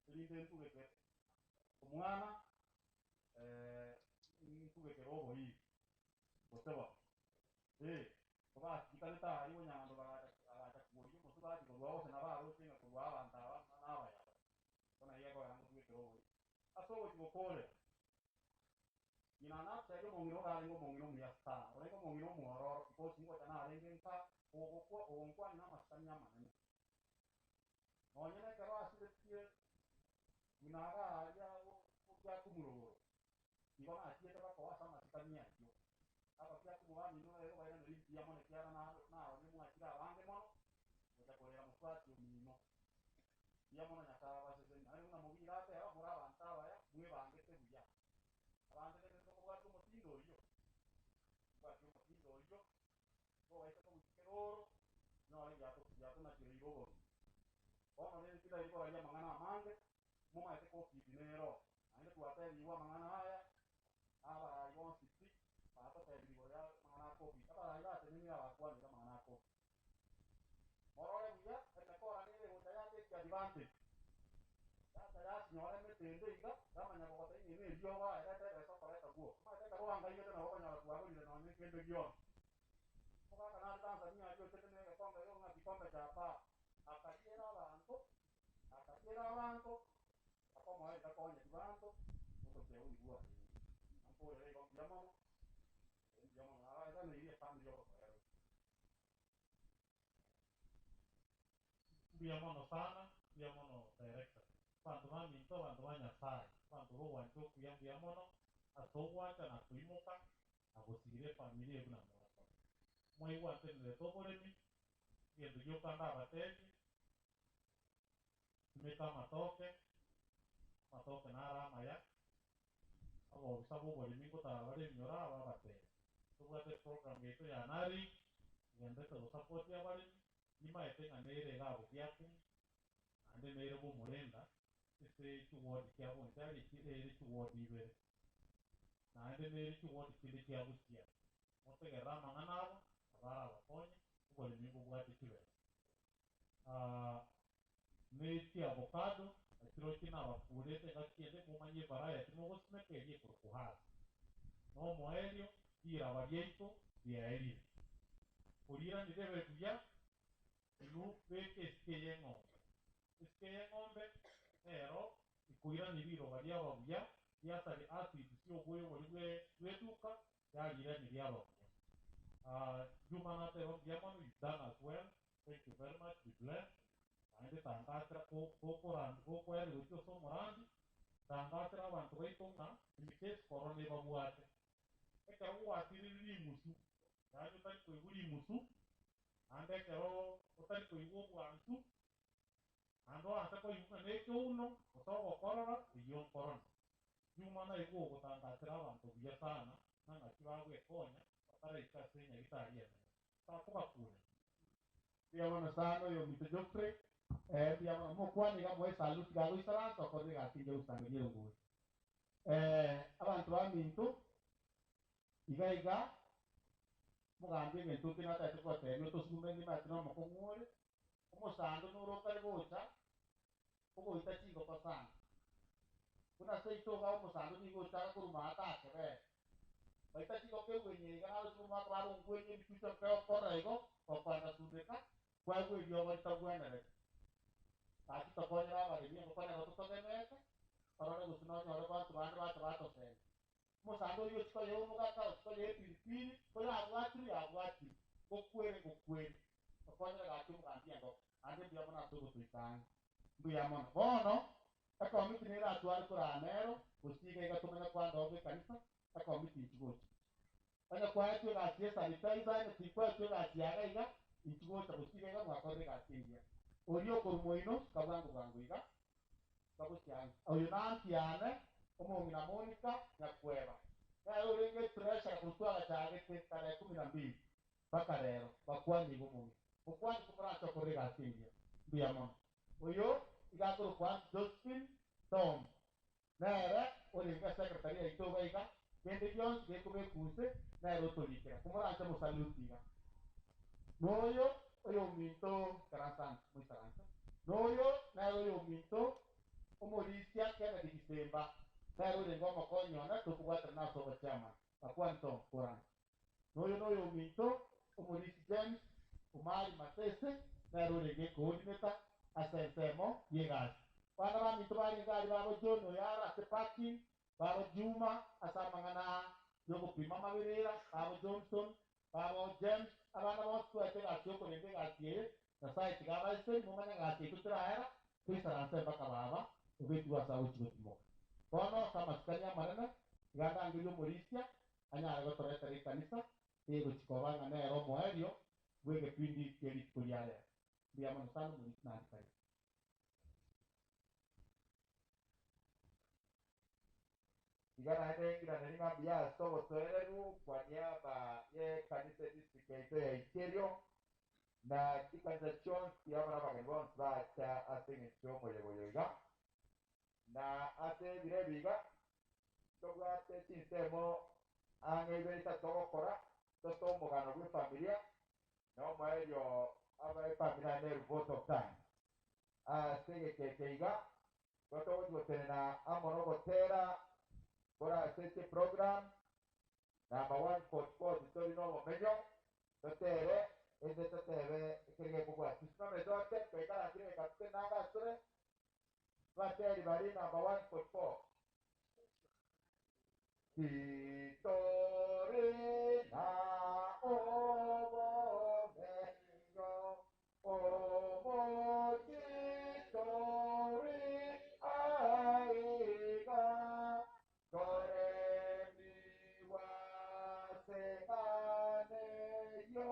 Speaker 8: linde ntugeke omwana ntugeke robo hii goseba oba kikaleta ariwo nyando bagacha kumuri mutu bati ko lwawo se nabaro tinga ko lwaba ndaba naba ya kona yego yangu tugeke robo aso wo kole ina na
Speaker 5: serio mongino ga lengo mongino miasta lengo mongino muoro ko singo tana lengo nka o kwa na masanya manene onyene kero asire tie minaga ya ya kumuro ibona atie te bako asa masikanya yo aba kia kumwa mino ero baina no limpia mone kiara na onye mwa kira bange mono oja kolera mufati mino ya mono nyaka base zen ari una mobira te aba mura bantaba ya mwe bange te buya abande te to kwa tu motindo yo kwa tu motindo yo go ese como kero no ya to na kiro ibo ono ne kila ibo ya mangana mange muma ese ko kibinero ande tu ate iwa mangana haya aba ibo siti pato te ibo ya mangana ko bi aba ila te ni aba kwa ni mangana ko morore buya ene ko ani le utaya te ya divante ya signore me tende iga kama nya ko te ni dio ba era te reso para ta buo ma te ka ruanga yo te na ko nya la kwa ni no ni kende gio ko ka na Tanzania yo te ne ko nga yo nga kikombe cha pa akatiera banco ako mo ita ko nya banco ko te un bua ampo le ko diamo ala esa no iria fan yo ko
Speaker 8: Biamono sana, biamono director. Quando va minto, quando va nyasai, quando lo guancho biamono, a to guancha na kuimoka, a kusigire familia kuna mwana. Moi guante ne to boremi, yendo yo kanda bateki, meta matoke na rama ya. Abo sabo boremi ko ta bare nyora aba bate. To guate program yeto ya nari, yende to support ya bare, ima etenga nere ga bukiaku, ande nere bo morenda. Ese chuo kia bon tali kile ile chuo dibe na ande ile chuo kile kia busia mote ke rama nganabo abara bakonye ubole mingo bwati kibe ne kia avocado atiro kina bakure te gakiende mumanye baraya timo gosme ke ye por kuhas no moelio ira variento dia eri urira ni debe kuya nu peke skeyengombe ero ikuira ni biro baria babuya yasari acid sio bwe weduka yalira ni bya babuya jumana te babuya you done as well. Thank you very much. Be blessed. Ande tangatra ko kwere go so morandi tangatra abantu baitonga imikes korone babuate eka uatiri limusu yajo tari ko limusu ande kero otari ko bwansu ando ata ko yuka ne ke uno otogo korora iyo korona juma na iko gutanga tira abantu bya sana nanga kibagwe konya atara ikasenya gitaria ta kuba kule
Speaker 1: biamono sana yo mito jofre biamono mo kwani ga mo saluti ga go sala to ko ga tinje usanga giro go abantu ba minto iga mugambi bintu kina ta ko te no to sumbe ni ma tino mo ko ngore mo sando no ro kare bocha ko ita chingo pasana kuna sei to ga mo sando ni go ta ko ma ta ke be ita chingo ke wenye ga na su ma ba ro wenye bitu to ke ko rego ko pa na su de ka kwa go dio ga ta gwa na re ta ki to ko ra ba de ni ko na ro to de me para go su no no ro ba to se mo sando yo chiko yo mo ga ka chiko ye pi ko ya bwati ko kwere ko na ga tu ga ti ngo ande bia mo na to to ikan bia mo bono aka mi ni ra tu ar ko anero usiga ga to na kwa ndo be kanisa aka mi ti chigo ana kwa tu ga ti sanitizer na ti kwa tu ga ti aga iga ichigo ta usiga ga ma ko ga ti ndia orio ko moino ka bwangu iga ka busian oyo na antiane como mina Monica na cueva ya urenge tresha kutwala chage te kare 12 mpaka lero bakwani gumu bakwani kumracha korega sindia bia mama oyo igakuru kwa Josephine Tom nere urenge secretaria itoga iga kende Jones ke kube kuse na roto likira kumracha musalutiga noyo oyo minto karasan muy taranto noyo na oyo minto omorisia kena digisemba nero de ngoma konyo na to kuwata na so chama akwanto kuran noyo minto omorisi James umali matese nero de coordinator asensemo yegas wana ba minto bari ngari babo jono yara te parking babo juma asamangana yokupima mabirira abo Johnson abo James abana bose twete gasyo kurinde gasye nasaye tigabaise mumanya gasye tutraera twisaranse mpaka baba ubetu wasabu chibutimo kono kama sikania manene ganda ngiryo Morisia anyara gotoreta kanisa yego chikobanga nero moerio wege pindi keri kuliare bia manusano Morisia na kari
Speaker 2: igana ndengira neringa bia sobo toereru kwa niaba ya kanisa district ya Iterio na kikanisa chonsi ya bana bagani bonse bacha asinge chomo yego na ate birebiga tobwate chinsemo angeberita togokora totomugano gwe familia no maelio aba familia ne vote of time asege kekeiga totogotena amonogotera kora sete program number 144 story no menyo totere ende totere kirege kubwa tusimame zote kwekala kile kapite nanga sore bateri bali number 144 Titorina obo menyo obo titori aiga tore miwa sekane yo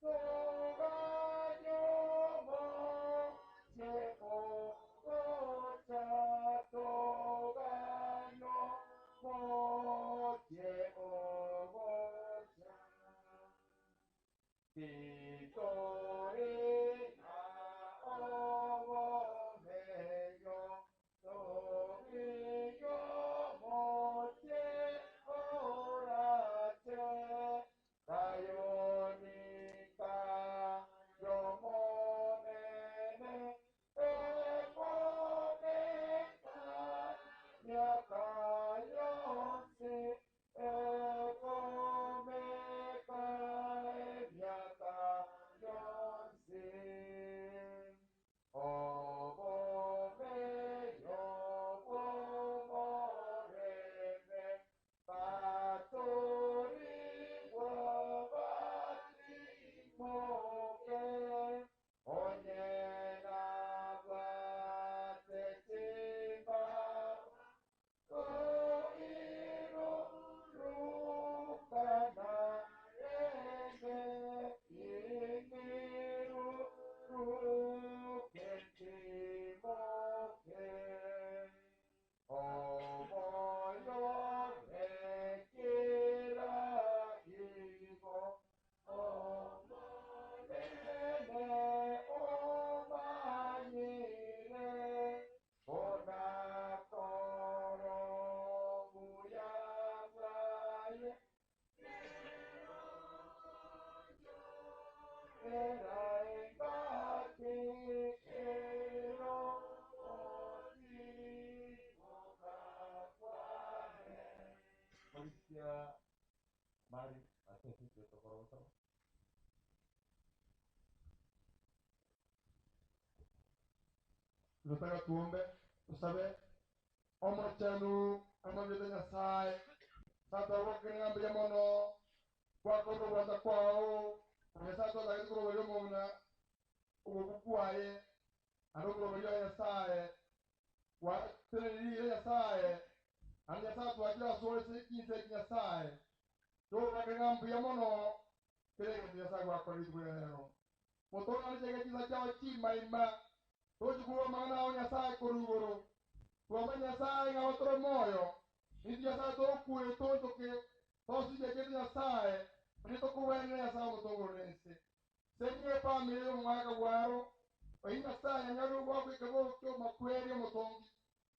Speaker 2: toganyo mo seko gocha toganyo moche ogocha titorina obo meyo togiyo moche orache tayonika yomonene emoneka Nyakayonsi egomeka Nyakayonsi obomeyo bomorebe batori wabati moke onyena batetimba Koiro rukana ene iniru rukentimoke omoyo nekira higo omonene omanyire ona koro buyabaye era engati ero oti okakwane Morisia Mari asesi tokoro
Speaker 9: Tunataka tuombe, tusabe omo chanu amabete Nyasaye sata wakini ambia mono kwa koto wata kwao sata takiti kuro walio mona ugukukuaye ando kuro walio Nyasaye wa teneri Nyasaye ando Nyasaye tuwajira suwe kinse Nyasaye to wakini ambia mono kile Nyasaye kwa koritu kwa nero motona nijege kisa chao chima ima toji kuwa mana o Nyasaye korugoro kuwa Nyasaye nga watoro moyo Nidi Nyasaye to kure tonto ke tosi jekete Nyasaye nito kuwene Nyasaye motongoro nense senye family mwaka waro o Nyasaye nyaru wako ikabo kyo makweri motongi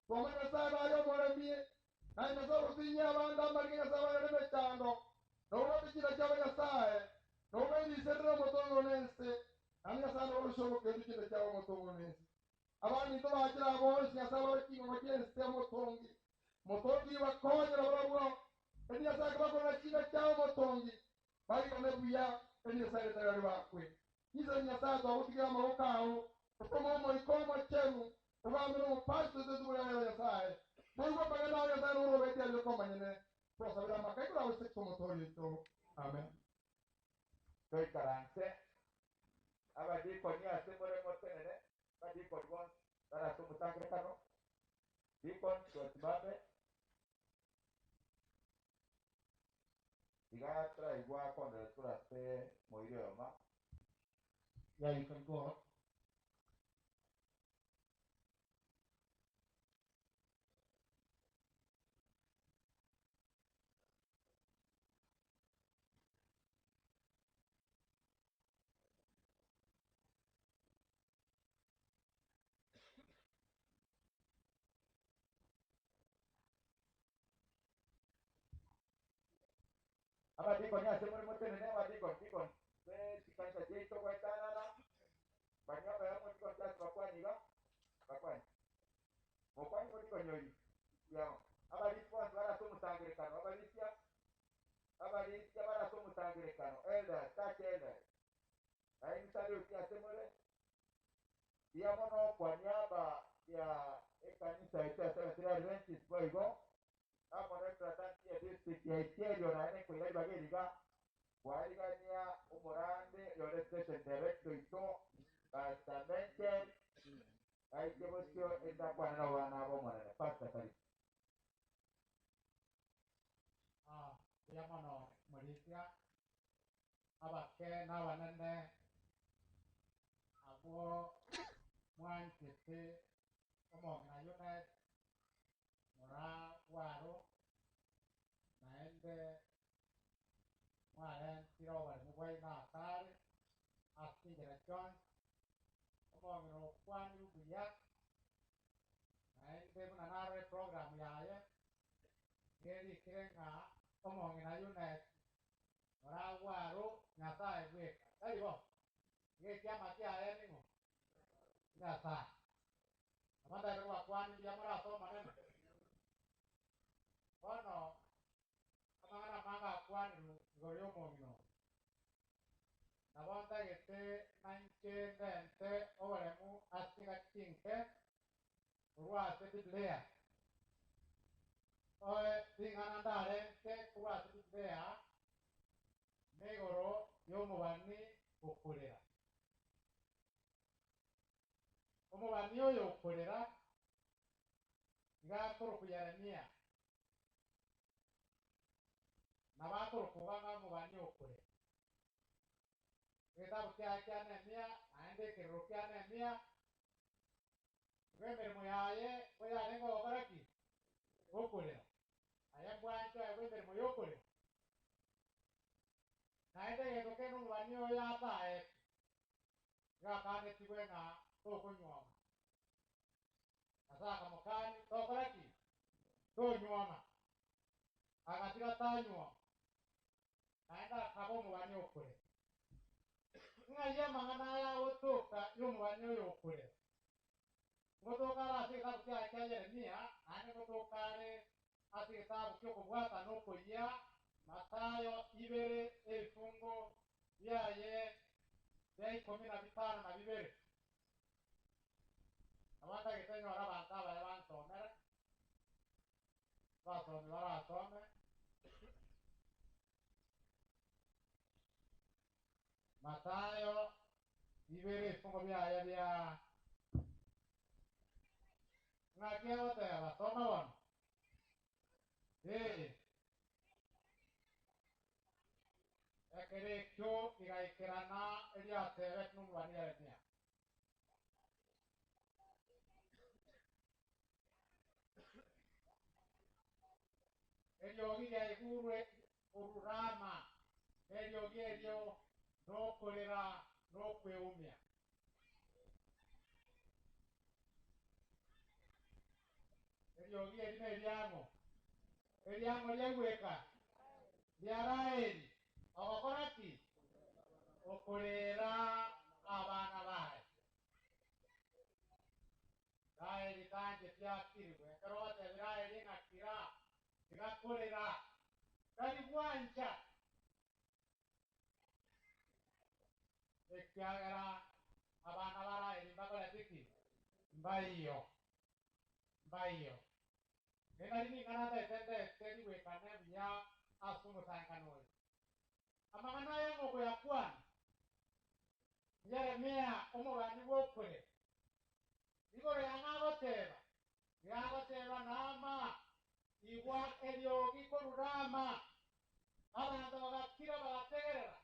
Speaker 9: kuwa Nyasaye na yo moremie na Nyasaye utinya abanda mali Nyasaye barebe chando no wote kila chama Nyasaye no wendi serro motongoro nense ani Nyasaye no rushobo kendo kila chama motongoro nense abandi to bagira bose Nyasaye bakingo bagense motongi bakonyera barabwo edi Nyasaye bakora kinga cyao motongi bari kone buya edi Nyasaye tayari bakwe kiza Nyasaye to kugira amaboko aho ukomo mo ikomo chenu ubamwe no pasto zetu bwa Nyasaye Mungu bagana Nyasaye no robeti ali ko manyene prosabira makai kula wese kumotori to. Amen.
Speaker 2: toikaranse abadikoni asemore motenene badikoni bonse barasomutangire kano dikon twasimame iga turaigwa kondere turase moire yoma.
Speaker 1: Yeah, you can go.
Speaker 2: Abadikoni asemore motenene dikon be tikanisa jeito kwetanana banyama yamo dikon tasi bakwaniga bakwani mokwani modikonyori yamo abadikoni barasomutangire kano abalisia barasomutangire kano elders church elders ayimisali uti asemole yamono kwa niaba ya ekanisa itasemesira Adventist boigo amono tratanti ya district ya Iterio na ene kwa bageriga waligania umurande yole station director ito bastamente aitebosio enda kwa na wana bomona pastor kali
Speaker 4: Yamono Malaysia abake n'abanene abo mwankete omong'ina United mora waro naende mwarentire obari mubwaina akare asingera John omong'ina okwani buya naende buna nare program yaye ngerikire ng'a omong'ina United mora waro nyasaye gweka taribo gekiama kiaye ning'o nyasaye amanda kwa kwani ndia mora soma nene bono amang'ana manga kwani goyo mong'ino nabonda gete nanche ndente obaremu asiga chinke urwase Biblia oe tingana ndarente urwase Biblia negoro y'omubani okorera omubani oyo okorera ngakoro ku Yeremia nabakoro kubanga omubani okorera kitabu kya Nehemia naende ekiriro kya Nehemia rwemirimo yaye oyarenga okoraki okorera aya mbwancho aye rwemirimo yokorera naende gento kene omubani oyo atae gakanetibwe ng'a tokonywoma asaka mukani tokoraki tonywoma agatiga tanywoma naende akaba omubani okorera ng'aiya amang'ana yagotoka y'omubani oyo okorera ngotokare ase egitabu kiaye kia Yeremia naende ngotokare ase egitabu kiokobwata nokoyia Mathayo 2 ebifungo byaye bya 12 abanda gitenyora abantu abaye bansomere basomi barasome Mathayo 2 ebifungo byaye bya ng'akia goteba soma bono ekero ekio igaikerana eriatebete n'omubani Yeremia eriogi riaigurwe orurama eriogi erio nokorera nokweumia eriogi eri neriang'o riagweka riaraeri ogokoraki okorera abana baye raeri kanje tiakirwe ekero batebire raeri ng'akira tigakorera tari bwancha ekiagera abana baraeri mbakoreti ki mbaiyo
Speaker 1: Ngenari ngana tende tedi wekane biya asumu sanganoi. Amangana yango kuyakwan. Yeremia omubani wokure. Igore yangagoteba. Yangagoteba nama. Igwa eliogi korurama. Abantu bagakira bagategerera.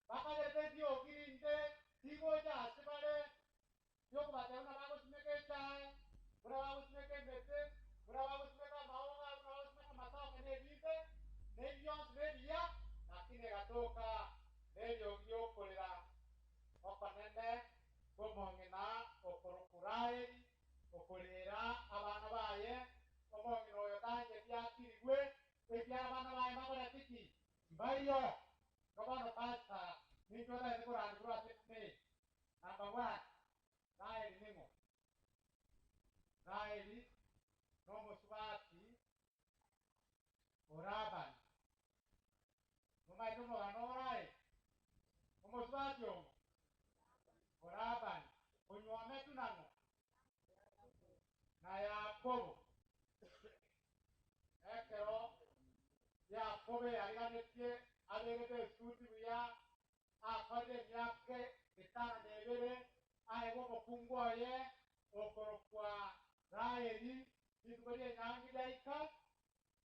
Speaker 1: Bakagerete diogirinde. Tigoja asibale. Yoko batebona bagosimeke chai. Bura bagosimeke mete. Bura bagosimeka maoga. Bura bagosimeka matao kenebite. Nebions nebia. Lakini gatoka. Nebiogi yokorera. Opanende. Komongina. Okorokurai. Okorera. Abana baye. Omongina oyotanje byakirigwe. Ebyara abana baye bakora tiki. Mbayo. Kabano pasta. Ninjora ezikurandi kura sitme. Number 1. Naeli ningo. Naeli. Nomo swati. Oraban. Numai tumo ganorai. Nomo swati ongo. Oraban. Onyuame tunango. Na Yakobo. Ekero. Yakobo yariganetie. Alegete suti buya. Akode myake. Kitana nebere. Aego mokungwa ye. Okorokwa. Naeli. Nizikoje nyangi daika.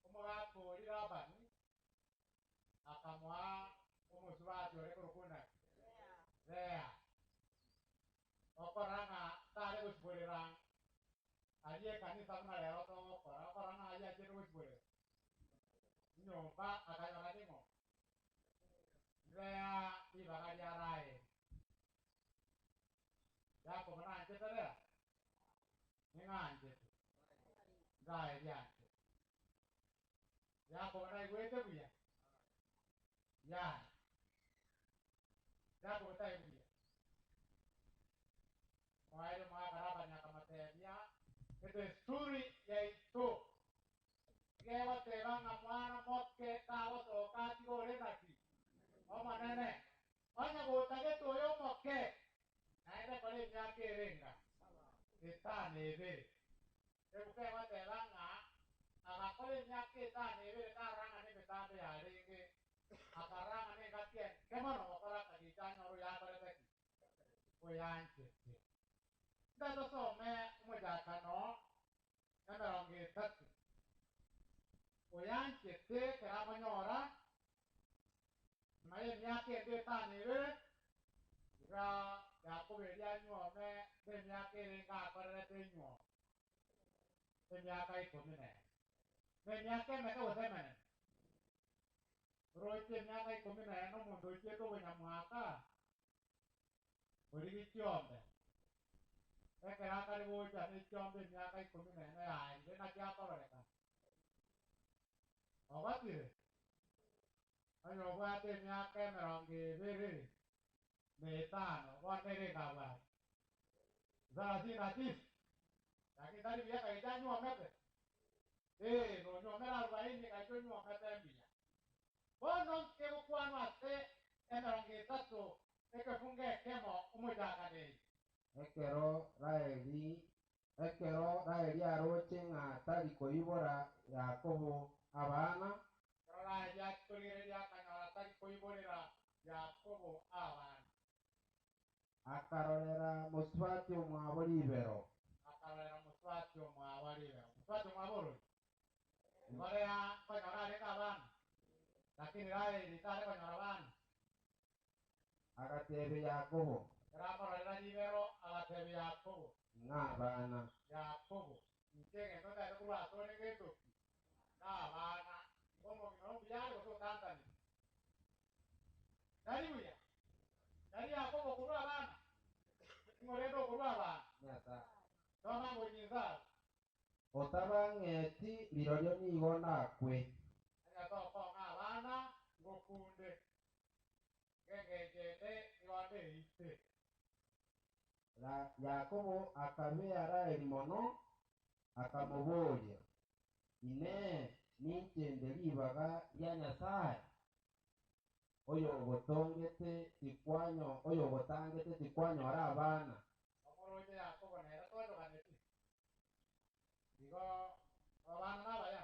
Speaker 1: Omogato lirabani. Akamwa. Omosubati orekorokuna. There. Okoranga. Tare usburerang. Aye kanisa kuna leo to okora. Okoranga aye ajero usbure. Nyomba akayora ningo. There. Ibagari arai. Yako mana anjeta there. Ninga anjeta. Gai diante. Yako mana igwete buya. Ya. Yako betai buya. Mwaile mwa karaba nyakamatebia. Ito story ya ito. Gewa tebanga mwana moke tawa sokati gore naki. Oma nene. Onya gotage toyo moke. Naende kore myake renga. Etane ebere. Gewa tebanga. Agakore myake etane ebere karanga nebe tabe ya renge. Akaranga nenga tien. Kemono wakora kakitanyo ru ya kore teki. Oyanche. Dato some umujakano. Namaronge tatu. Oyanche te keramonyora. Maye myake ende tane ebere. Ga Yakobo elia nyuome. Te myake renga akore te nyuome. Te myaka ikomine. Te myake meke usemene. Roche myaka ikomine no mundo icheto wenya mwaka. Origi chiombe. Eke rakari wocha ni chiombe myaka ikomine ne ya. Ndena kia kororeka. Obatire. Anyo bwate myaka emeronge bere. Metano. Wanere kawa. Zarazi natif. Lakini tari myaka ijanyu omete. No nyomera 40 kacho nyomete mbia. Bono kego kwano ase emeronge tatu. Eke funge kemo umujakane.
Speaker 2: Ekero Raeli aroche ng'atari koibora Yakobo abana.
Speaker 1: Raeli atulire kanyara tari koiborera Yakobo abana.
Speaker 2: Akarorera muswati omwabori ibero.
Speaker 1: Akarorera muswati omwabori ibero. Muswati omwaboro. Ngorea kanyara reka abana. Lakini Raeli tare kanyara abana.
Speaker 2: Agatebe Yakobo.
Speaker 1: Ramarorera ibero agatebe Yakobo.
Speaker 2: Ng'abana.
Speaker 1: Yakobo. Nkenge ndoda ekuru atone geto. N'abana. Ngomo ngino byari ko tantani. Daribuya. Dari Yakobo kuru abana. Ngorendo kuru abana.
Speaker 2: Nyasa.
Speaker 1: Toma ngonyinza.
Speaker 2: Otabang'eti biroryo nigo nakwe.
Speaker 1: Anya to ko ng'abana ngokunde. Ngenge jete iwande ite.
Speaker 2: Yakobo akabea Raeli mono akamubuulya. Ine ninche libaga lya Nyasaye. Oyo ogotangete tikwanyora abana.
Speaker 1: Omoroje Yakobo nera todo ganeti. Digo abana n'abaya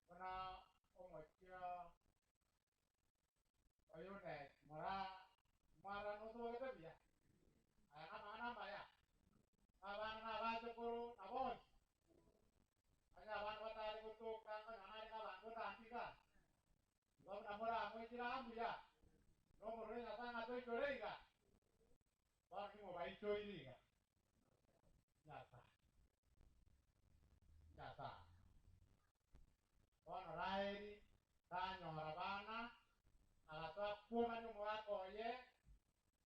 Speaker 1: bona omokia oyune mara notobogete buya aya n'amana amaya abana n'abajukuru abonsi anya abana batari gutuka nganyonari nk'abantu botambiga babona muramwikira ambuya n'omurore nyasaye ng'atoichoreiga bono nimubaichoiriga nyasaye bono Raheli tanyora bana agatoa kuoma n'omogakoye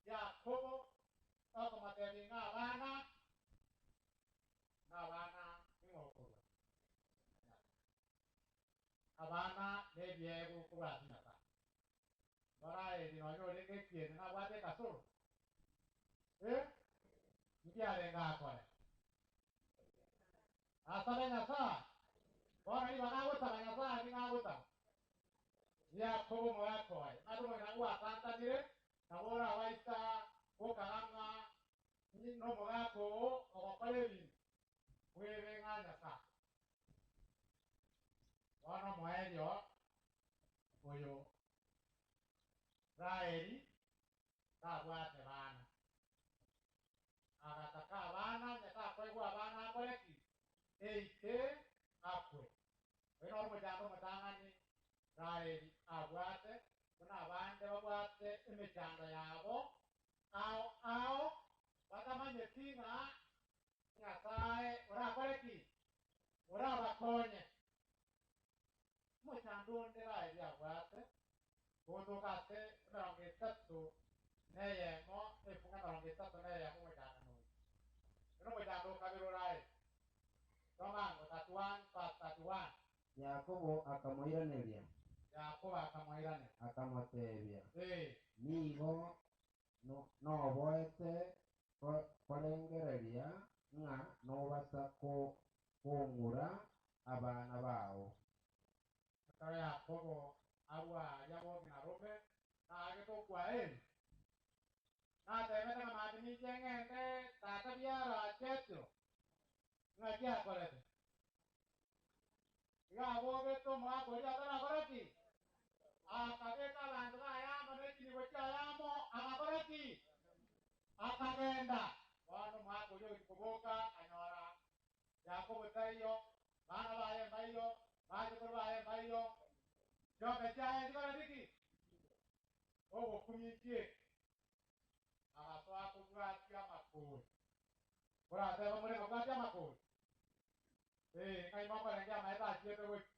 Speaker 1: Yakobo okomotebi ng'abana ning'okorwa abana nebiegu kobwati nyasaye Raheli nonyore ng'ekieni nabwate ekasoro nkiarenga akore asabe nyasaye bono niba nagotaba nyasaye ning'agotaba Yakobo mogakoye nadomogena gwatantanire nabora abaisa gokagang'a n'omogako ogokora ebinto bwebe ng'a nyasaye bono moerio oyo Raheli tabwate bana agataka abana nyasaye akoigwa abana akore ki eike akwe oyo noro omochando omotang'ani Raheli abwate buna abande babwate emechando yabo ao batamanyeti ng'a nyasaye orakore ki orabakonye omochando onde Raheli abwate gotoka ase 30 neyemo efunga 30 neyemo omochando noyo ono omochando okabere Raheli tomango 31 past 31
Speaker 10: Yakobo akamoiraneria akamotebia nigo noboete korengereria ng'a nobasa kong'ura abana bao
Speaker 1: akara Yakobo arwaria bogi narobe nagete okwaeri natebete ng'a matimiche ng'ende tata biara Jethro ng'aki akorete iga abogete omogakori atarakore ki akabeka abanto bayamo n'ekinigo kiayamo agakora ki akagenda bono omogakori ogochi koboka anyora Yakobo taiyo bana baye mbaiyo bachukuru baye mbaiyo chiobe chiaye chikoreti ki ogokuminchie agasoa kobwatia amakori orateba more ng'abwatia amakori ng'ai mokorenge amaete achiete gochi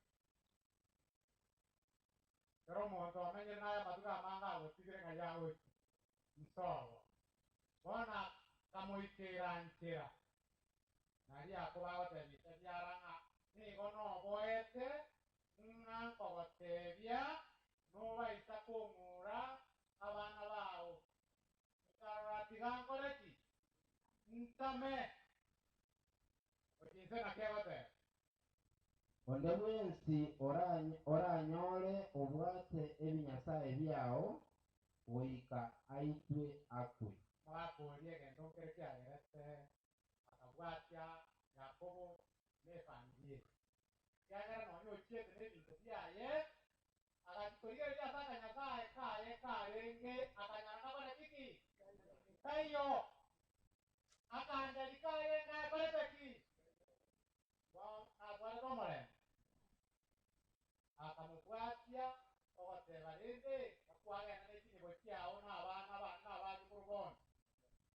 Speaker 1: kero omonto omenyire naye amatuko amange agotigire ng'ai agochi nsobo bono kamoikera nchera nari Yakobo agotebia biara ng'a nigo noboete ng'a nkogotebia nobaisa kong'ura abana bao nkarora tiga nkore ki ntame ochinse ng'aki egoteba
Speaker 10: onde bwensi oranyore obwate ebinyasaye biao goika aitwe akwe
Speaker 1: mogakori egento nkere kiagerete akabwatia Yakobo n'efamili kiagera nonya ochiete n'ebinto biaye agachikorigereria ase akanyasaye kaye karenge akanyara kakoreti ki taiyo akanderi karenge akorete ki natwarete omorembe akamobwatia ogoteba rende akwagenda n'ekinigo kiao n'abana bane n'abachukuru bono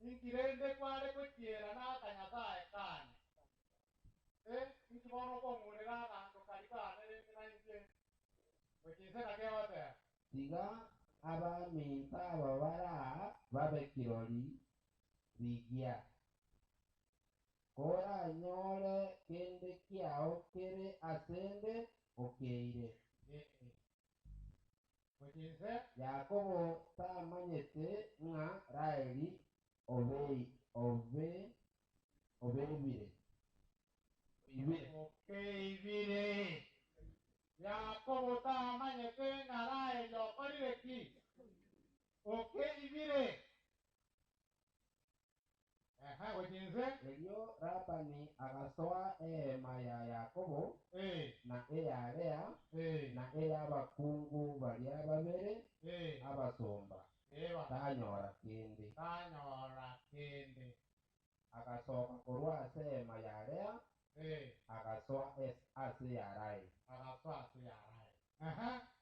Speaker 1: inki rende kware gochiera n'akanyasaye kane inki bono okong'urera aganto kari kane rende nainche ochinse ng'aki egoteba
Speaker 10: tiga abaminto aba baraa babe kirori rigia koranyore kende kiao kere asende okeire
Speaker 1: ochinse
Speaker 10: Yakobo tamanyete ng'a Raheli obeibire
Speaker 1: okeibire Yakobo tamanyete ng'a Raheli okorire ki okeibire ochinse
Speaker 10: elio Labani agasoa ema ya Yakobo na eya Lea na eya bakungu balia babere abasomba tanyora kindi agasoka korwa ase ema ya Lea agasoa ase ya Raheli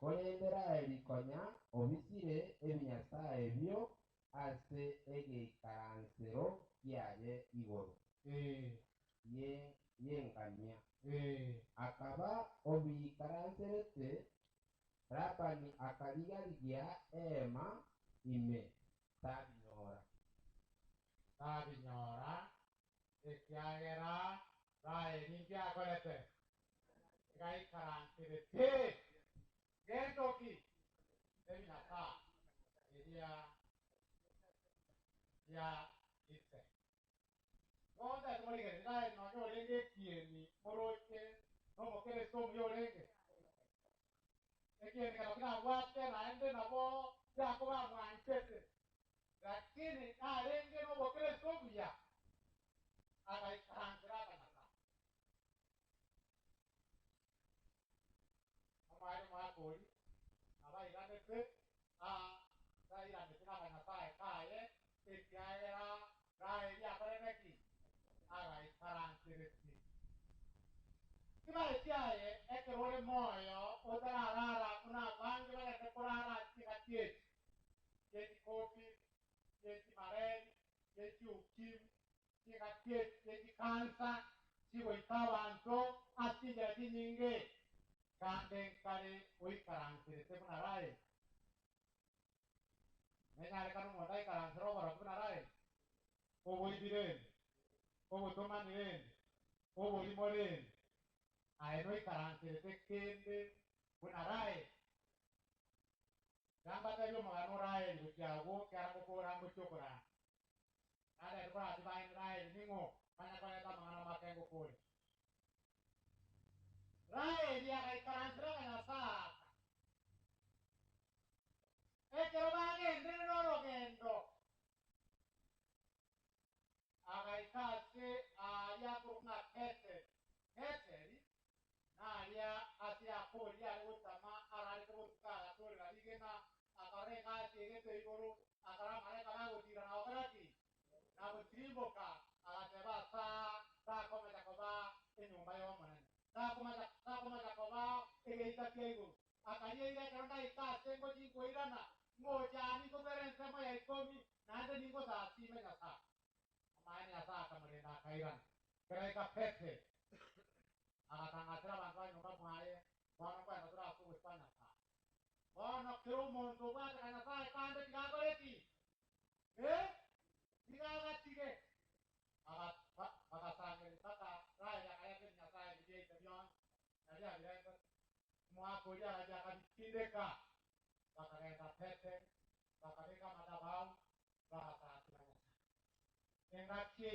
Speaker 10: korende Raheli konya obisire ebinyasaye ebyo ase egeikaransero kiaye igoro yengamia akaba obiikaranserete Labani akaligaligia ema ime tabinyora ekiagera Raheli ngiakorete gaikaranserete gendoki ebinyasa eria ya ise wonda tumorigere Raheli no yorenge kieni moroche no mokere somu yorenge ekieni kana kuna wate naende nabo yakoba mwanchete lakini arenge no mokere somu ya agaikaranzira kanasa amari mwakori abairandete dairandete kanasa kaye ekiagera Raheli yakoreneki agaikaranzireti kibaye kiaye ekerore moyo otararara una bange bagete kurara kigatieti yeti kofi yeti mareni yeti ukim kigatieti yeti kansa sigoitabanto asijera kinyinge kande kare oikaransirete kuna Raheli nenyare kanu monda ikaransiro obora kuna Raheli oboibirende obotomanirende oborimorende aeno ikaransirete kende kuna Raheli gamba tabyo magano Raheli bukiago kyaramo korango cyokora ada rwa dibain Raheli ningo mana kone ta magano makengo kore Raheli akaikaransira kanasa ekero bagende norogendo agaikase aria kurunga Peteri naria asia kori ari gutama arari kurukaga tori rigena akarenga tegete iguru akara mareka bagutira na ogaraki na gutimboka agateba sa koma jakoba enyumba y'omunene sa koma jakoba egeita keigo akayeira karonda ikase ngo jingoirana ngo jani ko berense mo ya ikomi nande ningo za sime nyasa amani asa akamurenda akairana kereka Peteri agatangatira abantu banyumba mwaye bono kwenda turasubusanya sa bono kiro umuntu bwatakanya sae kandi tigagoreki tigagatige bagasangeri saka Raheli akayete nyasaye bigeite byonse nabya birende mwakori arajya akabitindeka bakagenda Peteri bakabika madhabahu bagasatira nyasaye engaki